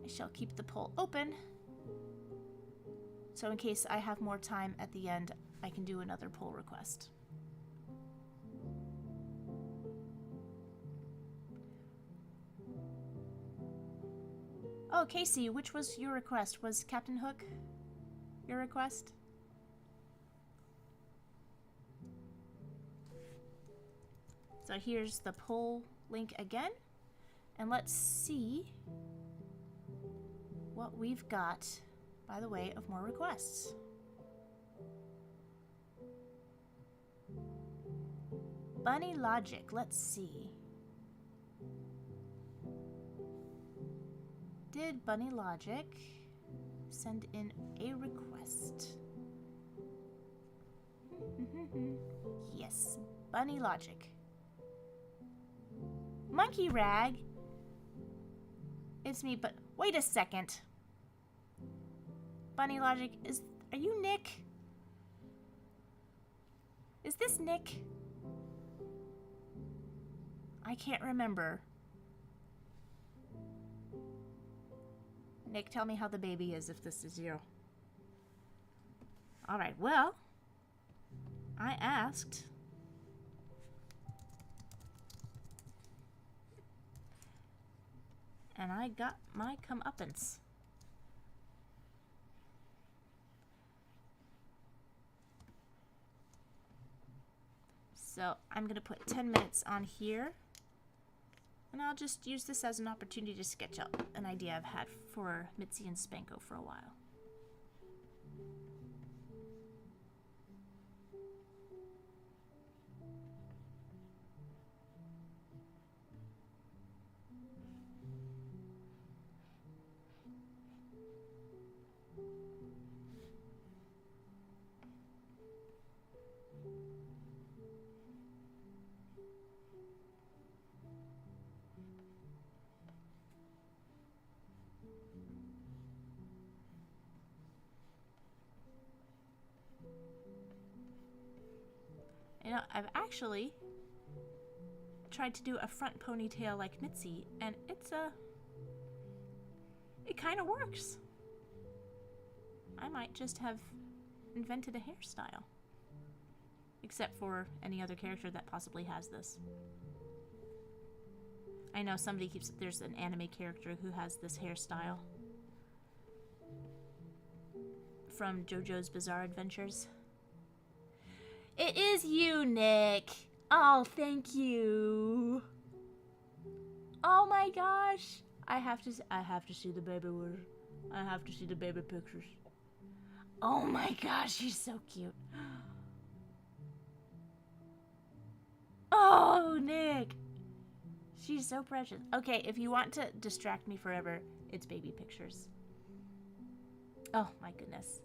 I shall keep the poll open, so in case I have more time at the end, I can do another poll request. Oh, Casey, which was your request? Was CaptainHook your request? So here's the poll link again. And let's see what we've got by the way of more requests. Bunny Logic, let's see. Did Bunny Logic send in a request? Yes, Bunny Logic. Monkey Rag. It's me, but wait a second. Bunny Logic, are you Nick? Is this Nick? I can't remember. Nick, tell me how the baby is if this is you. Alright, well, I asked. and I got my comeuppance. So I'm going to put 10 minutes on here, and I'll just use this as an opportunity to sketch out an idea I've had for Mitzi and Spanko for a while. You know, I've actually tried to do a front ponytail like Mitzi, and it kind of works. I might just have invented a hairstyle. Except for any other character that possibly has this. I know there's an anime character who has this hairstyle. From JoJo's Bizarre Adventures. It is you, Nick. Oh, thank you. Oh my gosh. I have to see the baby word. I have to see the baby pictures. Oh my gosh, she's so cute. Oh, Nick. She's so precious. Okay, if you want to distract me forever, it's baby pictures. Oh my goodness.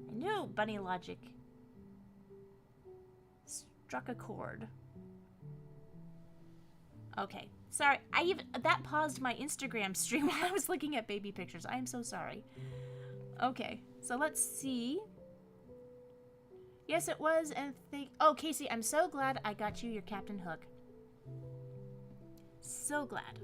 I knew bunny logic struck a chord. Okay, sorry. That paused my Instagram stream while I was looking at baby pictures. I am so sorry. Okay, so let's see. Yes, it was, and oh, Casey, I'm so glad I got you your CaptainHook. So glad.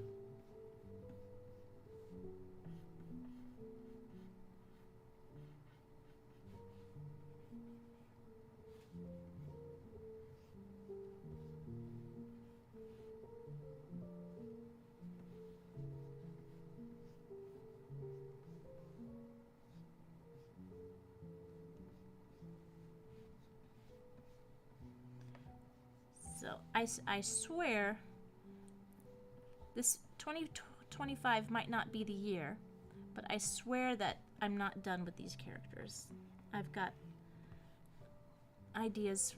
So, I swear, this 2025 might not be the year, but I swear that I'm not done with these characters. I've got ideas,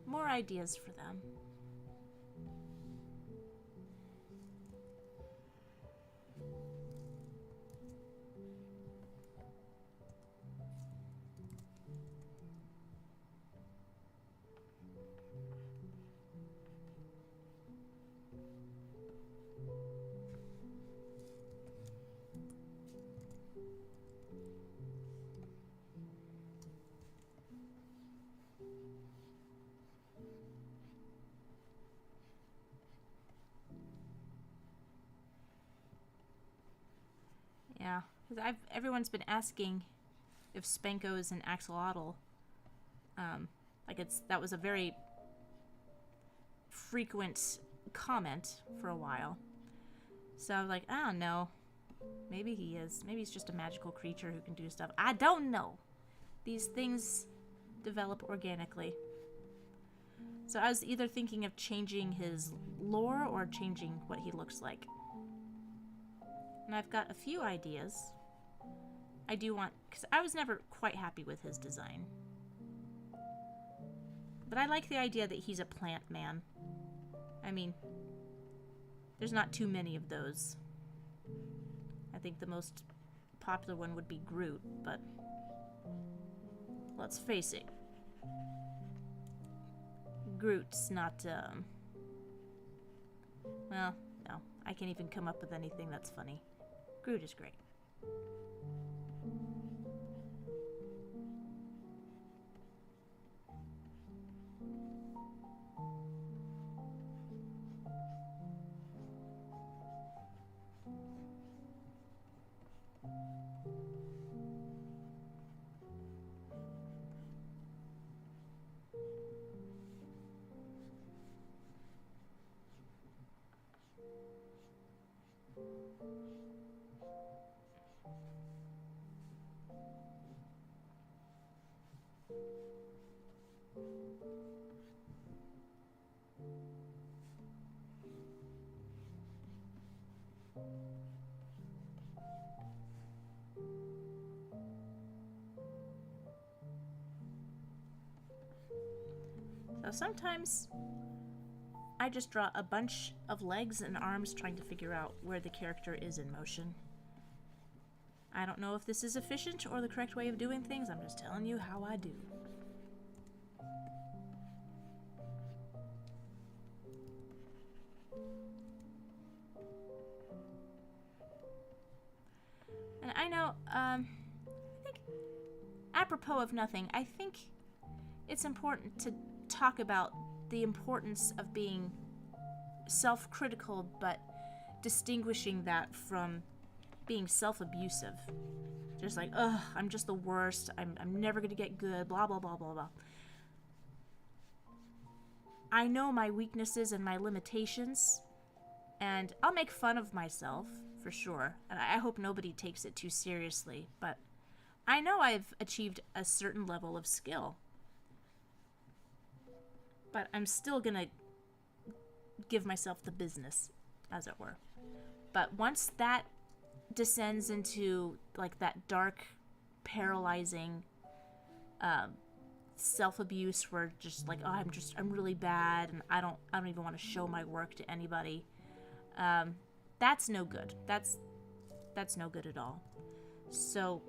more ideas for them. Yeah, because everyone's been asking if Spanko is an axolotl. That was a very frequent comment for a while. So I was like, I don't know. Maybe he is. Maybe he's just a magical creature who can do stuff. I don't know. These things develop organically. So I was either thinking of changing his lore or changing what he looks like. And I've got a few ideas. I do want, because I was never quite happy with his design. But I like the idea that he's a plant man. I mean, there's not too many of those. I think the most popular one would be Groot, but let's face it. Groot's not, well, no. I can't even come up with anything that's funny. Groot is great. So sometimes I just draw a bunch of legs and arms trying to figure out where the character is in motion. I don't know if this is efficient or the correct way of doing things. I'm just telling you how I do. And I know, I think, apropos of nothing, I think it's important to talk about the importance of being self-critical, but distinguishing that from being self-abusive. Just like, ugh, I'm just the worst, I'm never gonna get good, blah, blah, blah, blah, blah. I know my weaknesses and my limitations, and I'll make fun of myself, for sure, and I hope nobody takes it too seriously, but I know I've achieved a certain level of skill. But I'm still gonna give myself the business, as it were. But once that descends into like that dark, paralyzing self-abuse where just like, oh, I'm really bad and I don't even want to show my work to anybody, that's no good. That's no good at all. So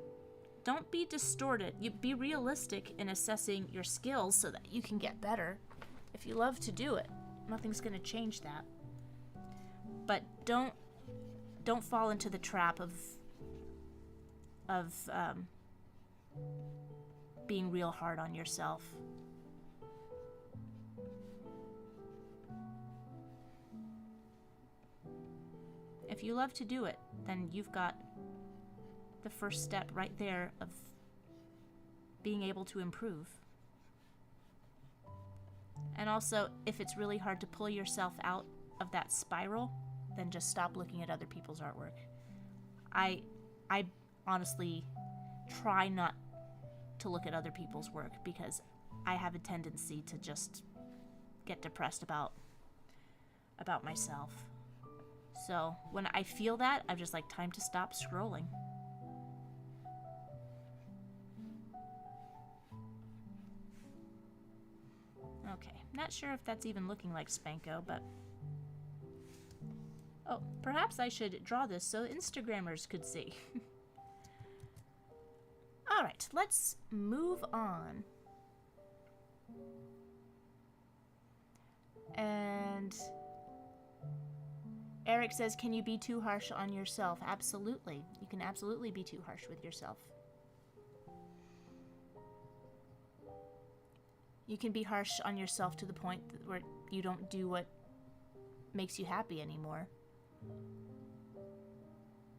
don't be distorted. You be realistic in assessing your skills so that you can get better. If you love to do it, nothing's going to change that. But don't fall into the trap of being real hard on yourself. If you love to do it, then you've got the first step right there of being able to improve. And also, if it's really hard to pull yourself out of that spiral, then just stop looking at other people's artwork. I honestly try not to look at other people's work because I have a tendency to just get depressed about myself. So when I feel that, I'm just like, time to stop scrolling. Okay, not sure if that's even looking like Spanko, but... Oh, perhaps I should draw this so Instagrammers could see. Alright, let's move on. And... Eric says, can you be too harsh on yourself? Absolutely. You can absolutely be too harsh with yourself. You can be harsh on yourself to the point where you don't do what makes you happy anymore.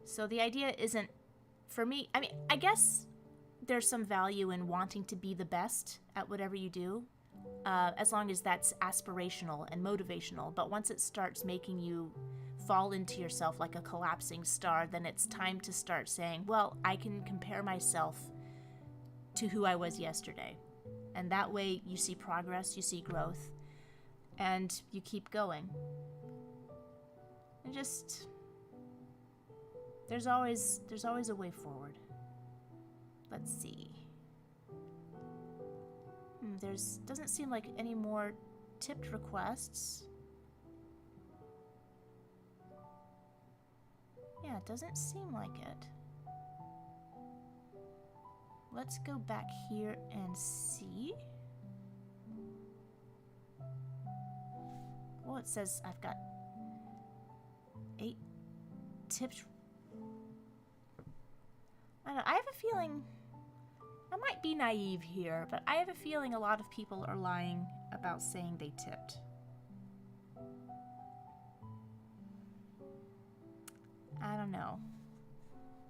So the idea isn't, for me, I mean, I guess there's some value in wanting to be the best at whatever you do, as long as that's aspirational and motivational. But once it starts making you fall into yourself like a collapsing star, then it's time to start saying, well, I can compare myself to who I was yesterday. And that way you see progress, you see growth, and you keep going. And just, there's always a way forward. Let's see. There's doesn't seem like any more tipped requests. Yeah, it doesn't seem like it. Let's go back here and see. Well, it says I've got 8 tipped. I don't know, I have a feeling, I might be naive here, but I have a feeling a lot of people are lying about saying they tipped. I don't know.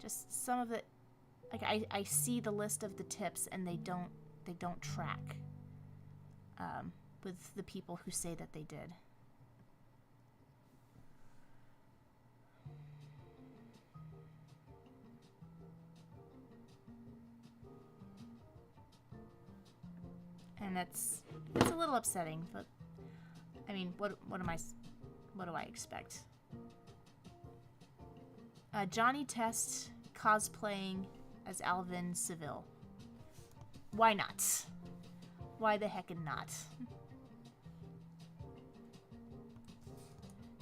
Just some of it, like I see the list of the tips and they don't track with the people who say that they did. And it's a little upsetting, but I mean, what do I expect? JohnnyTest cosplaying as Alvin Seville. Why not? Why the heckin' not?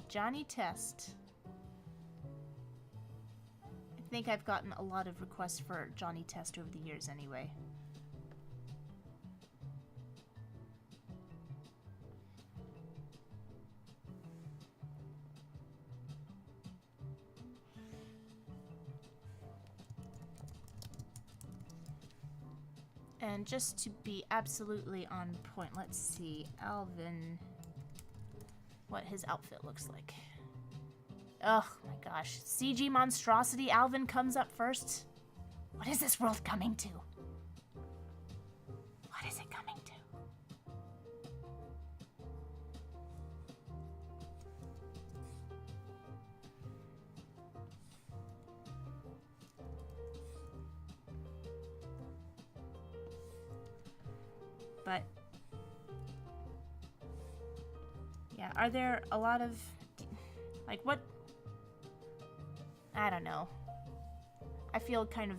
JohnnyTest. I think I've gotten a lot of requests for JohnnyTest over the years anyway. And just to be absolutely on point, let's see, Alvin, what his outfit looks like. Oh my gosh, CG monstrosity, Alvin comes up first. What is this world coming to? What is it coming to? But yeah, are there a lot of, like, what? I don't know. I feel kind of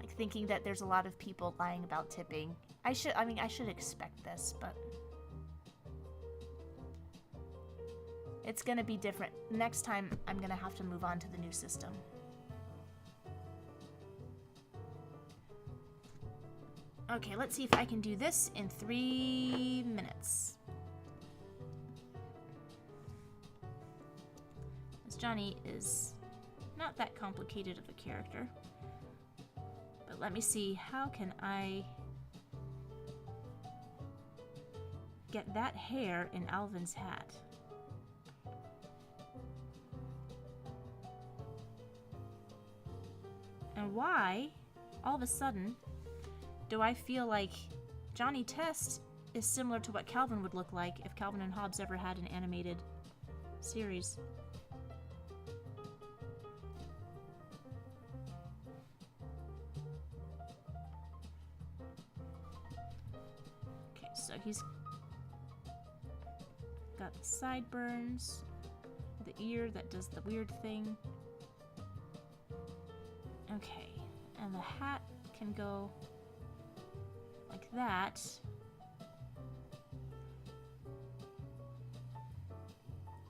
like thinking that there's a lot of people lying about tipping. I should expect this, but it's gonna be different. Next time, I'm gonna have to move on to the new system. Okay, let's see if I can do this in 3 minutes. As Johnny is not that complicated of a character. But let me see, how can I get that hair in Alvin's hat? And why, all of a sudden, do I feel like JohnnyTest is similar to what Calvin would look like if Calvin and Hobbes ever had an animated series? Okay, so he's got the sideburns, the ear that does the weird thing. Okay, and the hat can go like that.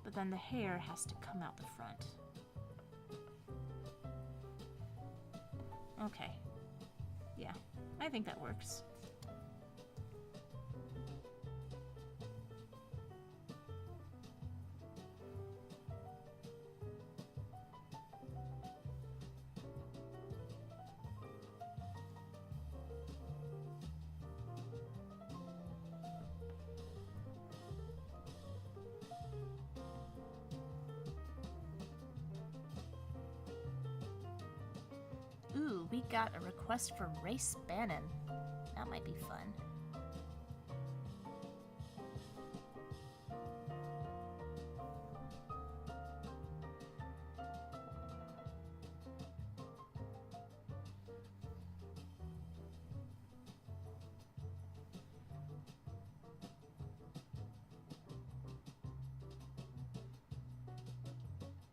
But then the hair has to come out the front. Okay. Yeah, I think that works. Ooh, we got a request for Race Bannon. That might be fun.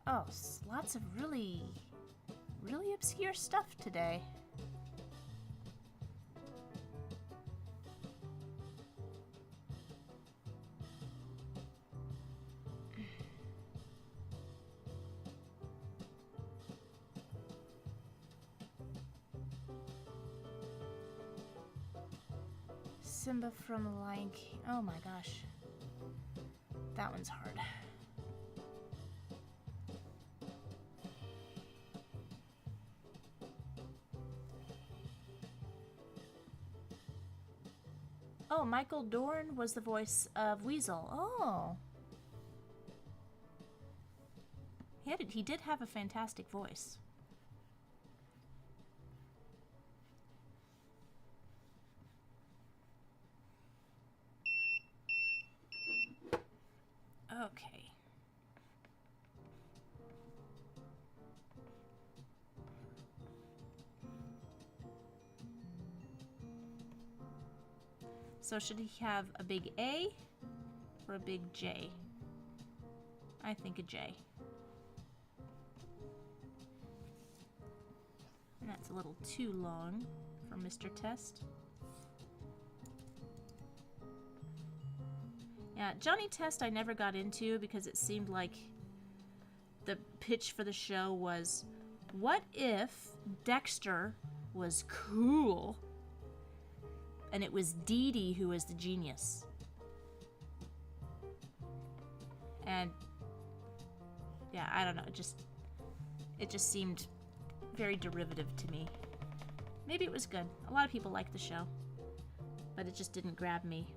Oh, lots of really obscure stuff today. Simba from The Lion King. Oh my gosh. That one's hard. Oh, Michael Dorn was the voice of Weasel. Oh. He did have a fantastic voice. Okay. So should he have a big A or a big J? I think a J. And that's a little too long for Mr. Test. Yeah, JohnnyTest I never got into because it seemed like the pitch for the show was, what if Dexter was cool and it was Dee Dee who was the genius? And yeah, I don't know, it just seemed very derivative to me. Maybe it was good. A lot of people liked the show, but it just didn't grab me.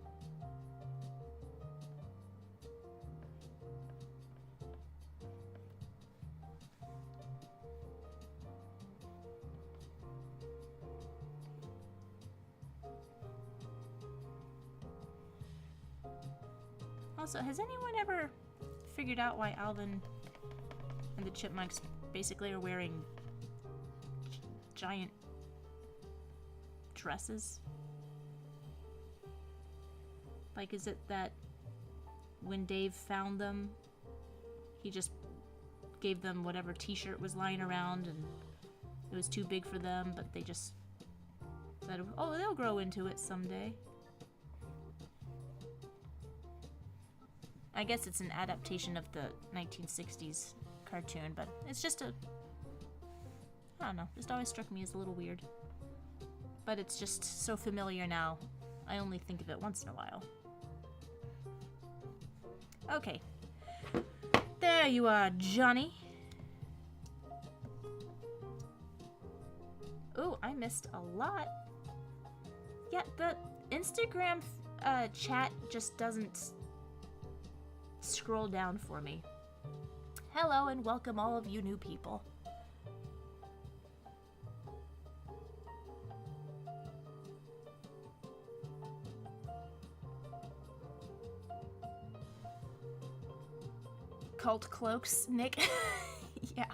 Also, has anyone ever figured out why Alvin and the Chipmunks basically are wearing giant dresses? Like, is it that when Dave found them, he just gave them whatever t-shirt was lying around and it was too big for them, but they just said, oh, they'll grow into it someday. I guess it's an adaptation of the 1960s cartoon, but it's just a... I don't know, just always struck me as a little weird. But it's just so familiar now, I only think of it once in a while. Okay. There you are, Johnny. Ooh, I missed a lot. Yeah, the Instagram chat just doesn't scroll down for me. Hello and welcome all of you new people. Cult cloaks, Nick. Yeah.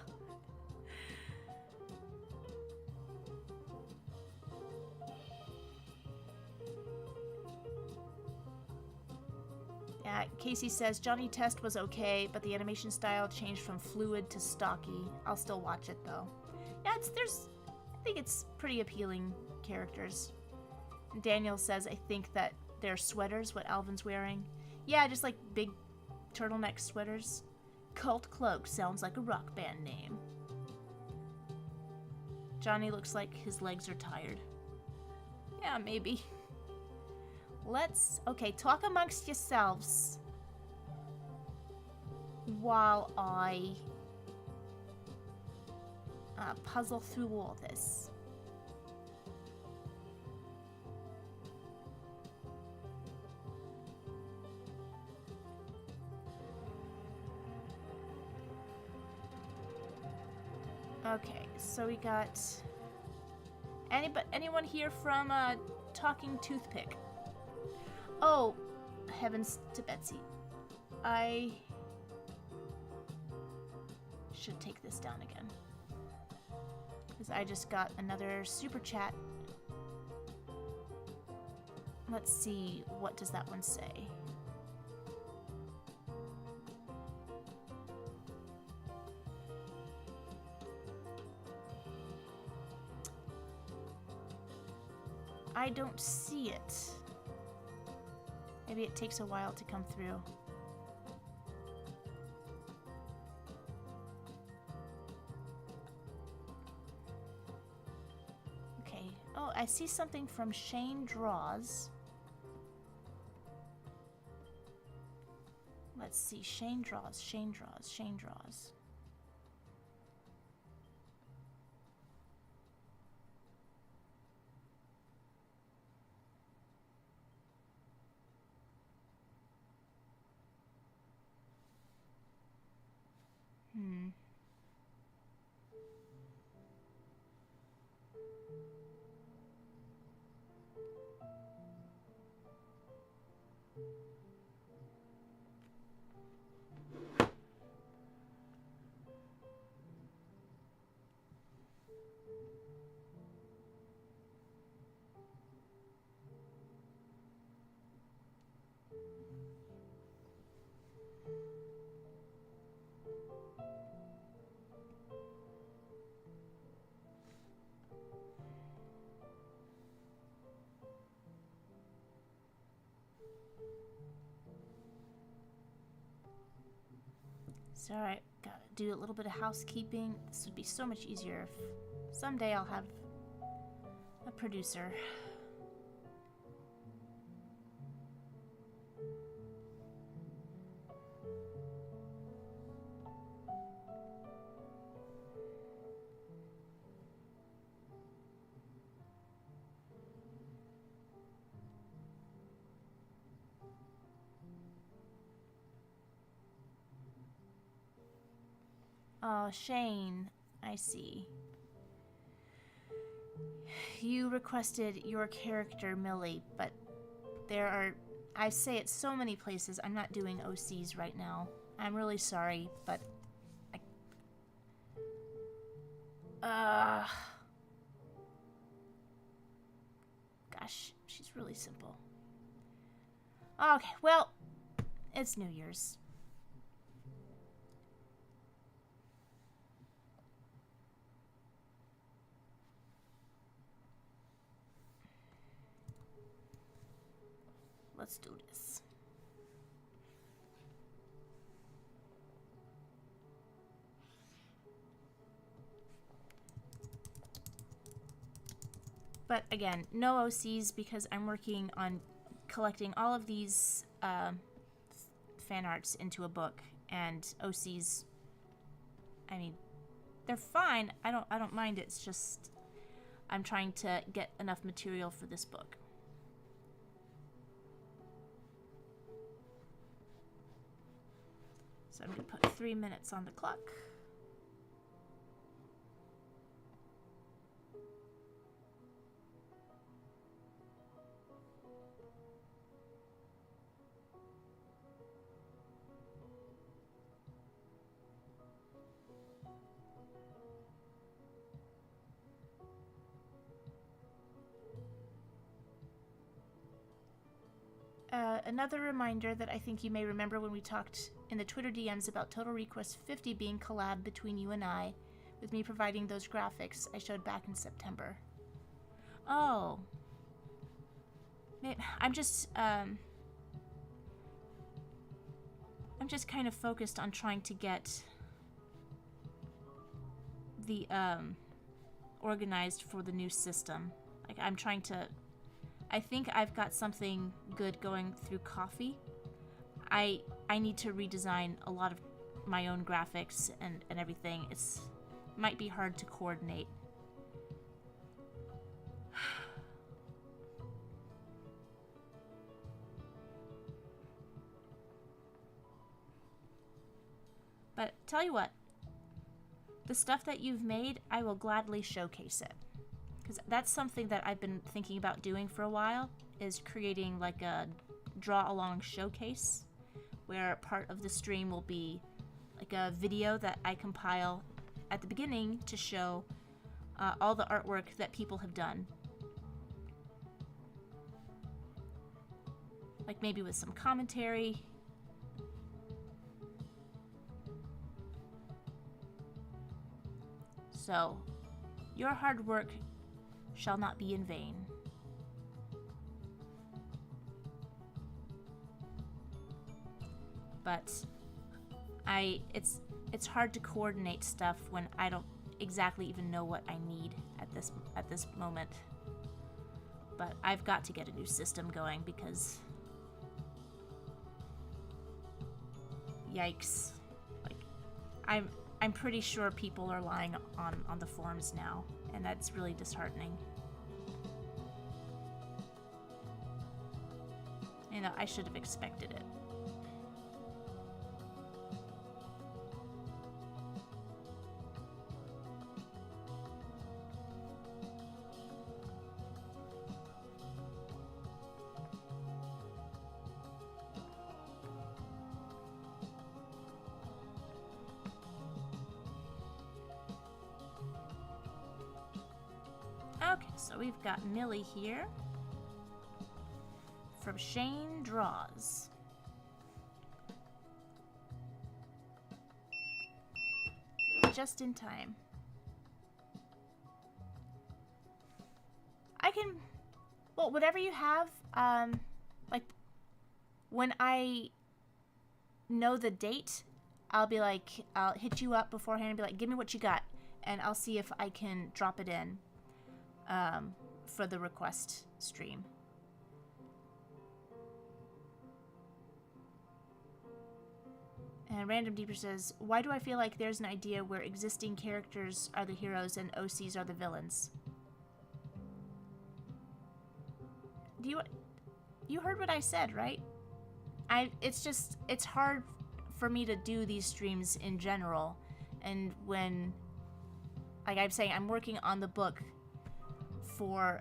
Yeah, Casey says JohnnyTest was okay, but the animation style changed from fluid to stocky. I'll still watch it though. Yeah, I think it's pretty appealing characters. And Daniel says, I think that they're sweaters, what Alvin's wearing. Yeah, just like big turtleneck sweaters. Cult Cloak sounds like a rock band name. Johnny looks like his legs are tired. Yeah, maybe. Okay, talk amongst yourselves while I puzzle through all this. Okay, so we got anyone here from Talking Toothpick? Oh, heavens to Betsy. I should take this down again. Because I just got another super chat. Let's see, what does that one say? I don't see it. Maybe it takes a while to come through. Okay. Oh, I see something from Shane Draws. Let's see. Shane Draws. So I gotta do a little bit of housekeeping. This would be so much easier if someday I'll have a producer. Oh, Shane, I see. You requested your character, Millie, but there are... I say it so many places, I'm not doing OCs right now. I'm really sorry, but... Gosh, she's really simple. Okay, well, it's New Year's. Let's do this. But again, no OCs because I'm working on collecting all of these fan arts into a book, and OCs, I mean, they're fine. I don't mind it. It's just I'm trying to get enough material for this book. So I'm going to put 3 minutes on the clock. Another reminder that I think you may remember when we talked in the Twitter DMs about Total Request 50 being collab between you and I, with me providing those graphics I showed back in September. Oh. I'm just kind of focused on trying to get the organized for the new system. Like I'm trying to... I think I've got something good going through Coffee. I need to redesign a lot of my own graphics and everything. It's might be hard to coordinate. But tell you what, the stuff that you've made, I will gladly showcase it. Because that's something that I've been thinking about doing for a while, is creating like a draw-along showcase, where part of the stream will be like a video that I compile at the beginning to show all the artwork that people have done. Like maybe with some commentary. So, your hard work shall not be in vain. But it's hard to coordinate stuff when I don't exactly even know what I need at this moment. But I've got to get a new system going because yikes. Like I'm pretty sure people are lying on the forums now, and that's really disheartening. You know, I should have expected it. Okay, so we've got Millie here from Shane Draws. Just in time. I can, well, whatever you have, like, when I know the date, I'll be like, I'll hit you up beforehand and be like, give me what you got. And I'll see if I can drop it in for the request stream. And Random Deeper says, why do I feel like there's an idea where existing characters are the heroes and OCs are the villains? You heard what I said, right? It's hard for me to do these streams in general. And when, like I'm saying, I'm working on the book for,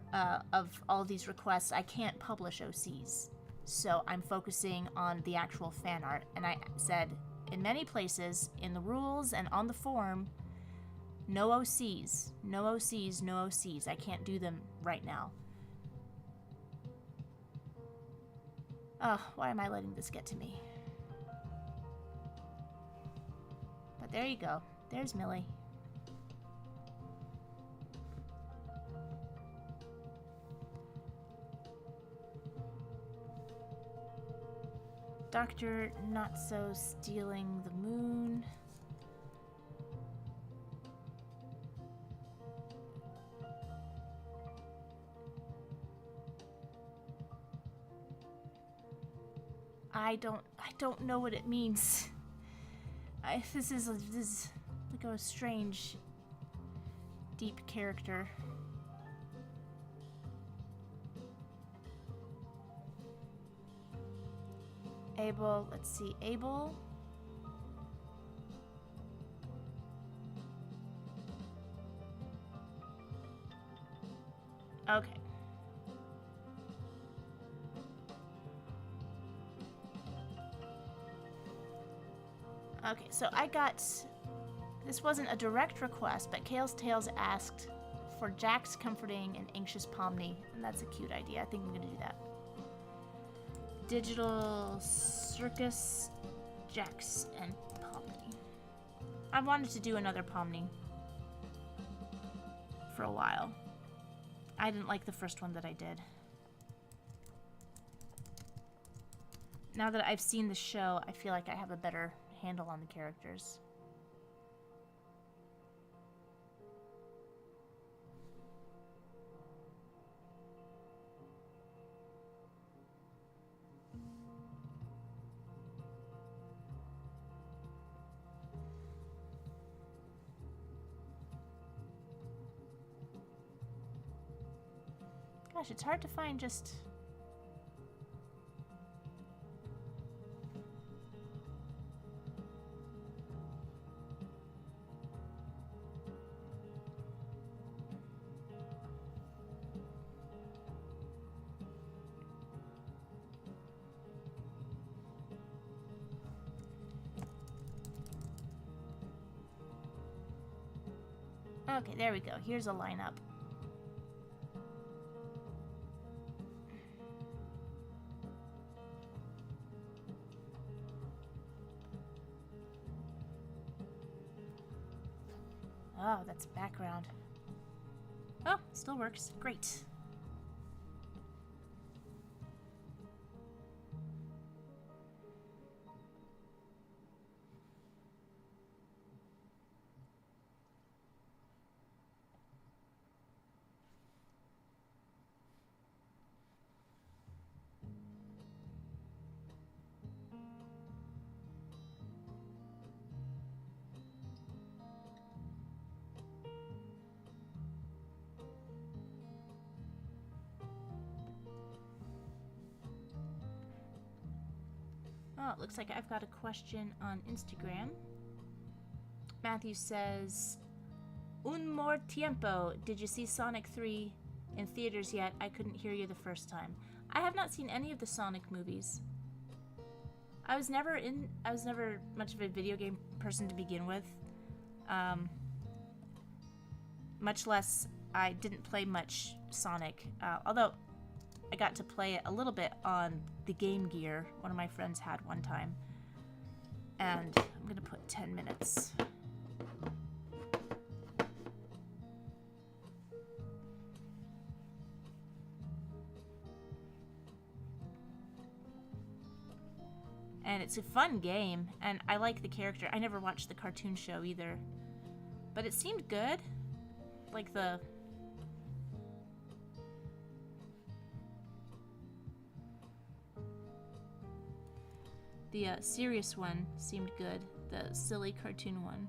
of all these requests, I can't publish OCs. So I'm focusing on the actual fan art. And I said, in many places, in the rules and on the form, no OCs, no OCs, no OCs. I can't do them right now. Oh, why am I letting this get to me? But there you go. There's Millie. Dr. Not So Stealing the Moon. I don't know what it means. This is like a strange, deep character. Abel, let's see, Abel. Okay. Okay, so I got, this wasn't a direct request, but Kale's Tales asked for Jack's Comforting and Anxious Pomni, and that's a cute idea. I think I'm gonna do that. Digital Circus, Jax, and Pomni. I wanted to do another Pomni for a while. I didn't like the first one that I did. Now that I've seen the show, I feel like I have a better handle on the characters. Gosh, it's hard to find just... Okay, there we go. Here's a lineup. Oh, that's background. Oh, still works. Great. Oh, it looks like I've got a question on Instagram. Matthew says, Un more tiempo. Did you see Sonic 3 in theaters yet? I couldn't hear you the first time. I have not seen any of the Sonic movies. I was never much of a video game person to begin with. Much less, I didn't play much Sonic. Although, I got to play it a little bit on the Game Gear. One of my friends had one time. And I'm gonna put 10 minutes. And And it's a fun game, and I like the character. I never watched the cartoon show either. But it seemed good. Like the... The serious one seemed good. The silly cartoon one.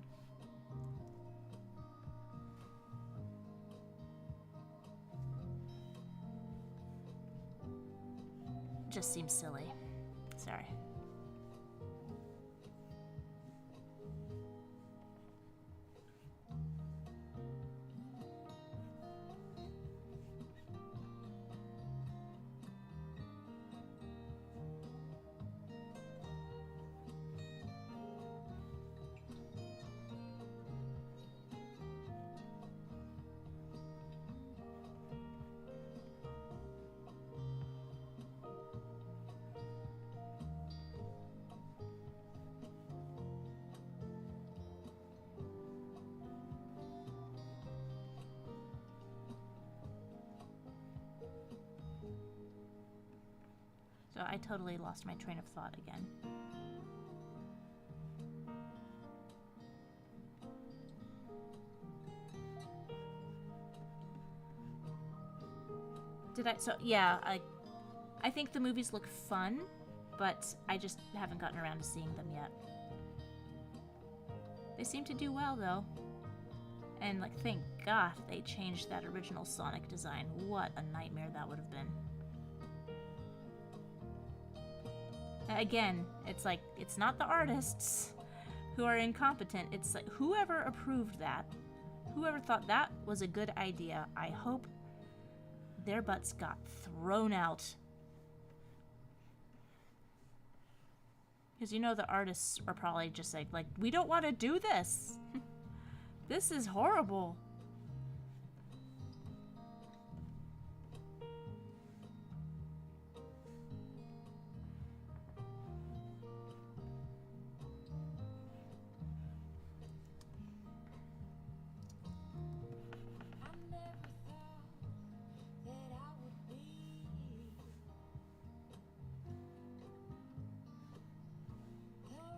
Just seems silly. Sorry. So I totally lost my train of thought again. Did I? So yeah, I think the movies look fun, but I just haven't gotten around to seeing them yet. They seem to do well though. And like, thank God they changed that original Sonic design. What a nightmare that would have been. Again, it's like, it's not the artists who are incompetent. It's like, whoever approved that, whoever thought that was a good idea, I hope their butts got thrown out. Because you know the artists are probably just like, we don't want to do this. This is horrible.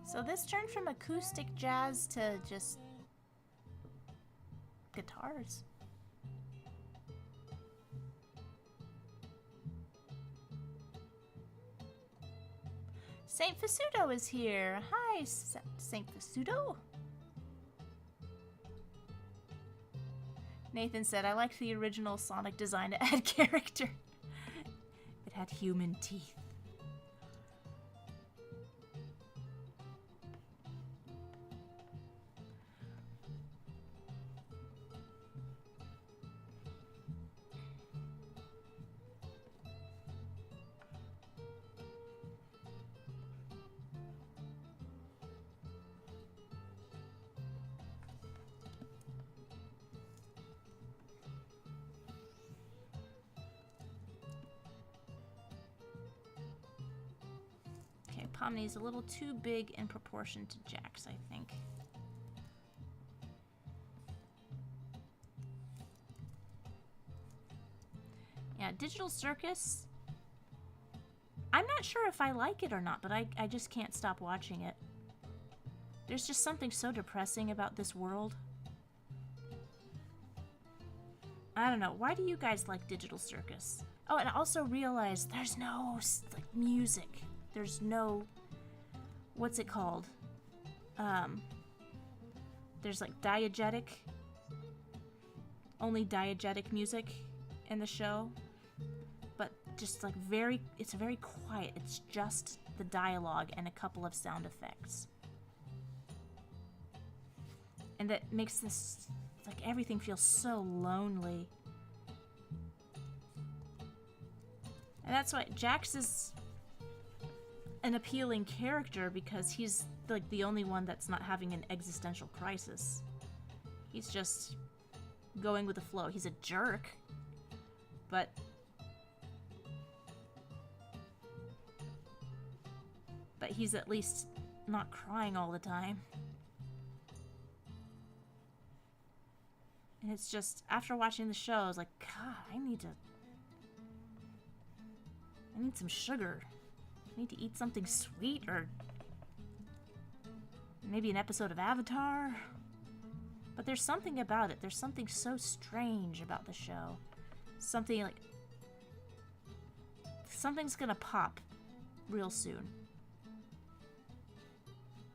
So this turned from acoustic jazz to just guitars. Saint Fasudo is here. Hi, Saint Fasudo. Nathan said, I liked the original Sonic design to add character. It had human teeth. Pomni's a little too big in proportion to Jax, I think. Yeah, Digital Circus. I'm not sure if I like it or not, but I just can't stop watching it. There's just something so depressing about this world. I don't know. Why do you guys like Digital Circus? Oh, and I also realized there's no like music. There's no, what's it called? There's like diegetic, only diegetic music in the show, but just like it's very quiet. It's just the dialogue and a couple of sound effects. And that makes this, like, everything feels so lonely. And that's why Jax is an appealing character, because he's like the only one that's not having an existential crisis. He's just going with the flow. He's a jerk, but he's at least not crying all the time. And it's just, after watching the show, I was like, God, I need some sugar. I need to eat something sweet or Maybe an episode of Avatar. But there's something about it. There's something so strange about the show. Something like... Something's gonna pop real soon.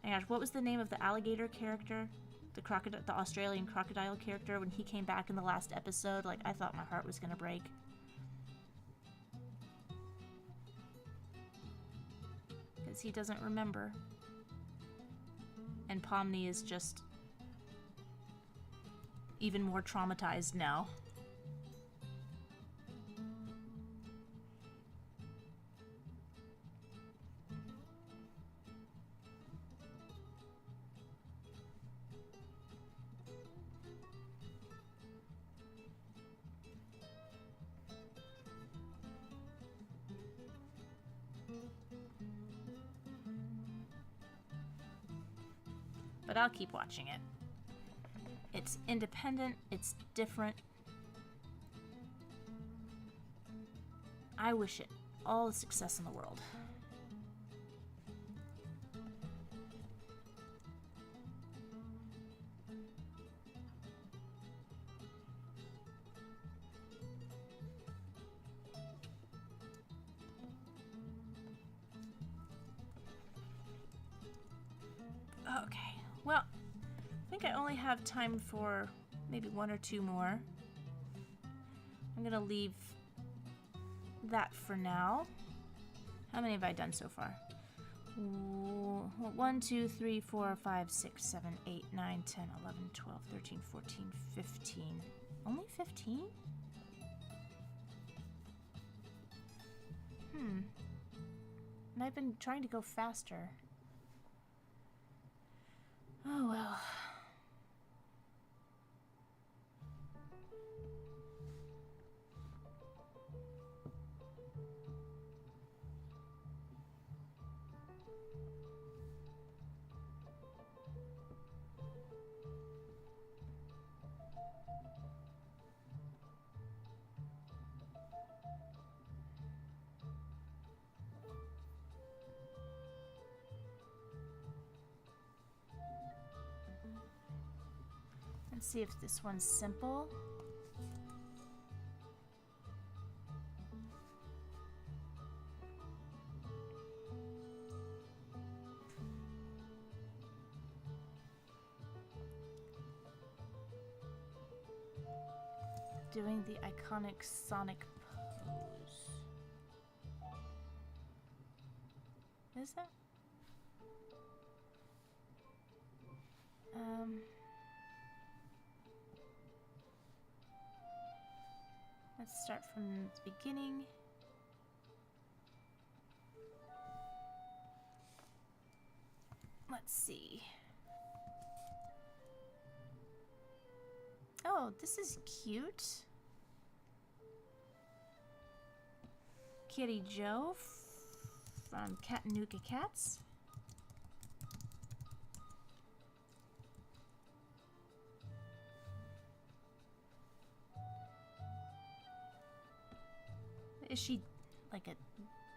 My gosh, what was the name of the alligator character? The Australian crocodile character when he came back in the last episode? Like, I thought my heart was gonna break. Because he doesn't remember. And Pomni is just even more traumatized now. But I'll keep watching it. It's independent, it's different. I wish it all the success in the world. Okay, well, I think I only have time for maybe one or two more. I'm gonna leave that for now. How many have I done so far? 1, 2, 3, 4, 5, 6, 7, 8, 9, 10, 11, 12, 13, 14, 15. Only 15? And I've been trying to go faster. Oh well. Let's see if this one's simple. Doing the iconic Sonic pose. Is that? Let's start from the beginning. Let's see. Oh, this is cute. Kitty Joe from Cattanooga Cats. Is she like a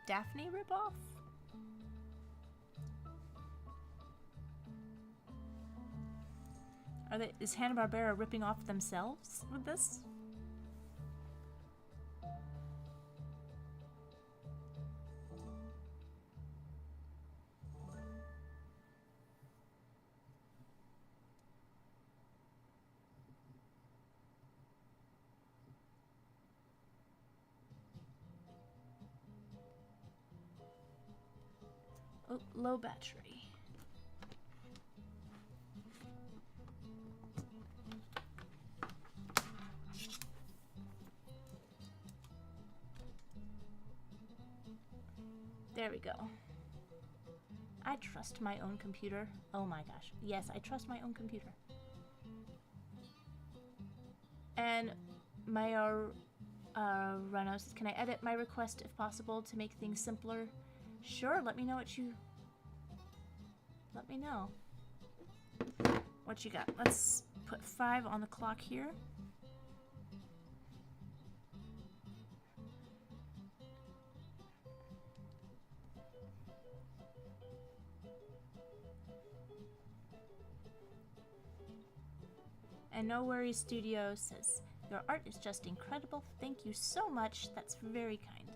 Daphne ripoff? Is Hanna-Barbera ripping off themselves with this? Oh, low battery. There we go. I trust my own computer. Oh my gosh. Yes, I trust my own computer. And Mayor Renos, can I edit my request if possible to make things simpler? Sure, let me know what you... Let me know what you got. Let's put 5 on the clock here. No Worries Studio says, your art is just incredible. Thank you so much. That's very kind.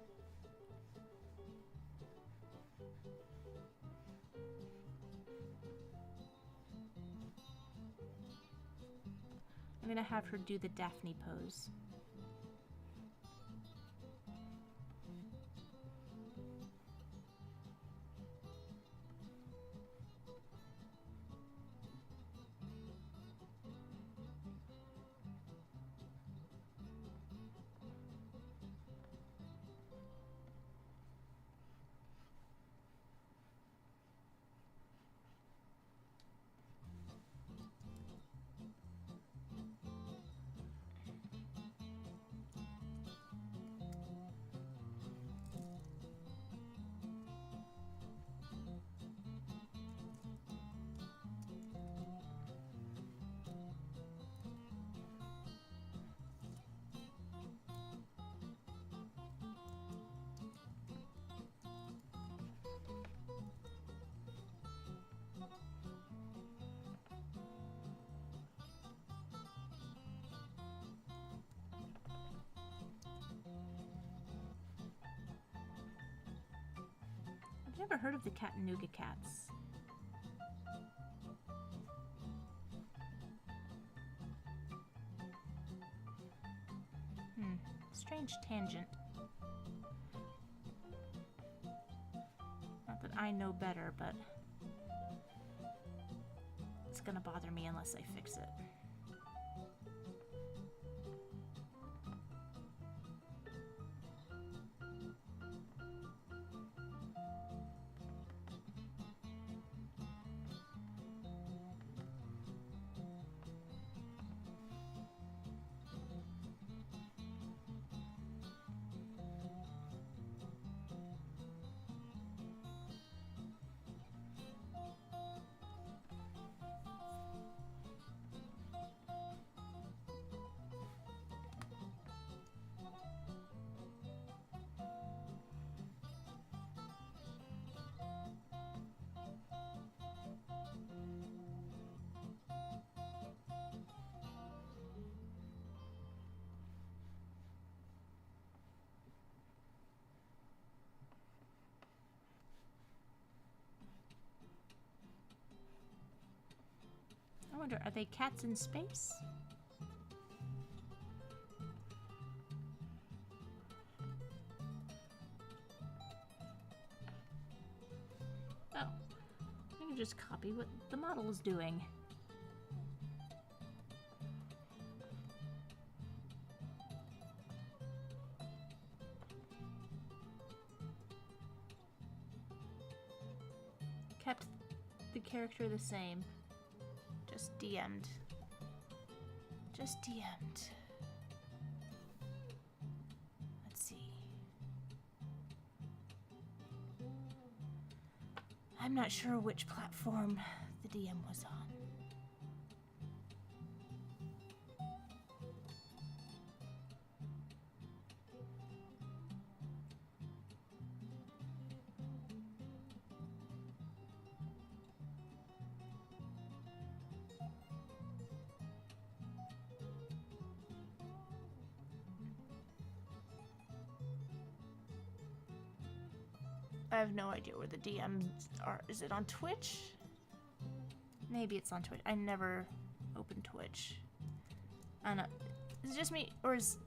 I'm gonna have her do the Daphne pose. I've never heard of the Cattanooga Cats. Strange tangent. Not that I know better, but it's gonna bother me unless I fix it. I wonder, are they cats in space? Oh, I can just copy what the model is doing. Kept the character the same. Just DM'd. Just DM'd. Let's see. I'm not sure which platform the DM was on. I have no idea where the DMs are. Is it on Twitch? Maybe it's on Twitch. I never open Twitch. I don't know. Is it just me, or is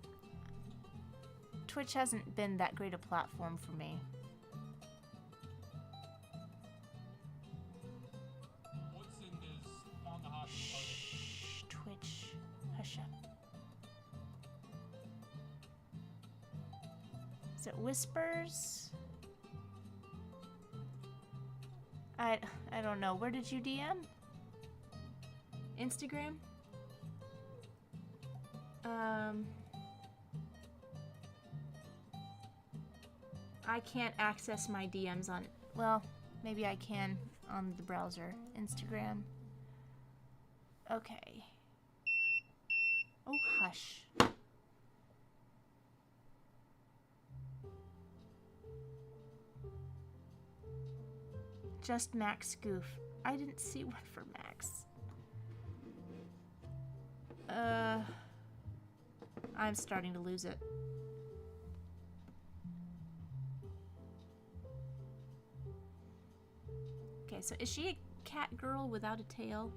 Twitch hasn't been that great a platform for me? What's in this on the hobby? Shh, Twitch. Hush up. Is it Whispers? I don't know. Where did you DM? Instagram? I can't access my DMs on... Well, maybe I can on the browser. Instagram. Okay. Oh, hush. Just Max Goof. I didn't see one for Max. I'm starting to lose it. Okay, so is she a cat girl without a tail?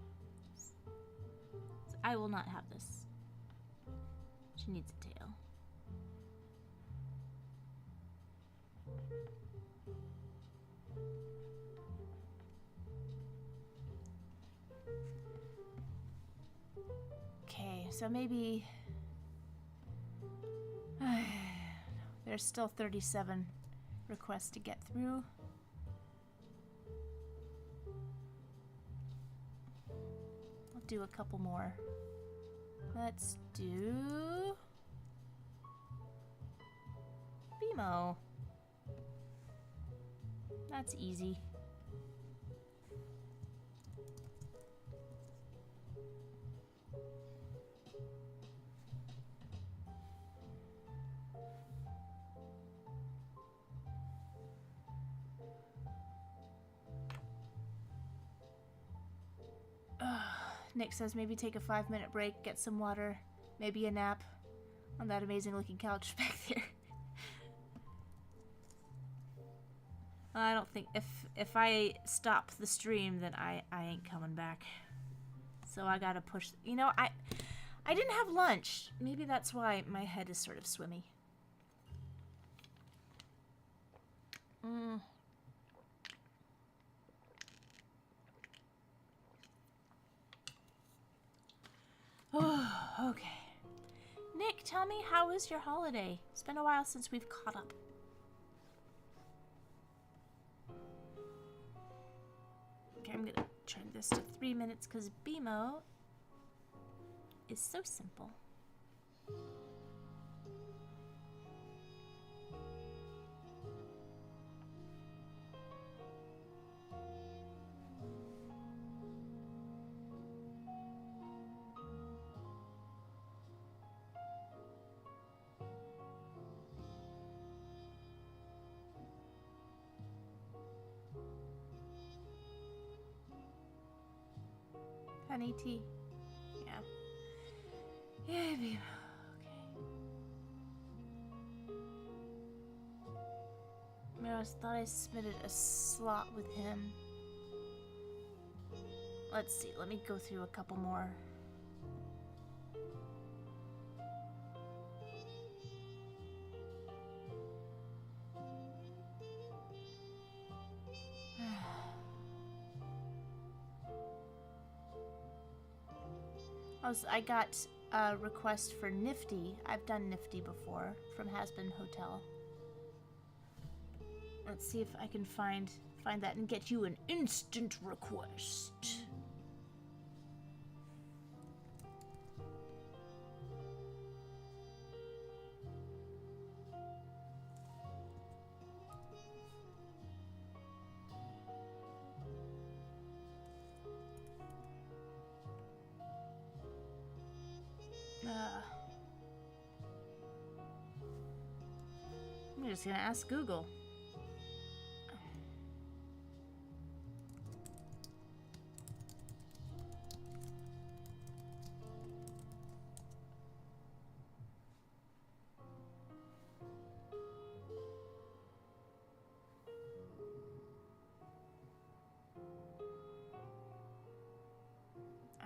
I will not have this. She needs a tail. Okay, so maybe there's still 37 requests to get through. I'll do a couple more. Let's do BMO. That's easy. Nick says maybe take a 5-minute break, get some water, maybe a nap on that amazing looking couch back there. I don't think if I stop the stream, then I ain't coming back. So I gotta push. You know, I didn't have lunch. Maybe that's why my head is sort of swimmy. Oh, okay. Nick, tell me, how was your holiday? It's been a while since we've caught up. Okay, I'm gonna turn this to 3 minutes because BMO is so simple. Honey tea. Yeah. Yeah, babe. Okay. I thought I submitted a slot with him. Let's see. Let me go through a couple more. I got a request for Nifty. I've done Nifty before from Hasbin Hotel. Let's see if I can find that and get you an instant request. I'm just gonna ask Google.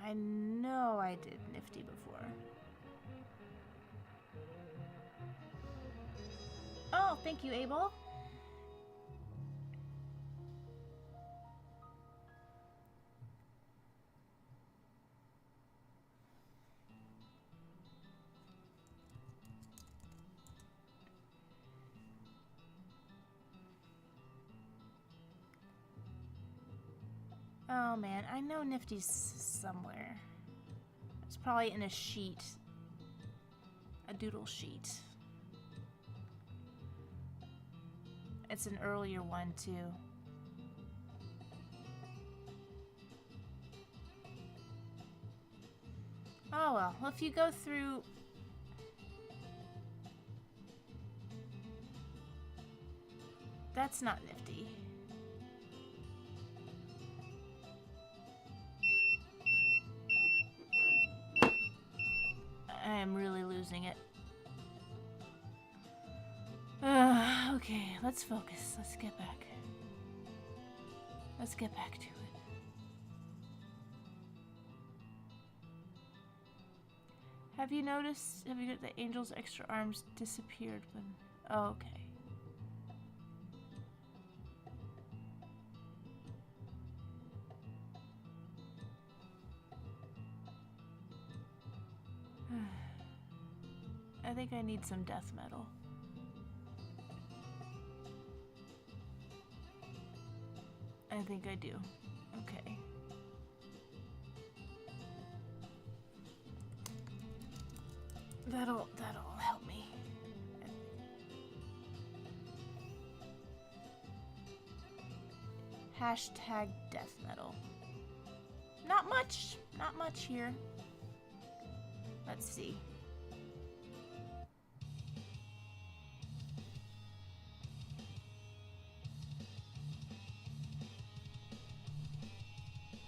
I know I did Nifty before. Oh, thank you, Abel. Oh man, I know Nifty's somewhere. It's probably in a sheet. A doodle sheet. It's an earlier one too. Oh well, if you go through... That's not Nifty. I am really losing it. Okay, let's focus. Let's get back. Let's get back to it. Have you noticed? Have you got the angel's extra arms disappeared when? Oh, okay. I think I need some death metal. I think I do. Okay. That'll help me. Hashtag death metal. Not much here. Let's see.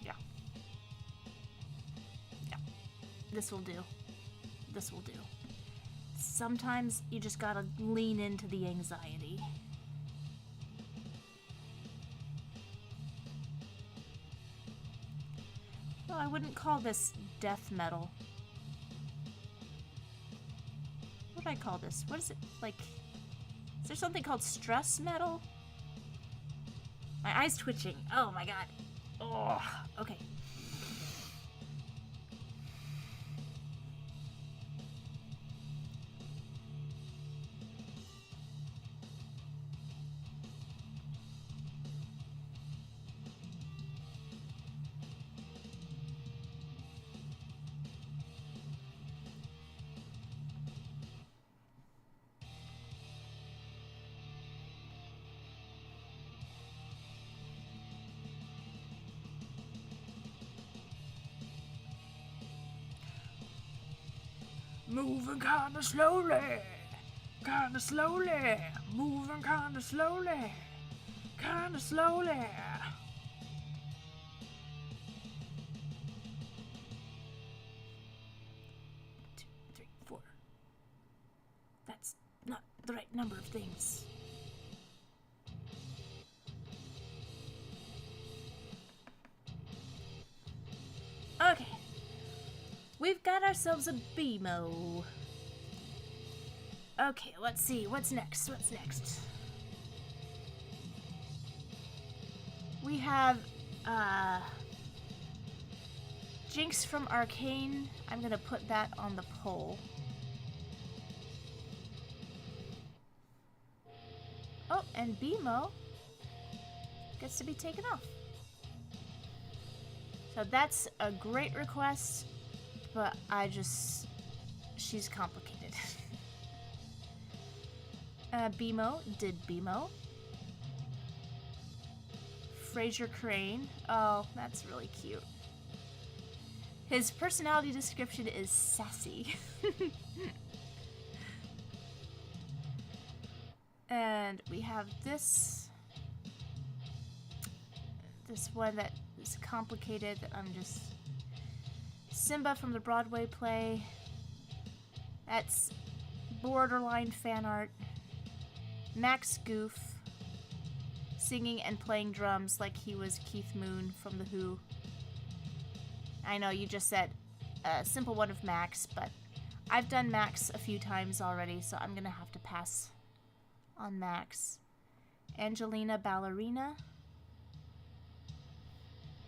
Yeah. This will do. This will do. Sometimes you just gotta lean into the anxiety. Well, I wouldn't call this death metal. What do I call this? What is it? Like, is there something called stress metal? My eye's twitching. Oh my god. Oh, okay. Moving kinda slowly, moving kinda slowly, kinda slowly. 2, 3, 4. That's not the right number of things. Okay. We've got ourselves a BMO. Okay, let's see. What's next? What's next? We have, Jinx from Arcane. I'm gonna put that on the poll. Oh, and BMO gets to be taken off. So that's a great request. But she's complicated. BMO did BMO. Fraser Crane. Oh, that's really cute. His personality description is sassy. And we have this one that is complicated that I'm just... Simba from the Broadway play. That's borderline fan art. Max Goof singing and playing drums like he was Keith Moon from The Who. I know you just said a simple one of Max, but I've done Max a few times already, so I'm gonna have to pass on Max. Angelina Ballerina.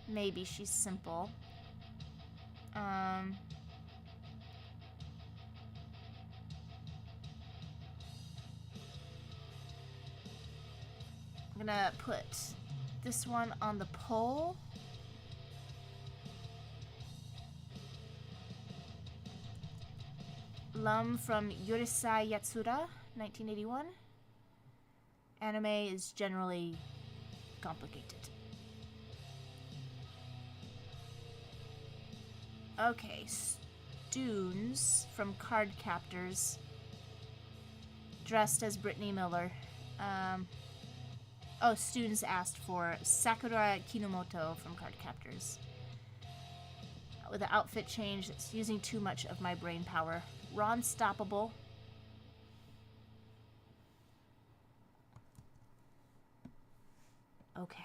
Maybe she's simple. I'm gonna put this one on the poll. Lum from Yurisai Yatsura, 1981. Anime is generally complicated. Okay, Stoons from Card Captors, dressed as Brittany Miller. Stoons asked for Sakura Kinomoto from Card Captors. With an outfit change that's using too much of my brain power. Ron Stoppable. Okay.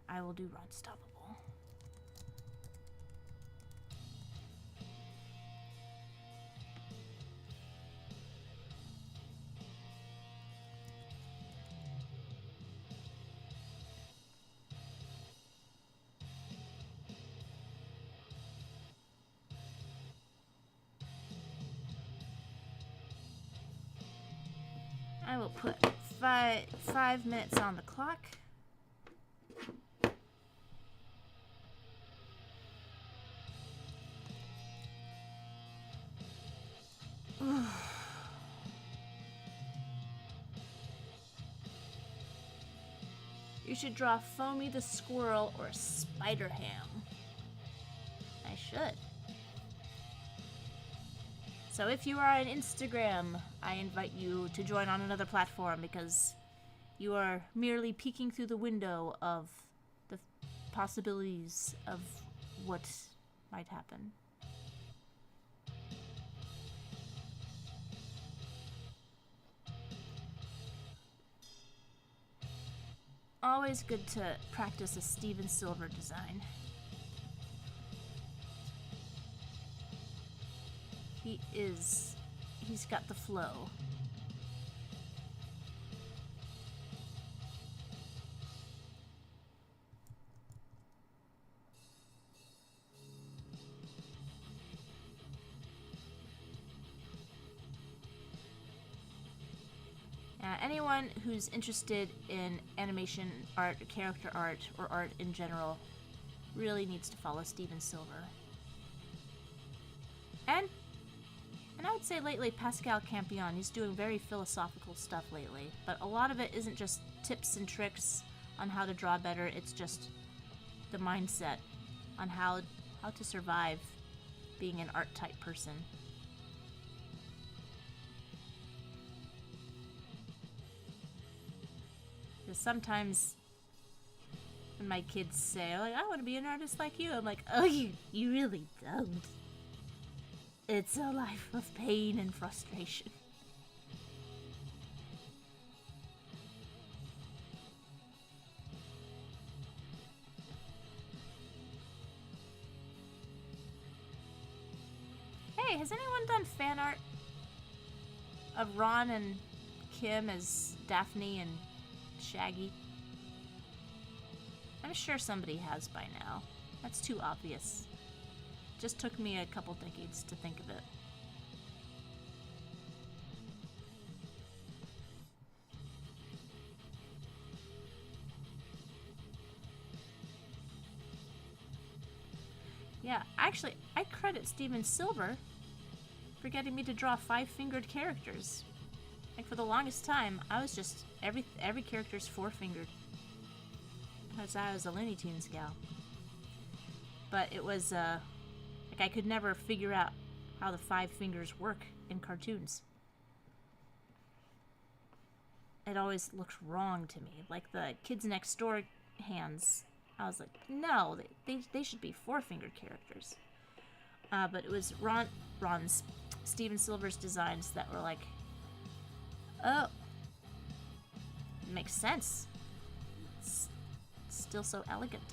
I will do Stoppable. I will put 5 minutes on the clock. You should draw Foamy the Squirrel or Spider Ham. I should. So if you are on Instagram, I invite you to join on another platform because you are merely peeking through the window of the possibilities of what might happen. Always good to practice a Steven Silver design. He's got the flow. Anyone who's interested in animation art, character art, or art in general really needs to follow Steven Silver. And I would say lately Pascal Campion, he's doing very philosophical stuff lately, but a lot of it isn't just tips and tricks on how to draw better, it's just the mindset on how to survive being an art type person. Because sometimes when my kids say, like, I want to be an artist like you, I'm like, oh, you really don't. It's a life of pain and frustration. Hey, has anyone done fan art of Ron and Kim as Daphne and Shaggy? I'm sure somebody has by now. That's too obvious. Just took me a couple decades to think of it. Yeah, actually, I credit Steven Silver for getting me to draw 5-fingered characters. Like, for the longest time, I was just, every character's 4-fingered. Because I was a Looney Tunes gal. But it was, like, I could never figure out how the 5 fingers work in cartoons. It always looked wrong to me. Like the Kids Next Door hands, I was like, no, they should be 4-fingered characters. But it was Ron's, Steven Silver's designs that were like, oh, it makes sense. It's still so elegant.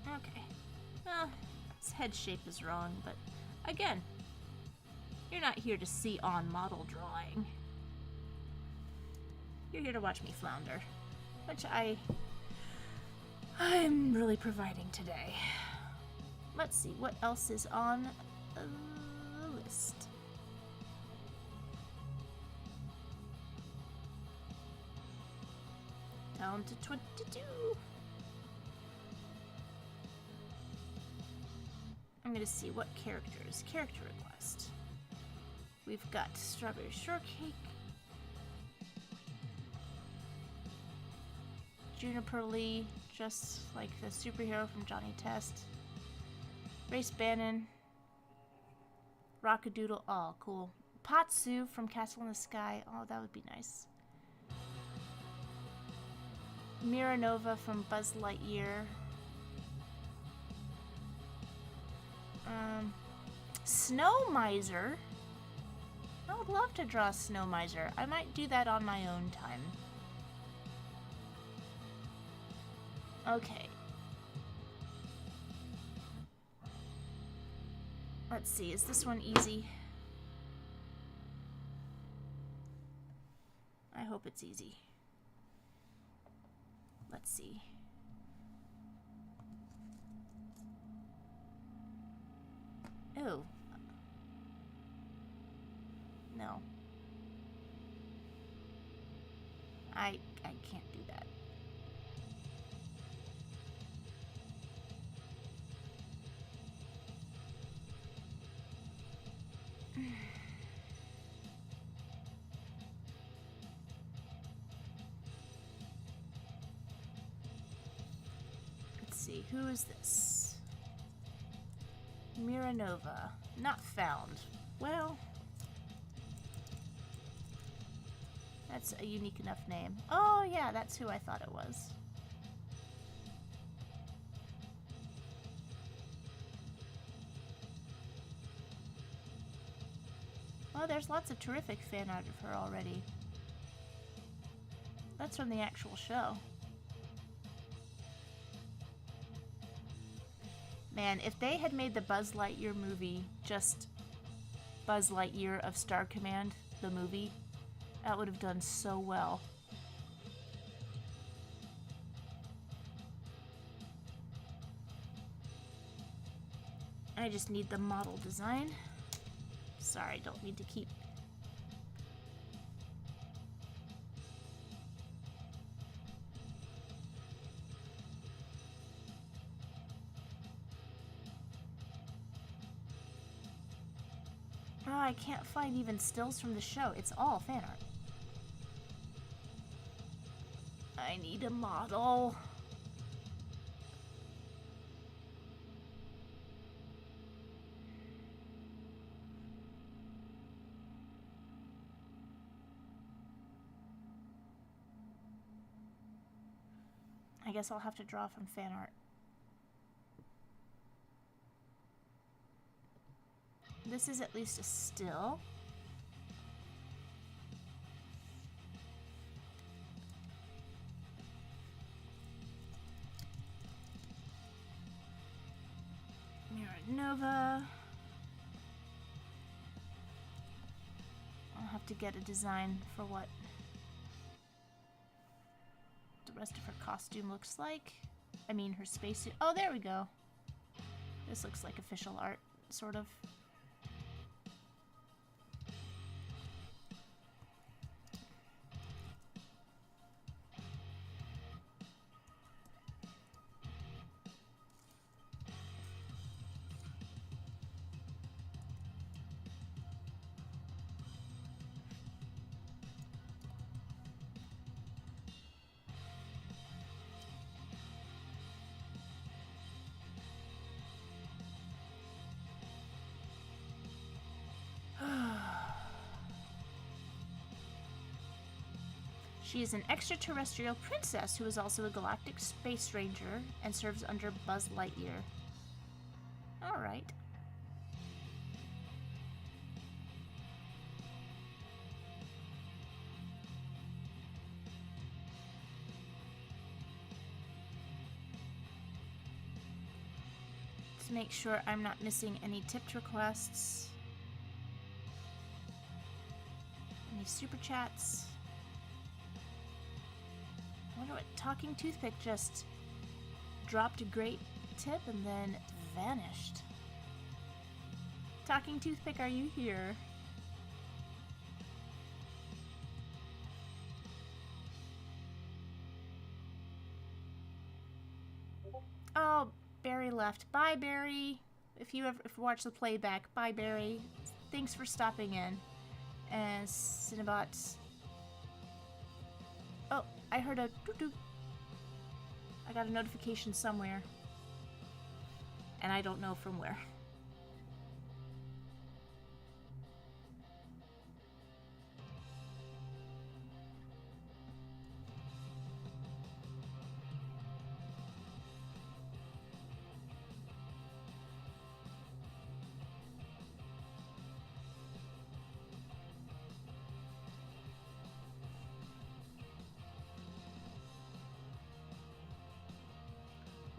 Okay. Well, his head shape is wrong, but again, you're not here to see on model drawing. You're here to watch me flounder, which I'm really providing today. Let's see what else is on the list. Down to 22. I'm gonna see what characters. Character request. We've got Strawberry Shortcake, Juniper Lee, just like the superhero from JohnnyTest, Race Bannon, Rockadoodle. Oh, cool. Patsu from Castle in the Sky. Oh, that would be nice. MiraNova from BuzzLightYear. Snow Miser. I would love to draw Snow Miser. I might do that on my own time. Okay. Let's see, is this one easy? I hope it's easy. Let's see. Oh. No. I can't do that. Let's see, who is this? MiraNova. Not found. Well, that's a unique enough name. Oh yeah, that's who I thought it was. Oh, there's lots of terrific fan art of her already. That's from the actual show. Man, if they had made the Buzz Lightyear movie just Buzz Lightyear of Star Command, the movie, that would have done so well. I just need the model design. Sorry, don't need to keep... Oh, I can't find even stills from the show. It's all fan art. I need a model. I guess I'll have to draw from fan art. This is at least a still. MiraNova. I'll have to get a design for what the rest of her costume looks like. I mean, her spacesuit. Oh, there we go. This looks like official art, sort of. She is an extraterrestrial princess who is also a galactic space ranger and serves under Buzz Lightyear. Alright. Let's make sure I'm not missing any tipped requests. Any super chats. I wonder what Talking Toothpick just dropped a great tip and then vanished. Talking Toothpick, are you here? Oh, Barry left. Bye, Barry. If you watch the playback, bye, Barry. Thanks for stopping in. And Cinnabot. Oh, I heard a doo-doo. I got a notification somewhere. And I don't know from where.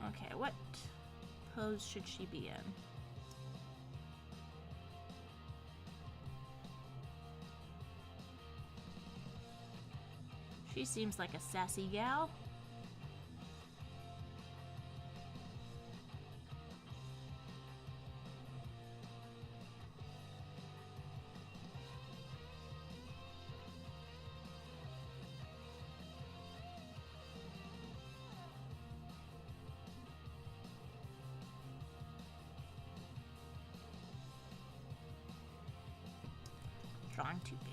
Okay, what pose should she be in? She seems like a sassy gal. Drawing too big.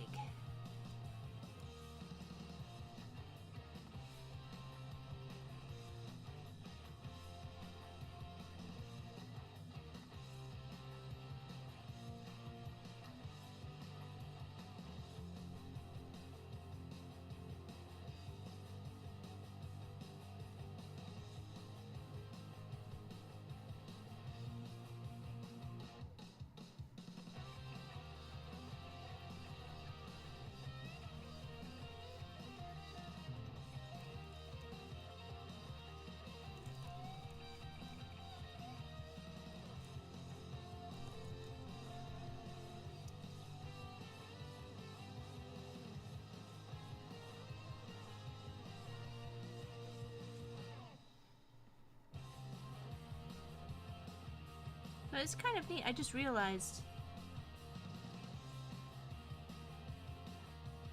But it's kind of neat. I just realized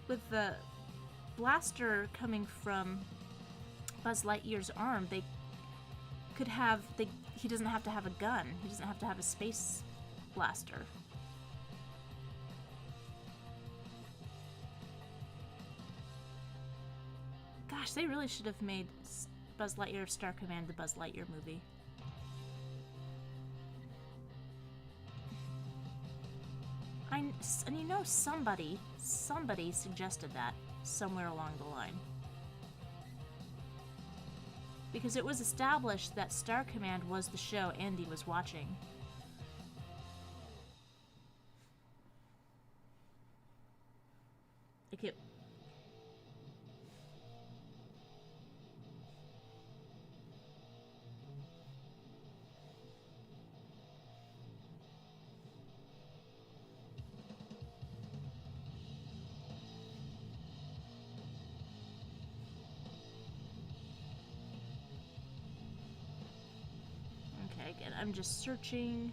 with the blaster coming from Buzz Lightyear's arm, they could have he doesn't have to have a gun. He doesn't have to have a space blaster. Gosh, they really should have made Buzz Lightyear Star Command the Buzz Lightyear movie. And you know, somebody suggested that somewhere along the line. Because it was established that Star Command was the show Andy was watching. Like it... Again, I'm just searching.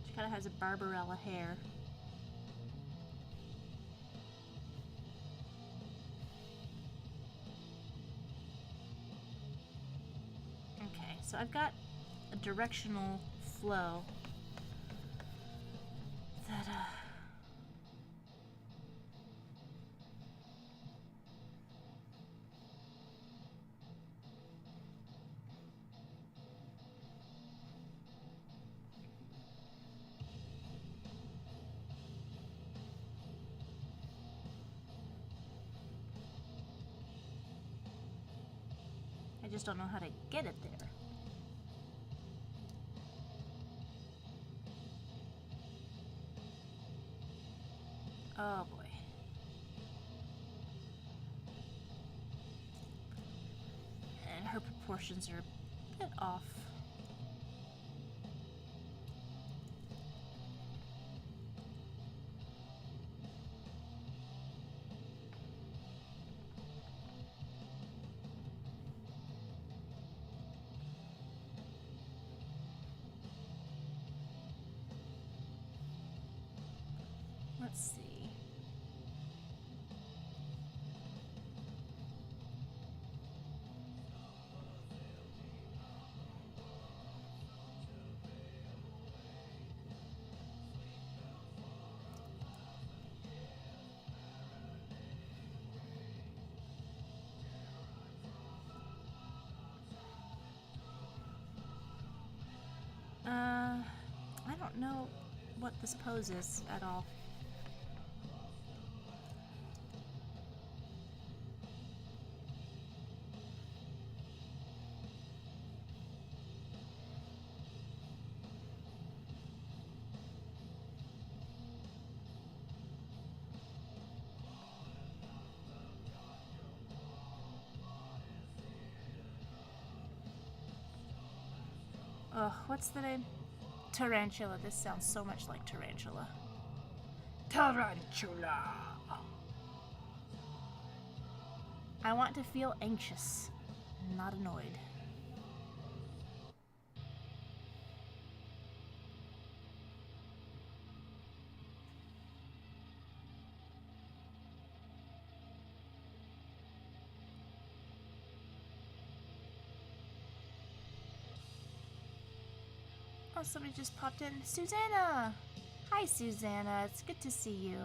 She kind of has a Barbarella hair. Okay, so I've got a directional flow. That, I just don't know how to get it there. Oh boy. And her proportions are a bit off. Let's see. I don't know what this pose is at all. Oh, what's the name? Tarantula. This sounds so much like Tarantula. Tarantula! I want to feel anxious, not annoyed. Oh, somebody just popped in. Susanna! Hi, Susanna. It's good to see you.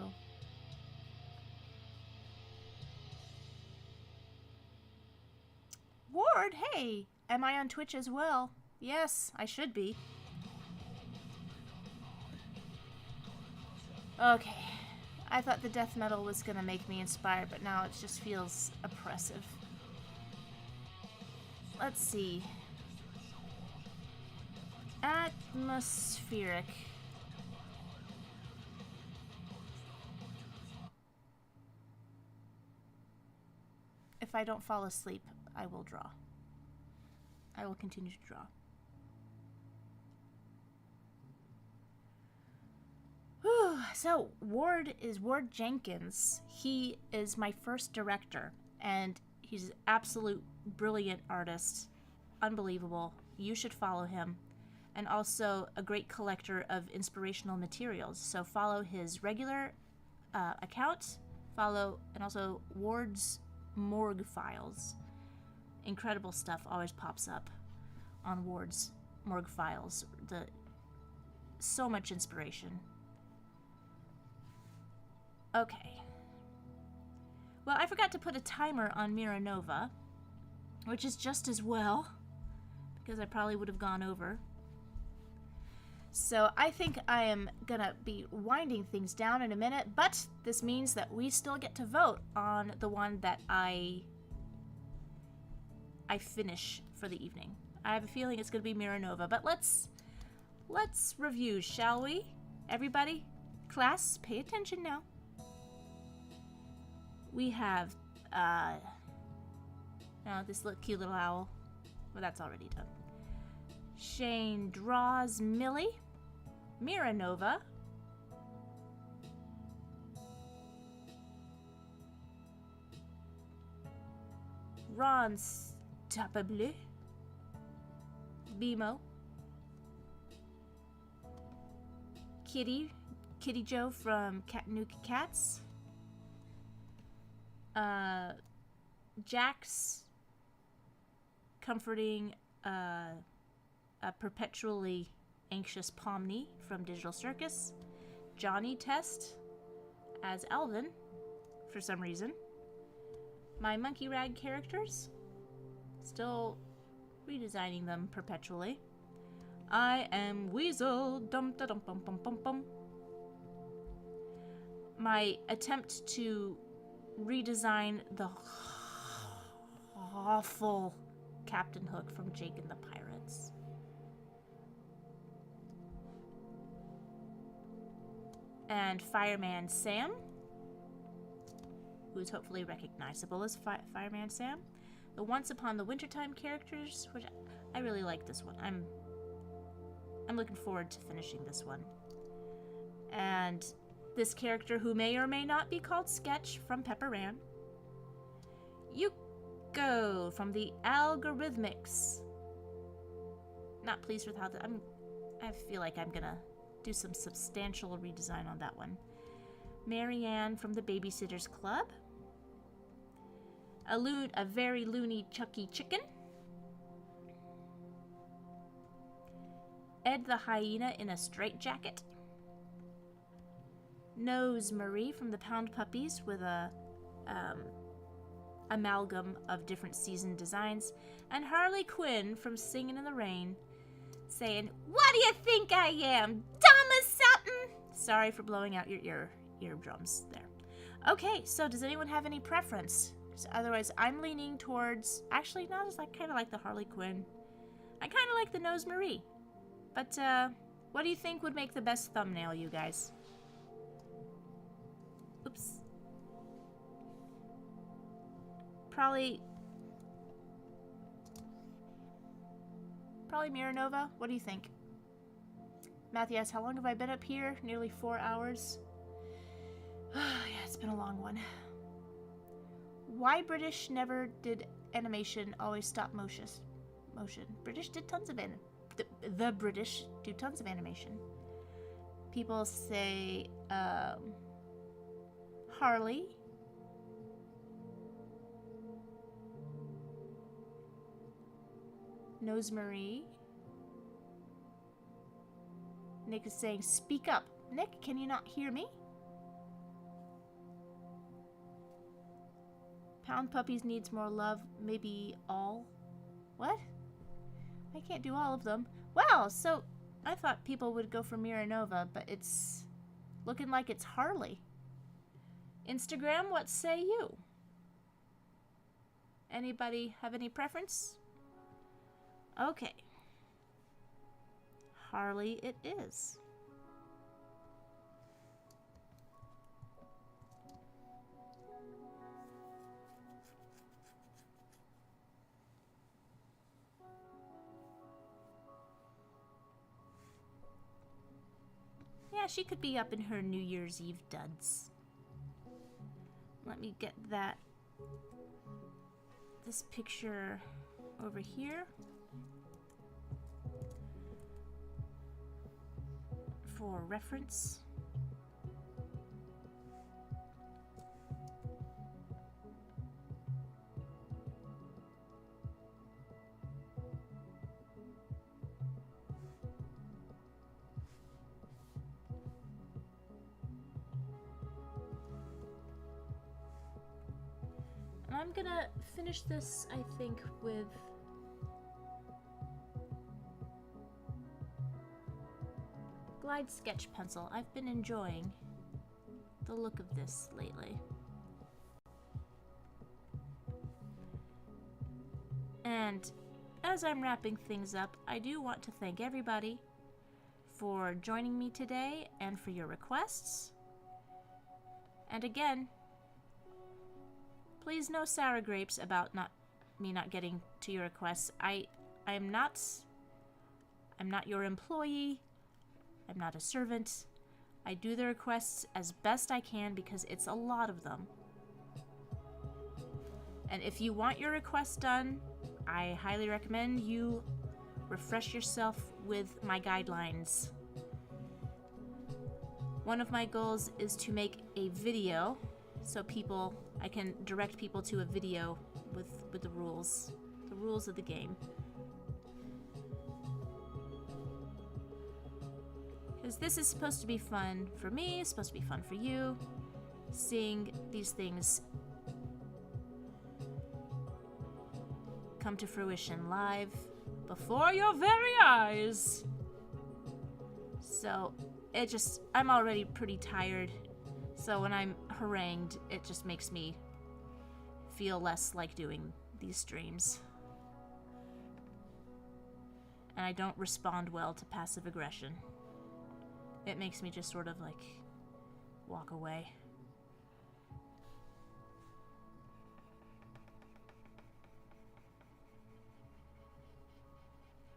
Ward, hey! Am I on Twitch as well? Yes, I should be. Okay. I thought the death metal was gonna make me inspired, but now it just feels oppressive. Let's see. Atmospheric. If I don't fall asleep, I will draw. I will continue to draw. Whew. So, Ward is Ward Jenkins. He is my first director, and he's an absolute brilliant artist. Unbelievable. You should follow him. And also a great collector of inspirational materials. So follow his regular account, and also Ward's Morgue Files. Incredible stuff always pops up on Ward's Morgue Files. So much inspiration. Okay. Well, I forgot to put a timer on MiraNova, which is just as well, because I probably would have gone over. So I think I am gonna be winding things down in a minute, but this means that we still get to vote on the one that I finish for the evening. I have a feeling it's gonna be MiraNova, but let's review, shall we? Everybody, class, pay attention now. We have this cute little owl. Well, that's already done. Shane draws Millie. MiraNova. Ron Stoppable. Bimo. Kitty Joe from Cattanooga Cats. Jax comforting a perpetually anxious Pomni from Digital Circus. JohnnyTest as Alvin for some reason. My monkey rag characters, still redesigning them perpetually. IMWeasel, dum da dum bum bum bum bum. My attempt to redesign the awful CaptainHook from Jake and the Pirates. And FiremanSam, who is hopefully recognizable as FiremanSam. The OnceUponAWintertime characters, which I really like this one. I'm looking forward to finishing this one. And this character who may or may not be called Sketch from PepperAnn. Yuko from the Algorithmics. Not pleased with how I feel like I'm gonna do some substantial redesign on that one. MiraNova from the BabySittersClub. A very loony Chucky Chicken. Ed the Hyena in a straitjacket. Nose Marie from the Pound Puppies with a amalgam of different season designs. And HarleyQuinn from SIngin In The Rain saying, "What do you think I am? Dumb as something?" Sorry for blowing out your eardrums there. Okay, so does anyone have any preference? 'Cause otherwise, I'm leaning towards... Actually, no, I kind of like the HarleyQuinn. I kind of like the Nose Marie. But, what do you think would make the best thumbnail, you guys? Oops. Probably... Probably MiraNova. What do you think? Matthew asks, how long have I been up here? Nearly 4 hours. Yeah, it's been a long one. Why British never did animation, always stop motion? British did tons of the British do tons of animation. People say Harley. Nosemarie. Nick is saying, speak up. Nick, can you not hear me? Pound Puppies needs more love. Maybe all. What? I can't do all of them. Wow, so I thought people would go for MiraNova, but it's looking like it's Harley. Instagram, what say you? Anybody have any preference? Okay. Harley it is. Yeah, she could be up in her New Year's Eve duds. Let me get this picture over here for reference. I'm gonna finish this, I think, with Glide Sketch Pencil. I've been enjoying the look of this lately. And as I'm wrapping things up, I do want to thank everybody for joining me today and for your requests. And again, please no sour grapes about me not getting to your requests. I'm not your employee. I'm not a servant. I do the requests as best I can because it's a lot of them. And if you want your request done, I highly recommend you refresh yourself with my guidelines. One of my goals is to make a video so I can direct people to a video with the rules of the game. Because this is supposed to be fun for me, it's supposed to be fun for you, seeing these things come to fruition live before your very eyes. So I'm already pretty tired. So when I'm harangued, it just makes me feel less like doing these streams. And I don't respond well to passive aggression. It makes me just sort of like walk away.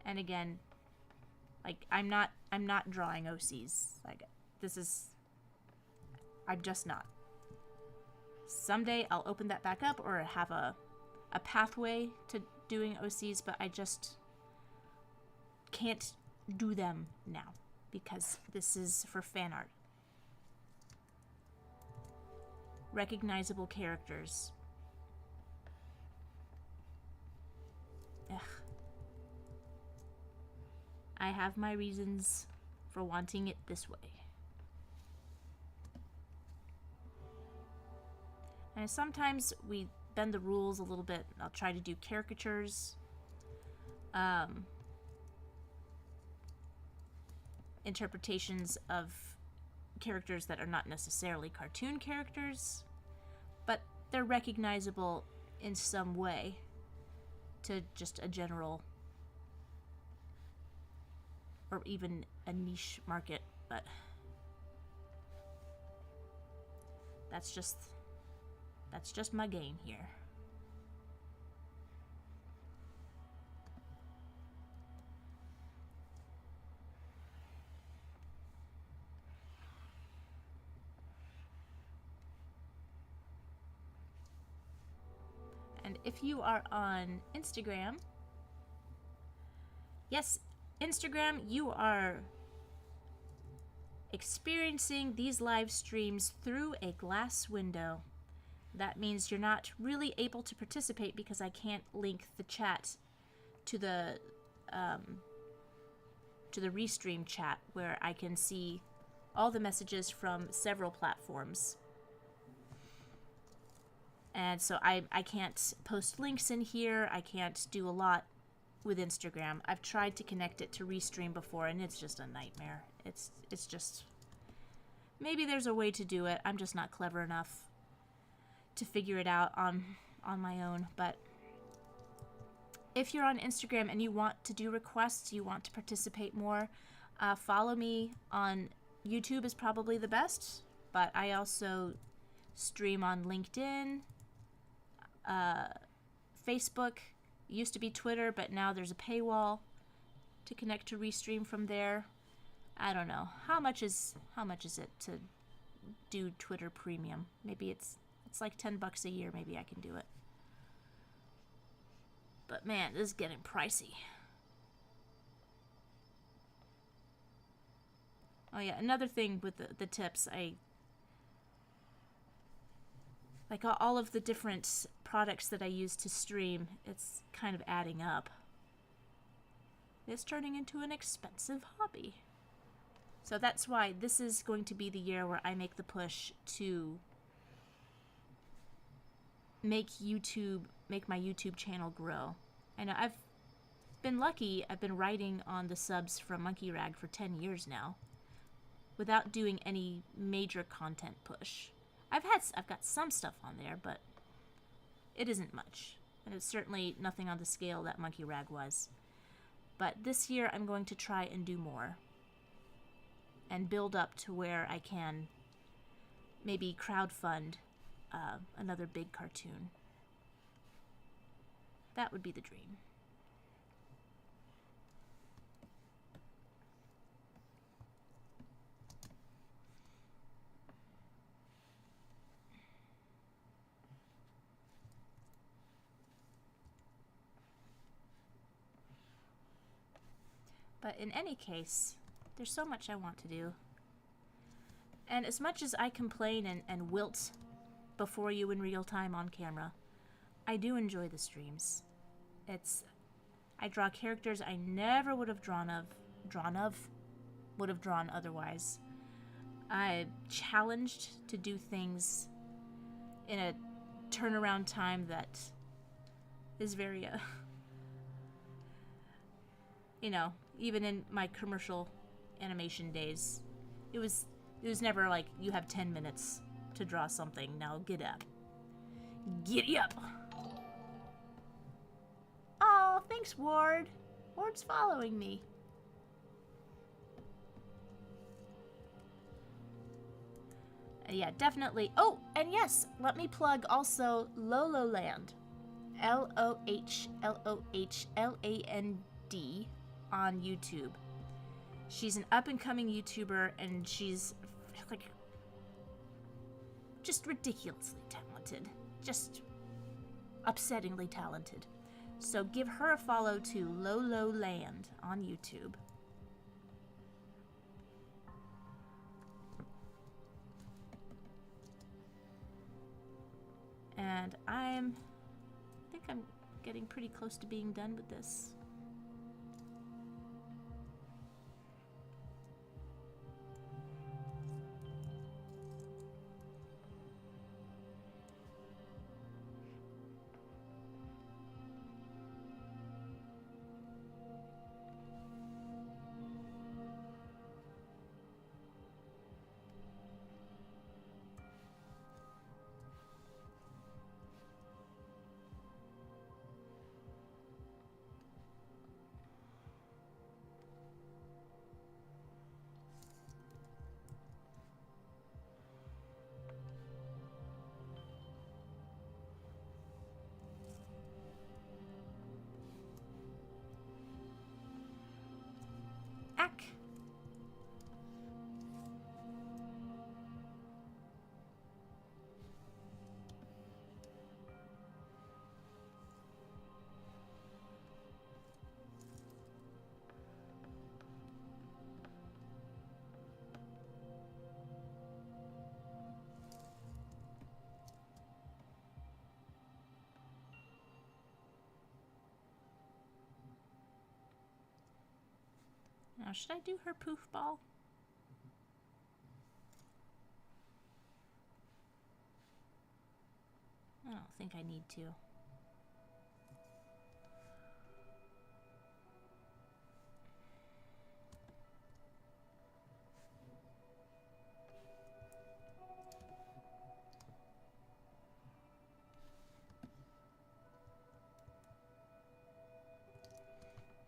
And again, like I'm not drawing OCs. Like I'm just not. Someday I'll open that back up or have a pathway to doing OCs, but I just can't do them now because this is for fan art. Recognizable characters. Ugh. I have my reasons for wanting it this way. And sometimes we bend the rules a little bit. I'll try to do caricatures. Interpretations of characters that are not necessarily cartoon characters, but they're recognizable in some way to just a general or even a niche market, but that's just my game here. if you are on Instagram, yes, Instagram, you are experiencing these live streams through a glass window. That means you're not really able to participate because I can't link the chat to the restream chat where I can see all the messages from several platforms. And so I can't post links in here. I can't do a lot with Instagram. I've tried to connect it to Restream before, and it's just a nightmare. It's just... Maybe there's a way to do it. I'm just not clever enough to figure it out on my own. But if you're on Instagram and you want to do requests, you want to participate more, follow me on YouTube is probably the best. But I also stream on LinkedIn, Facebook. Used to be Twitter, but now there's a paywall to connect to Restream from there. I don't know. How much is it to do Twitter Premium? Maybe it's like $10 a year. Maybe I can do it. But man, this is getting pricey. Oh yeah, another thing with the tips, like all of the different products that I use to stream, it's kind of adding up. It's turning into an expensive hobby. So that's why this is going to be the year where I make the push to make my YouTube channel grow. I know I've been lucky. I've been writing on the subs from Monkey Rag for 10 years now without doing any major content push. I've got some stuff on there, but it isn't much. And it's certainly nothing on the scale that Monkey Rag was. But this year I'm going to try and do more. And build up to where I can maybe crowdfund another big cartoon. That would be the dream. But in any case, there's so much I want to do. And as much as I complain and wilt before you in real time on camera, I do enjoy the streams. I draw characters I never would have drawn otherwise. I'm challenged to do things in a turnaround time that is very, even in my commercial animation days, it was never like, you have 10 minutes to draw something. Now get up. Giddy up! Oh, thanks, Ward. Ward's following me. Yeah, definitely. Oh, and yes, let me plug also Lololand. LOHLOHLAND on YouTube. She's an up-and-coming YouTuber, and she's like just ridiculously talented. Just upsettingly talented. So give her a follow to Lololand on YouTube. And I think I'm getting pretty close to being done with this. Now, should I do her poof ball? I don't think I need to.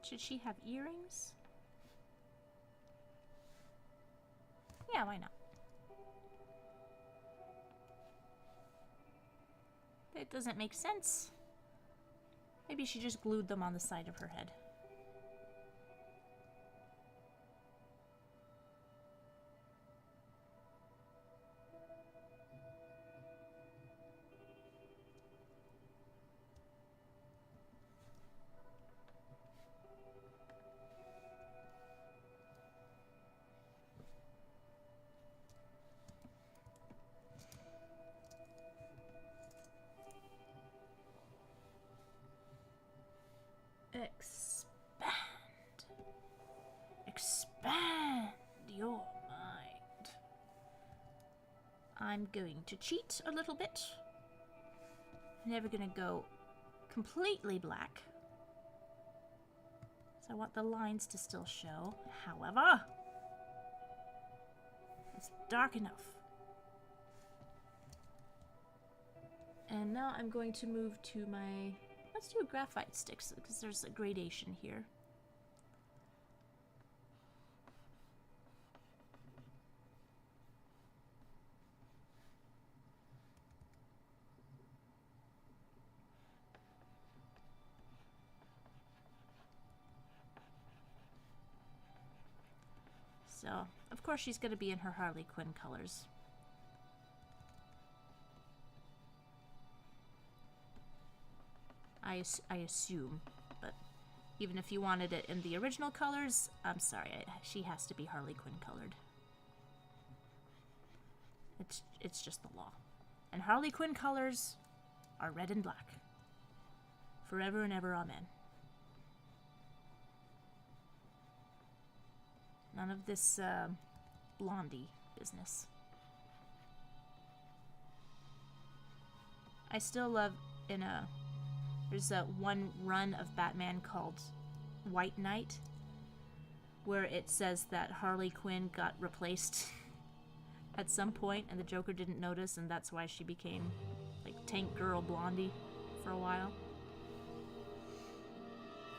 Should she have earrings? Yeah, why not? It doesn't make sense. Maybe she just glued them on the side of her head. Expand your mind. I'm going to cheat a little bit. I'm never gonna go completely black. So I want the lines to still show. However, it's dark enough. And now I'm going to move to my... Let's do a graphite sticks because there's a gradation here. So, of course she's going to be in her HarleyQuinn colors. I assume, but even if you wanted it in the original colors, I'm sorry, she has to be HarleyQuinn colored. It's just the law. And HarleyQuinn colors are red and black. Forever and ever, amen. None of this blondie business. I still love there's one run of Batman called White Knight where it says that Harley Quinn got replaced at some point and the Joker didn't notice, and that's why she became like Tank Girl Blondie for a while.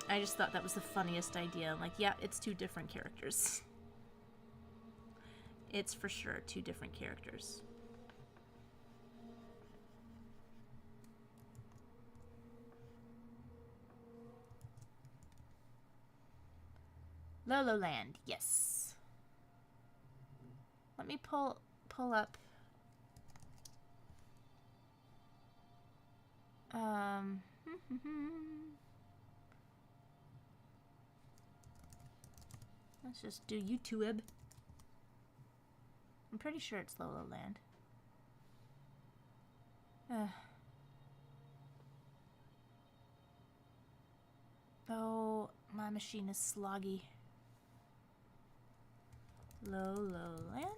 I just thought that was the funniest idea. I'm like, yeah, it's two different characters. It's for sure two different characters. Lolo Land, yes. Let me pull up. Let's just do YouTube. I'm pretty sure it's Lolo Land. Oh, my machine is sloggy. Lolo Land?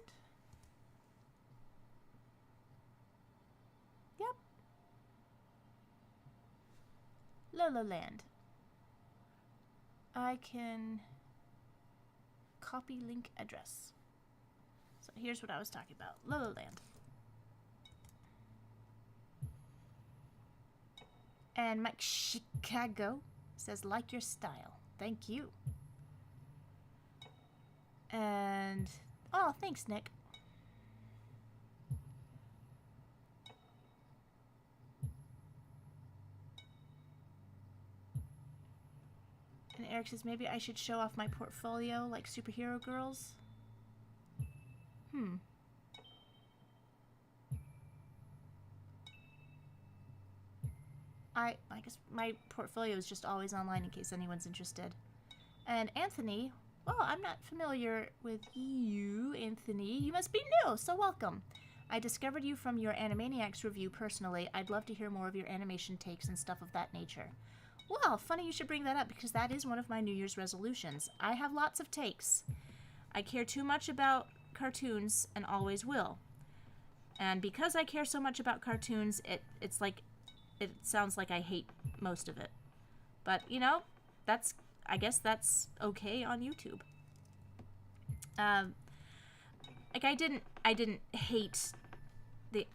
Yep. Lolo Land. I can copy link address. So here's what I was talking about. Lolo Land. And Mike Chicago says, like your style. Thank you. And, oh, thanks, Nick. And Eric says, maybe I should show off my portfolio like superhero girls. I guess my portfolio is just always online in case anyone's interested. And Anthony, well, I'm not familiar with you, Anthony. You must be new, so welcome. I discovered you from your Animaniacs review personally. I'd love to hear more of your animation takes and stuff of that nature. Well, funny you should bring that up because that is one of my New Year's resolutions. I have lots of takes. I care too much about cartoons and always will. And because I care so much about cartoons, it's like, it sounds like I hate most of it. But, you know, I guess that's okay on YouTube. Like I didn't hate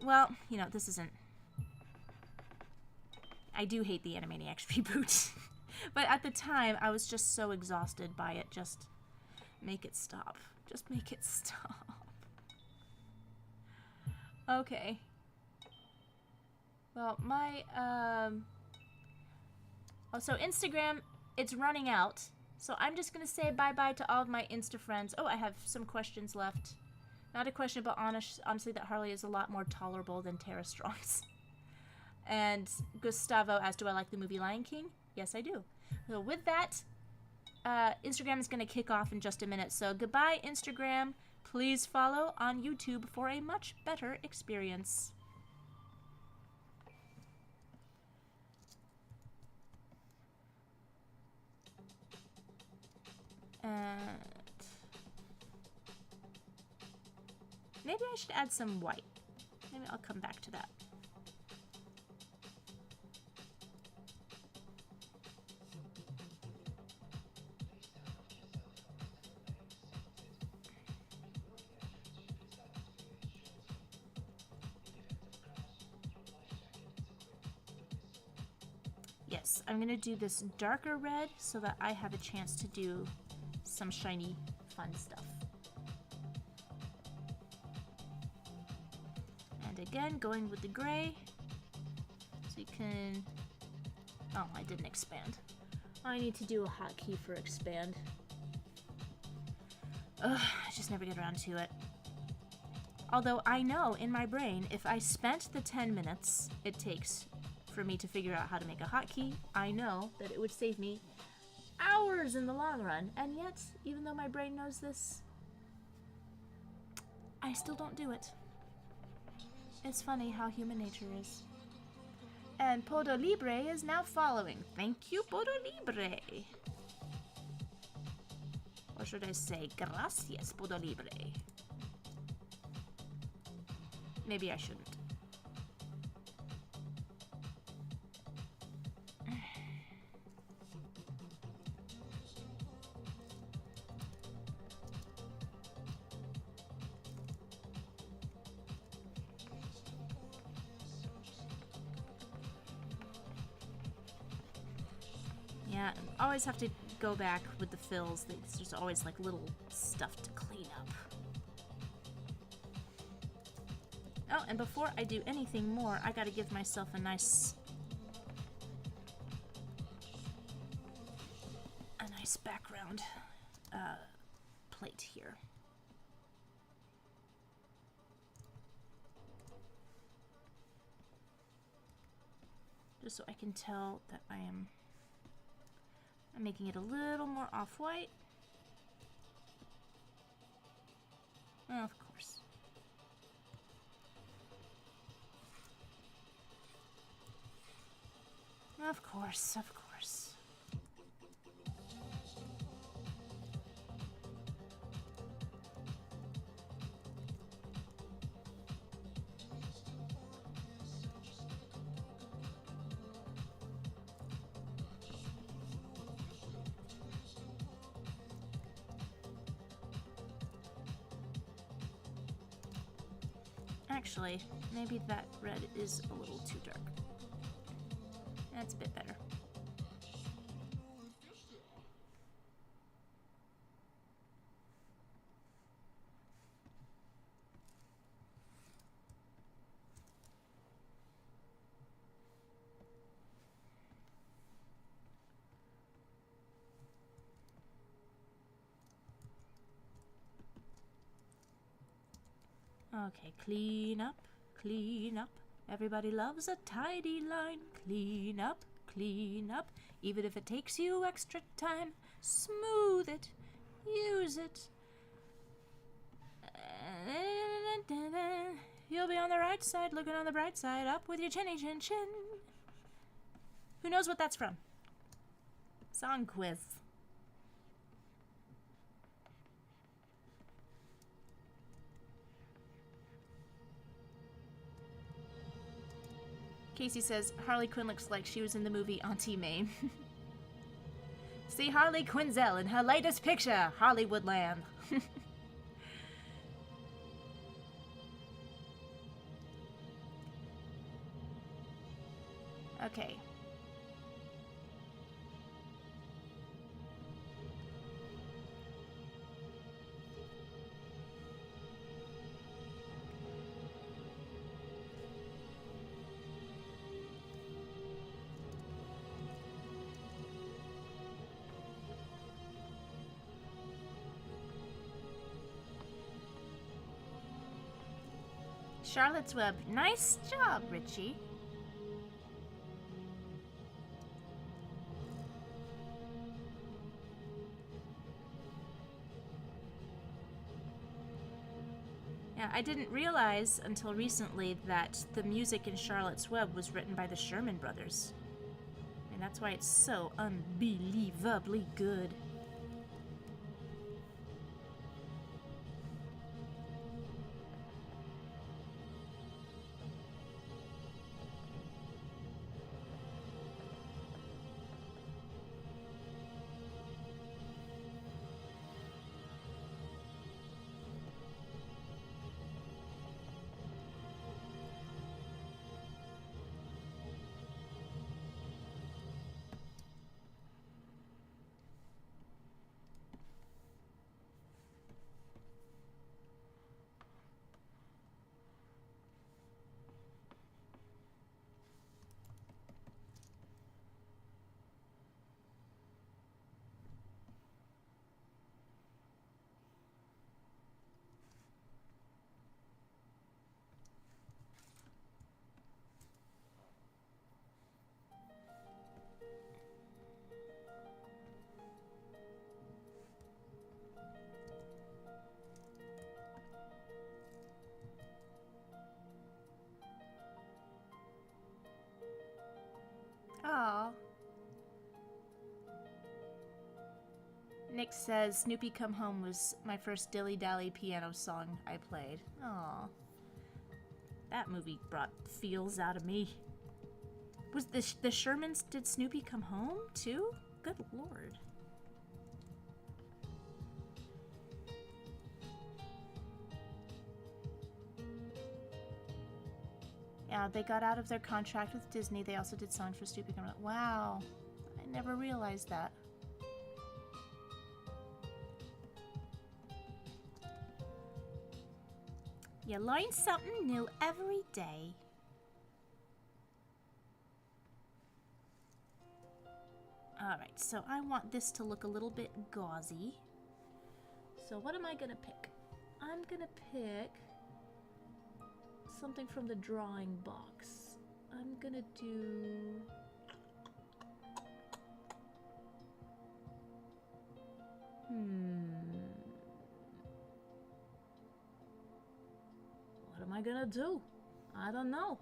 well, you know, this isn't, I do hate the Animaniacs reboot. But at the time, I was just so exhausted by it. Just make it stop. Just make it stop. Okay. Well, my, oh, so Instagram, it's running out. So I'm just going to say bye-bye to all of my Insta friends. Oh, I have some questions left. Not a question, but honestly, that Harley is a lot more tolerable than Tara Strong's. And Gustavo asked, do I like the movie Lion King? Yes, I do. So with that, Instagram is going to kick off in just a minute. So goodbye, Instagram. Please follow on YouTube for a much better experience. And maybe I should add some white. Maybe I'll come back to that. Yes, I'm gonna do this darker red so that I have a chance to do some shiny, fun stuff. And again, going with the gray, so you can, oh, I didn't expand. I need to do a hotkey for expand. Ugh, I just never get around to it. Although I know in my brain, if I spent the 10 minutes it takes for me to figure out how to make a hotkey, I know that it would save me hours in the long run. And yet, even though my brain knows this, I still don't do it. It's funny how human nature is. And Podo Libre is now following. Thank you, Podo Libre. Or should I say, gracias, Podo Libre. Maybe I shouldn't. Yeah, always have to go back with the fills. There's just always like little stuff to clean up. Oh, and before I do anything more, I gotta give myself a nice background plate here. Just so I can tell that I'm making it a little more off-white. Oh, of course. Of course, of course. Actually, maybe that red is a little too dark. That's a bit better. Okay, clean up, clean up. Everybody loves a tidy line. Clean up, clean up. Even if it takes you extra time, smooth it, use it. You'll be on the right side, looking on the bright side, up with your chinny chin chin. Who knows what that's from? Song quiz. Casey says, Harley Quinn looks like she was in the movie Auntie May. See Harley Quinzel in her latest picture, Hollywoodland. Okay. Charlotte's Web. Nice job, Richie. Yeah, I didn't realize until recently that the music in Charlotte's Web was written by the Sherman Brothers. And that's why it's so unbelievably good. Aw. Nick says Snoopy Come Home was my first Dilly Dally piano song I played. Aw. That movie brought feels out of me. Was the Shermans, did Snoopy Come Home too? Good lord. Yeah, they got out of their contract with Disney. They also did songs for Snoopy Come Home. Wow. I never realized that. You learn something new every day. Alright, so I want this to look a little bit gauzy. So what am I gonna pick? I'm gonna pick something from the drawing box. I'm gonna do... What am I gonna do? I don't know.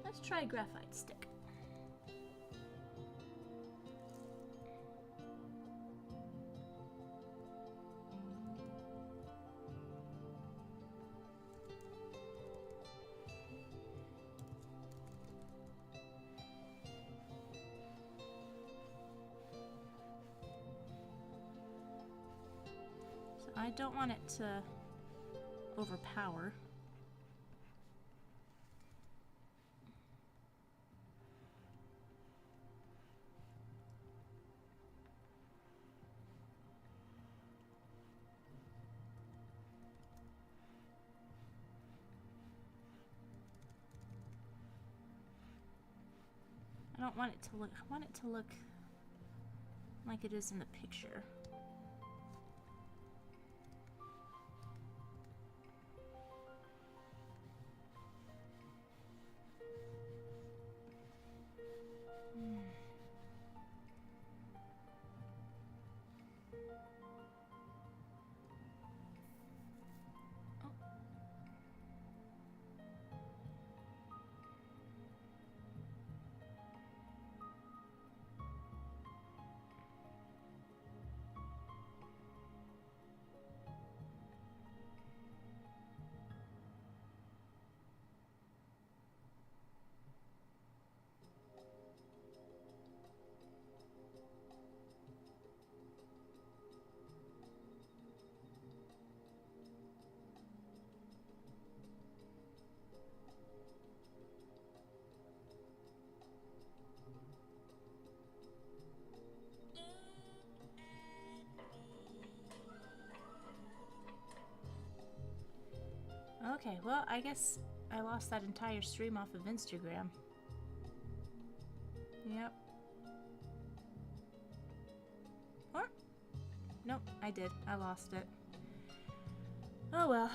Let's try graphite stick. I don't want it to overpower. I don't want it to look, I want it to look like it is in the picture. Okay, well, I guess I lost that entire stream off of Instagram. Yep. What? Nope, I did. I lost it. Oh well.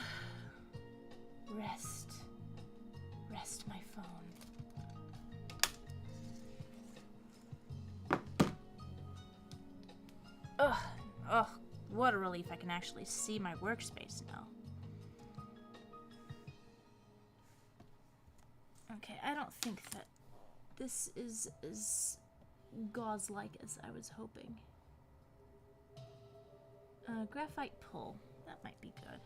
Rest. Rest my phone. Ugh. Ugh. What a relief I can actually see my workspace now. Okay, I don't think that this is as gauze-like as I was hoping. Graphite pull. That might be good.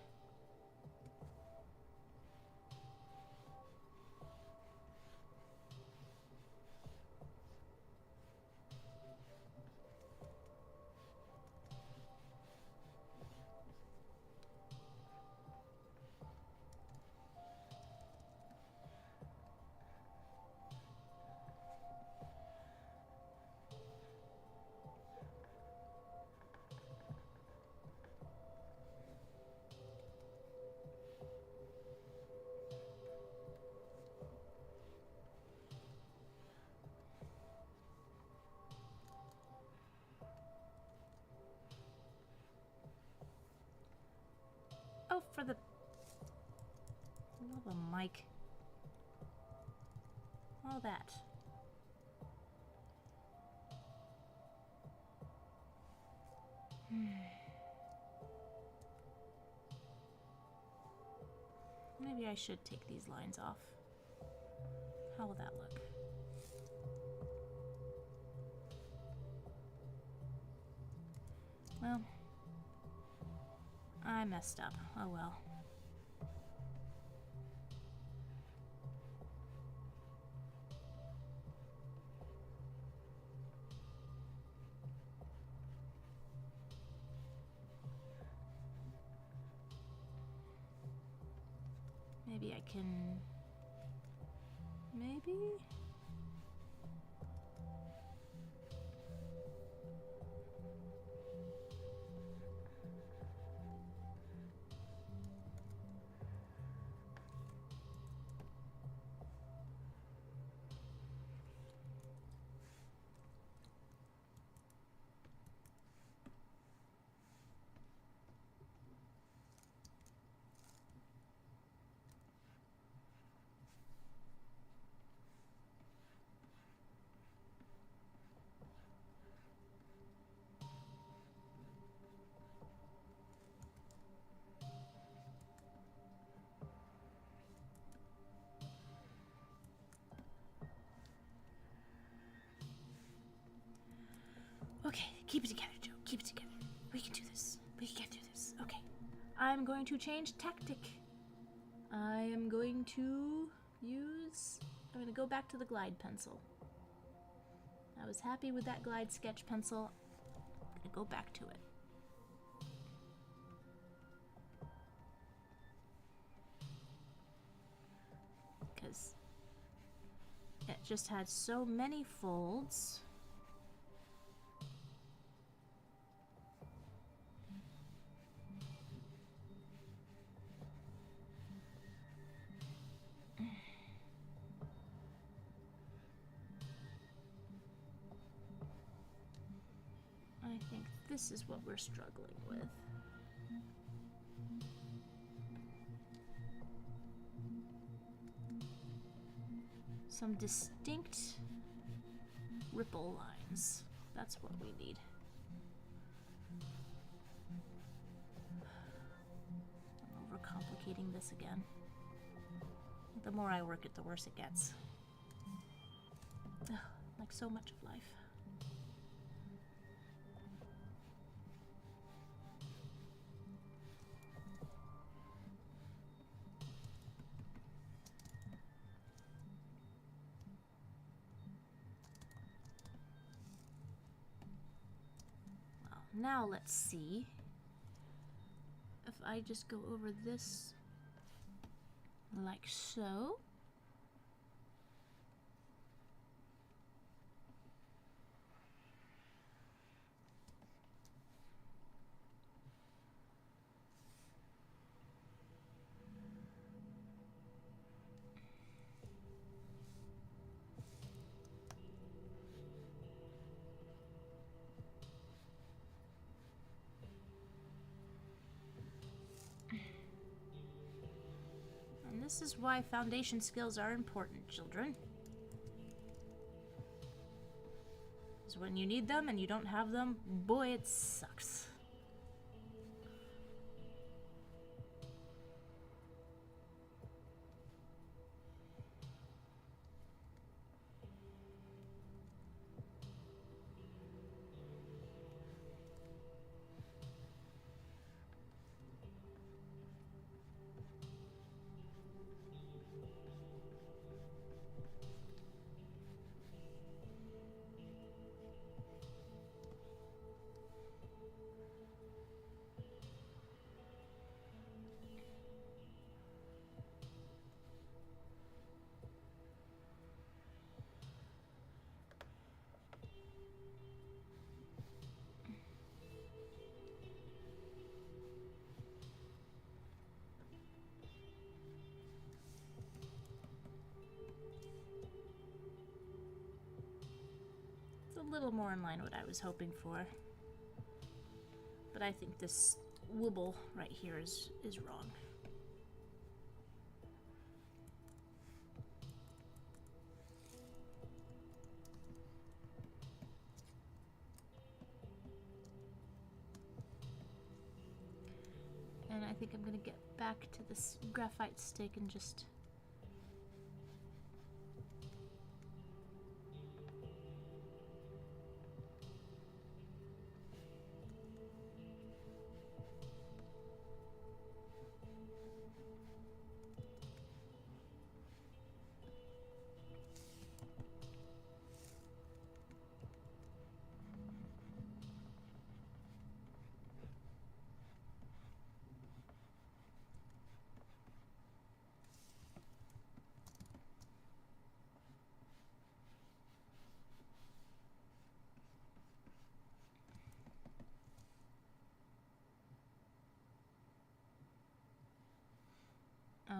Oh, for the... Oh, the mic. All that. Maybe I should take these lines off. How will that look? Well, I messed up. Oh well. Maybe I can... Maybe? Okay, keep it together, Joe. Keep it together. We can do this. We can get through this. Okay. I'm going to change tactic. I am going to use... I'm going to go back to the glide pencil. I was happy with that glide sketch pencil. I'm going to go back to it. Because it just had so many folds. I think this is what we're struggling with. Some distinct ripple lines. That's what we need. I'm overcomplicating this again. The more I work it, the worse it gets. Ugh, like so much of life. Now let's see if I just go over this like so. This is why foundation skills are important, children. Because when you need them and you don't have them, boy, it sucks. A little more in line what I was hoping for. But I think this wobble right here is wrong. And I think I'm gonna get back to this graphite stick and just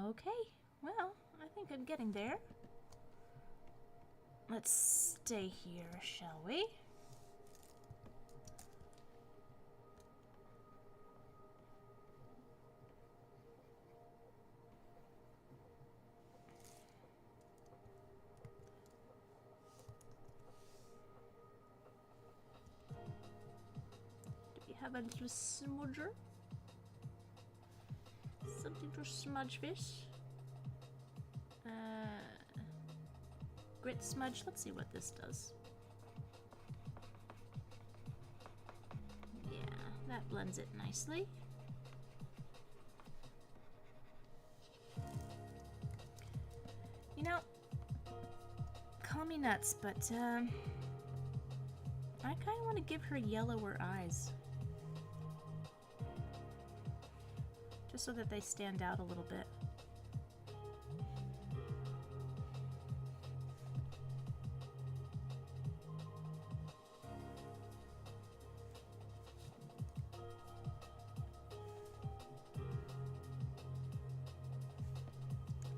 okay, well, I think I'm getting there. Let's stay here, shall we? Do we have a little smudger? Something to smudge fish. Grit smudge. Let's see what this does. Yeah, that blends it nicely. You know, call me nuts, but I kind of want to give her yellower eyes. Just so that they stand out a little bit.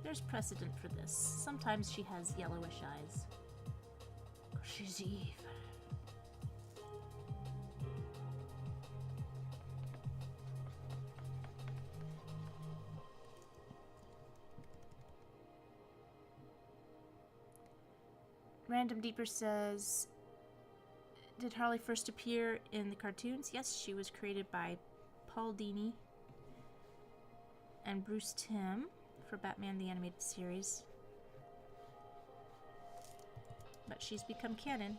There's precedent for this. Sometimes she has yellowish eyes. She's evil. Random Deeper says, did Harley first appear in the cartoons? Yes, she was created by Paul Dini and Bruce Timm for Batman the Animated Series. But she's become canon.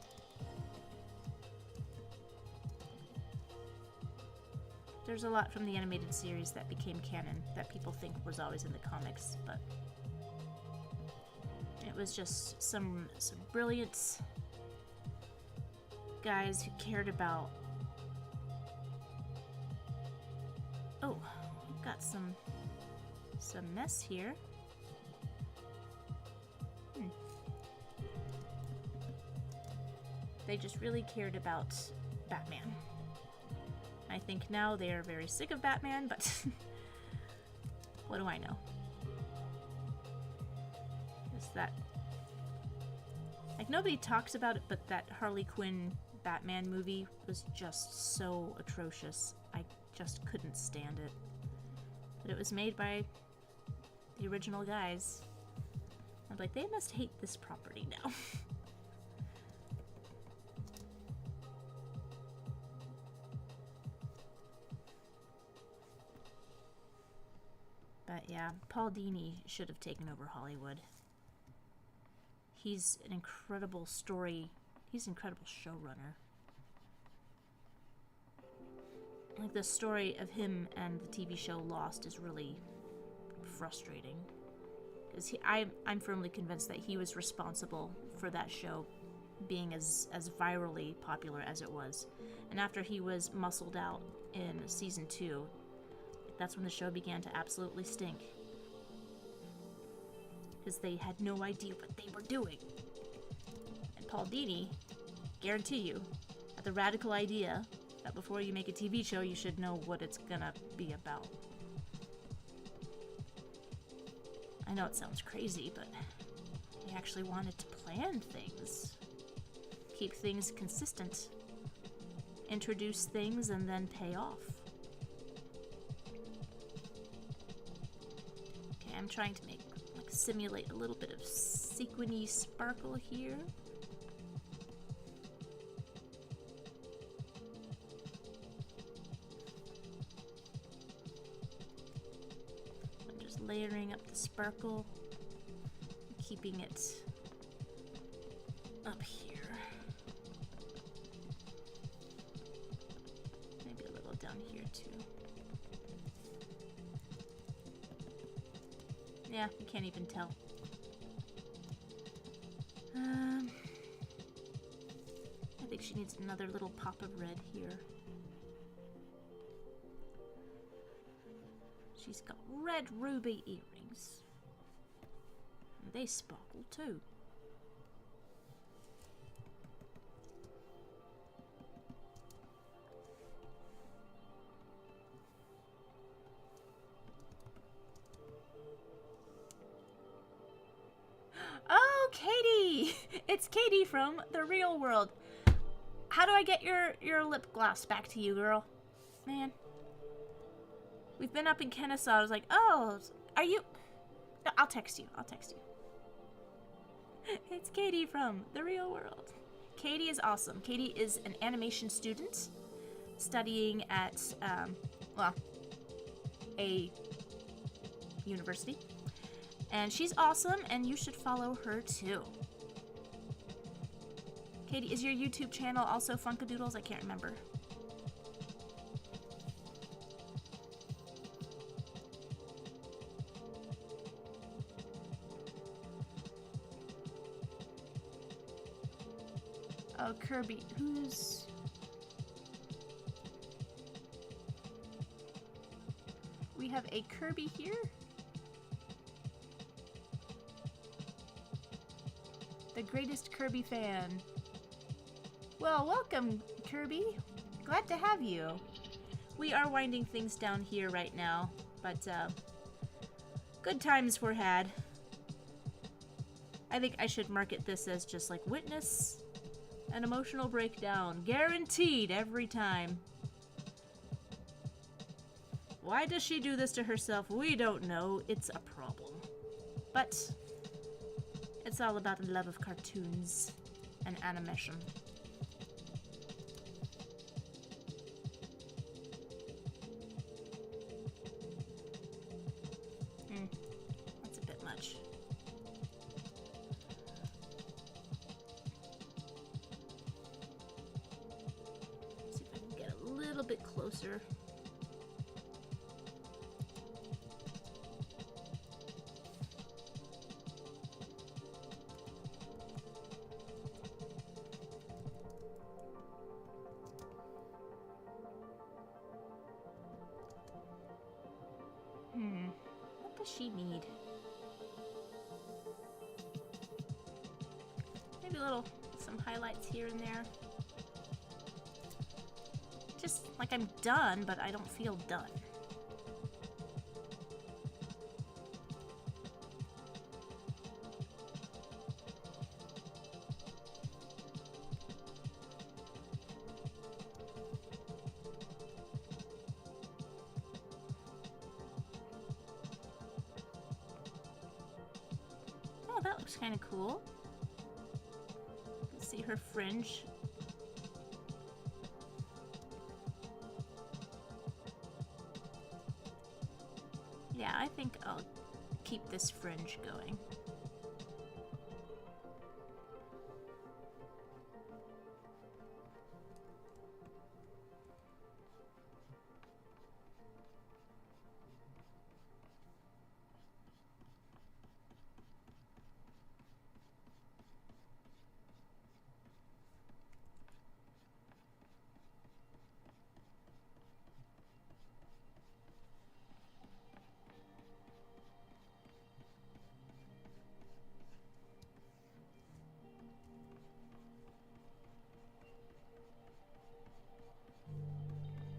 There's a lot from the animated series that became canon that people think was always in the comics, but it was just some brilliant guys who cared about... Oh, we've got some mess here. They just really cared about Batman. I think now they are very sick of Batman, but what do I know? Is that... Like, nobody talks about it, but that HarleyQuinn Batman movie was just so atrocious. I just couldn't stand it. But it was made by the original guys. I'm like, they must hate this property now. But yeah, Paul Dini should have taken over Hollywood. He's an incredible he's an incredible showrunner. Like, the story of him and the TV show Lost is really frustrating. Because I'm firmly convinced that he was responsible for that show being as virally popular as it was. And after he was muscled out in season 2, that's when the show began to absolutely stink. Because they had no idea what they were doing. And Paul Dini, guarantee you, had the radical idea that before you make a TV show, you should know what it's gonna be about. I know it sounds crazy, but he actually wanted to plan things. Keep things consistent. Introduce things and then pay off. Okay, I'm trying to simulate a little bit of sequiny sparkle here. I'm just layering up the sparkle, keeping it up here. Maybe a little down here too. Yeah, you can't even tell. I think she needs another little pop of red here. She's got red ruby earrings. And they sparkle too. Oh, Katie! It's Katie from the real world. How do I get your lip gloss back to you, girl? Man. We've been up in Kennesaw. I was like, oh, are you... No, I'll text you. It's Katie from the real world. Katie is awesome. Katie is an animation student studying at, a university. And she's awesome, and you should follow her too. Katie, is your YouTube channel also Funkadoodles? I can't remember. Oh, Kirby. Who's... We have a Kirby here. The greatest Kirby fan. Well, welcome, Kirby. Glad to have you. We are winding things down here right now, but good times were had. I think I should market this as just like witness an emotional breakdown. Guaranteed every time. Why does she do this to herself? We don't know. It's a problem. But it's all about the love of cartoons and animation. That's a bit much. See if I can get a little bit closer. What does she need? Maybe some highlights here and there. Just like I'm done, but I don't feel done. looks kind of cool. You can see her fringe. Yeah, I think I'll keep this fringe going.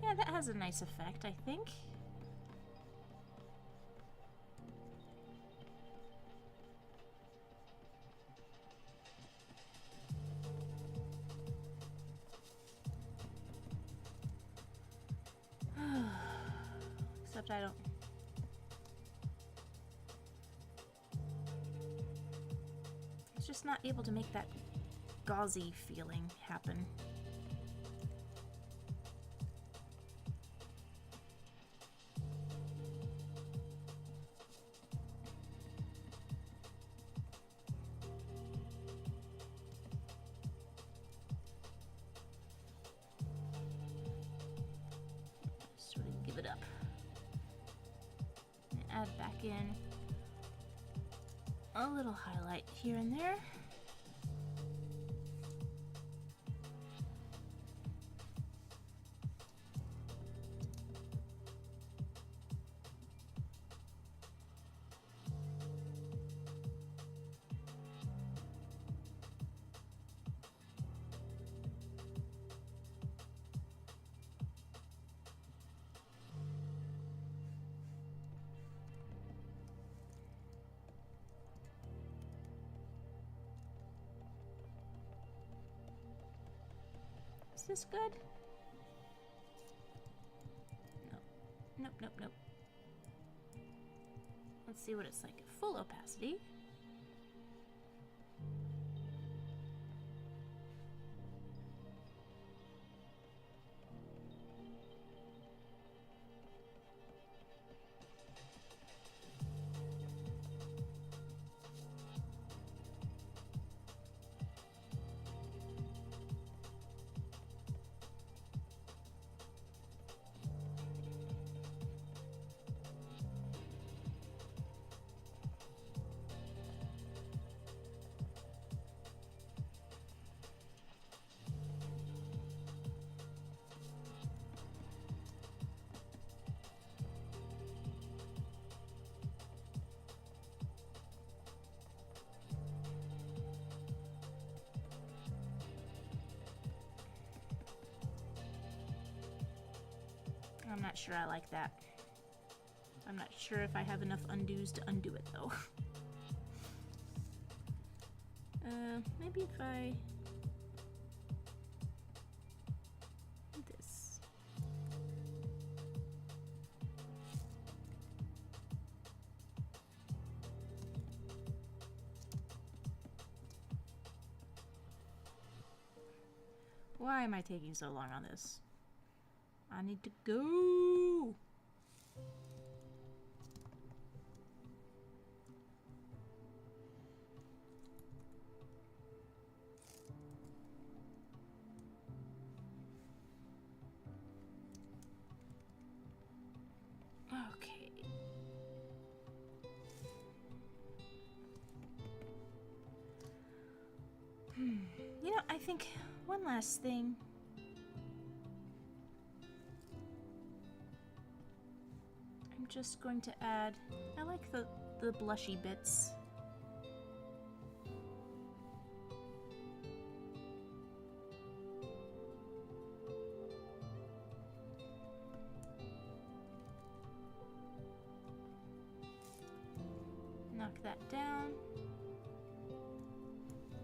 Yeah, that has a nice effect, I think. Except I don't... It's just not able to make that gauzy feeling happen. Give it up. And add back in a little highlight here and there. Is this good? Nope. Nope, nope, nope. Let's see what it's like at full opacity. I'm not sure I like that. I'm not sure if I have enough undos to undo it though. Maybe if I do this. Why am I taking so long on this? I need to go. Okay. You know, I think one last thing. I'm just going to add, I like the blushy bits. Knock that down.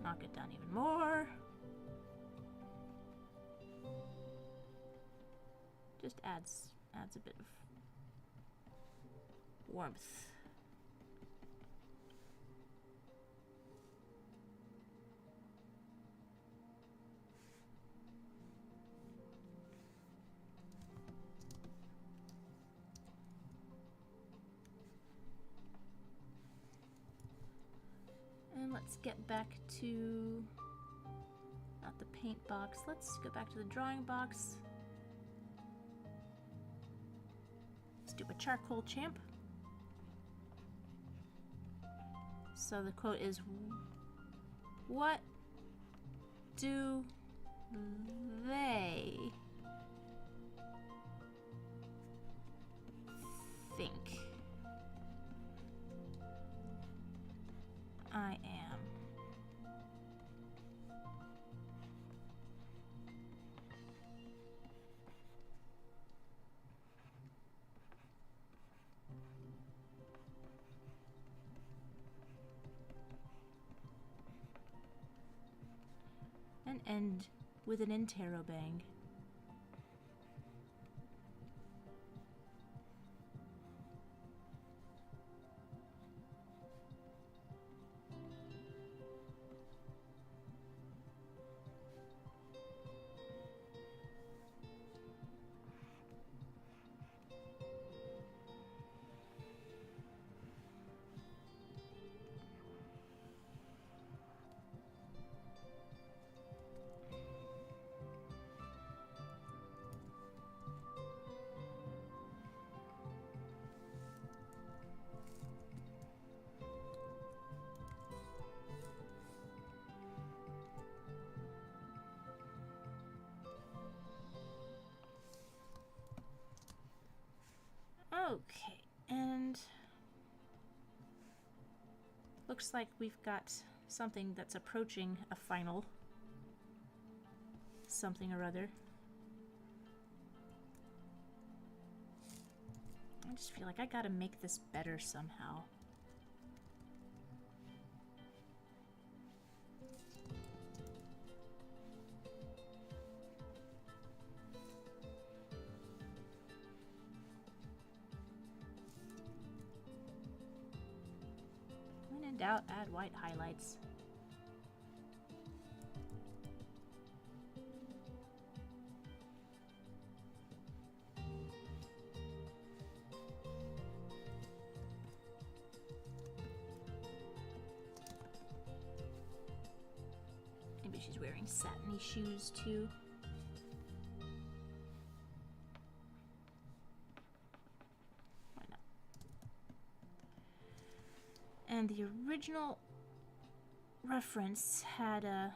Knock it down even more. Just adds a bit of warmth. let's get back to, not the paint box, let's go back to the drawing box. Let's do a charcoal champ. So the quote is, what do they think I am? And end with an interrobang. Okay, and looks like we've got something that's approaching a final something or other. I just feel like I gotta make this better somehow. When in doubt, add white highlights. Maybe she's wearing satiny shoes too. Why not? And the original reference had a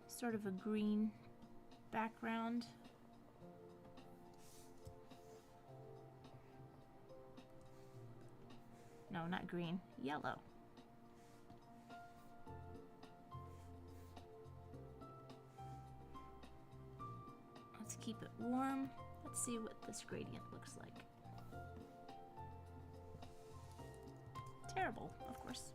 sort of a green background. No, not green, yellow. Let's keep it warm. Let's see what this gradient looks like. Terrible, of course.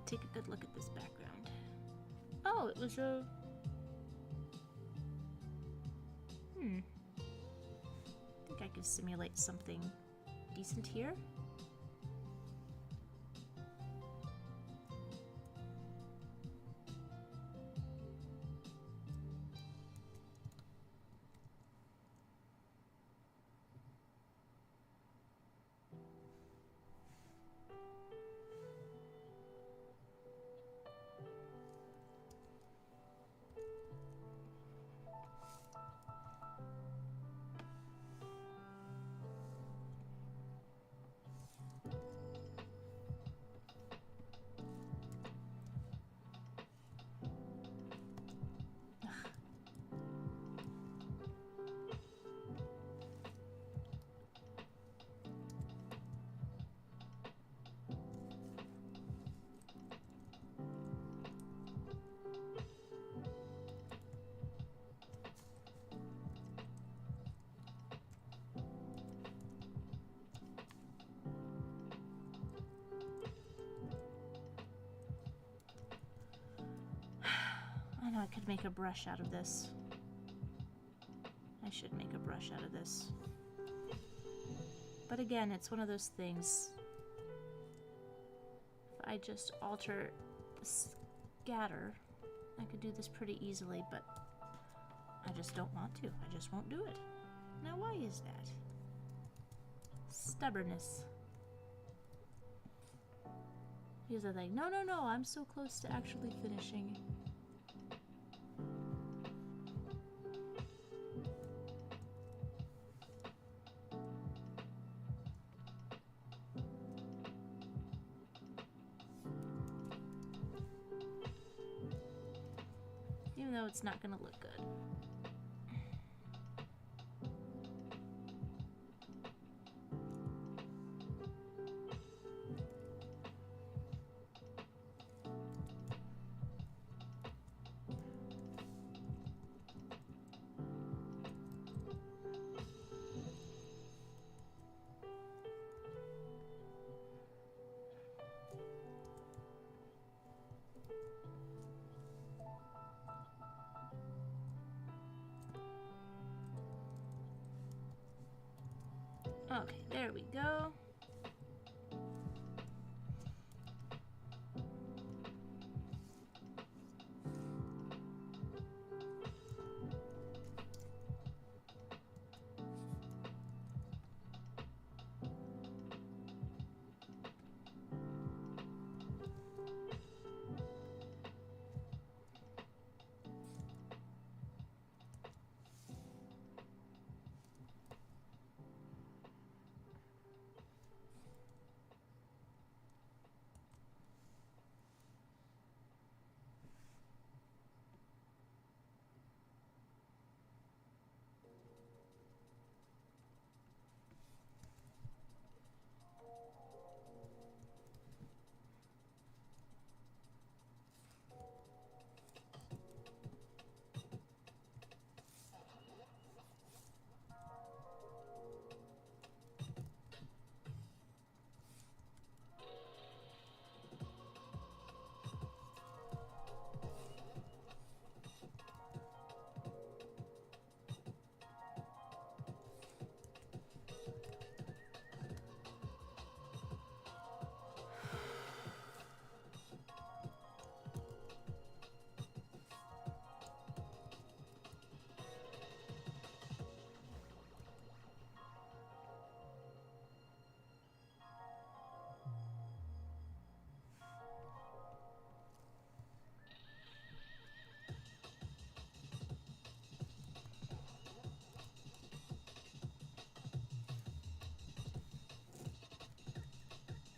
Take a good look at this background. Oh, it was a... I think I could simulate something decent here. I know I could make a brush out of this. I should make a brush out of this. But again, it's one of those things. If I just alter the scatter, I could do this pretty easily, but I just don't want to. I just won't do it. Now, why is that? Stubbornness. Because I'm like, no, no, no, I'm so close to actually finishing. Even though it's not going to look good. Okay, there we go.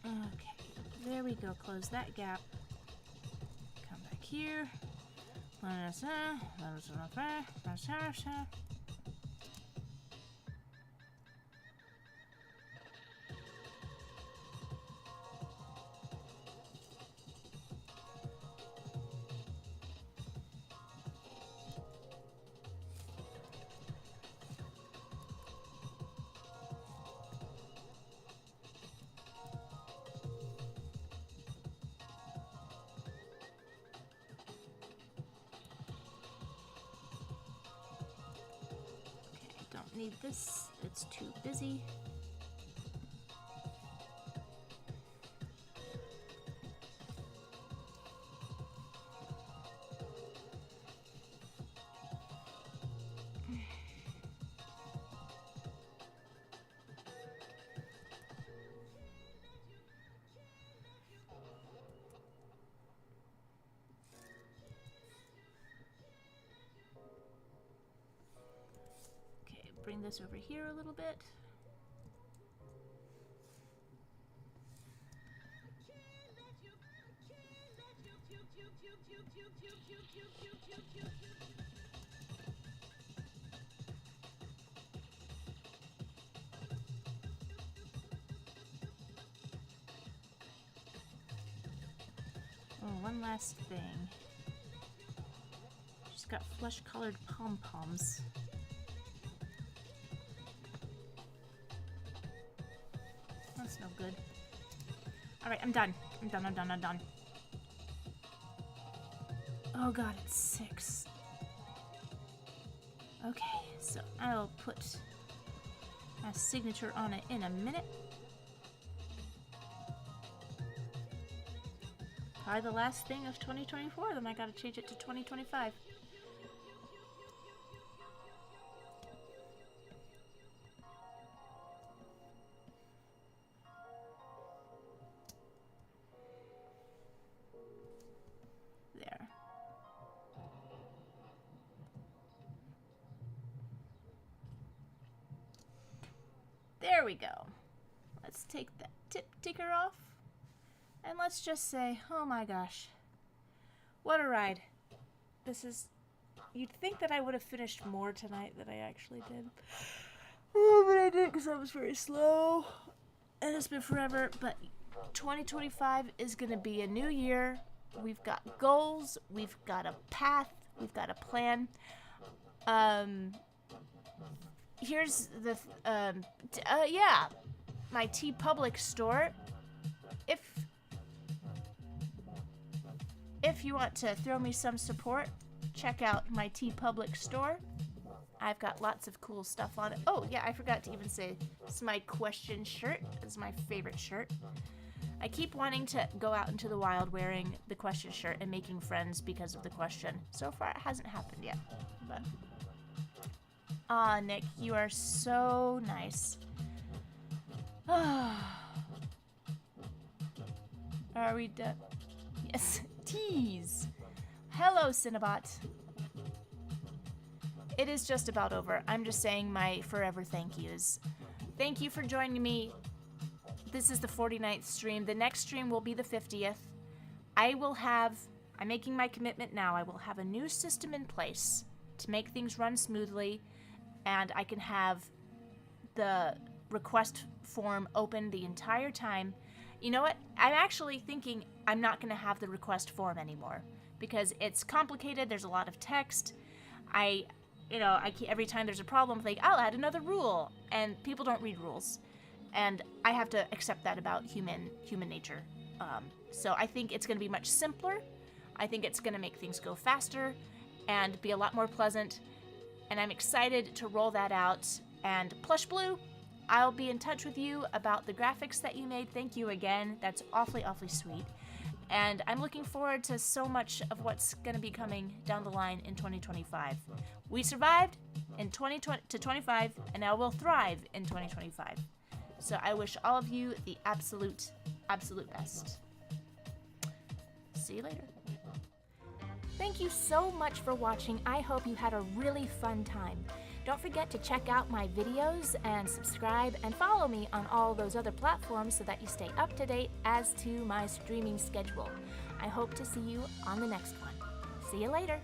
Okay, there we go. Close that gap. Come back here. Need this, it's too busy. Bring this over here a little bit. Oh, one last thing. She's got flesh-colored pom-poms. That's no good. Alright, I'm done. I'm done. Oh god, it's 6. Okay, so I'll put a signature on it in a minute. Probably the last thing of 2024, then I gotta change it to 2025. There. There we go. Let's take that tip ticker off. And let's just say, oh my gosh, what a ride. This is, you'd think that I would have finished more tonight than I actually did. Oh, but I didn't because I was very slow. And it's been forever, but 2025 is going to be a new year. We've got goals, we've got a path, we've got a plan. Here's the, yeah, my TeePublic store. If you want to throw me some support, check out my TeePublic store. I've got lots of cool stuff on it. Oh, yeah, I forgot to even say, it's my question shirt. It's my favorite shirt. I keep wanting to go out into the wild wearing the question shirt and making friends because of the question. So far, it hasn't happened yet, but... Ah, Nick, you are so nice. Are we done? Yes. Tease. Hello, Cinnabot. It is just about over. I'm just saying my forever thank yous. Thank you for joining me. This is the 49th stream. The next stream will be the 50th. I'm making my commitment now. I will have a new system in place to make things run smoothly, and I can have the request form open the entire time. You know what? I'm actually thinking I'm not going to have the request form anymore because it's complicated. There's a lot of text. Every time there's a problem, like, I'll add another rule, and people don't read rules, and I have to accept that about human nature. So I think it's going to be much simpler. I think it's going to make things go faster and be a lot more pleasant, and I'm excited to roll that out. And Plush Blue, I'll be in touch with you about the graphics that you made. Thank you again. That's awfully, awfully sweet. And I'm looking forward to so much of what's going to be coming down the line in 2025. We survived in 2020 to 25, and now we'll thrive in 2025. So I wish all of you the absolute, absolute best. See you later. Thank you so much for watching. I hope you had a really fun time. Don't forget to check out my videos and subscribe and follow me on all those other platforms so that you stay up to date as to my streaming schedule. I hope to see you on the next one. See you later.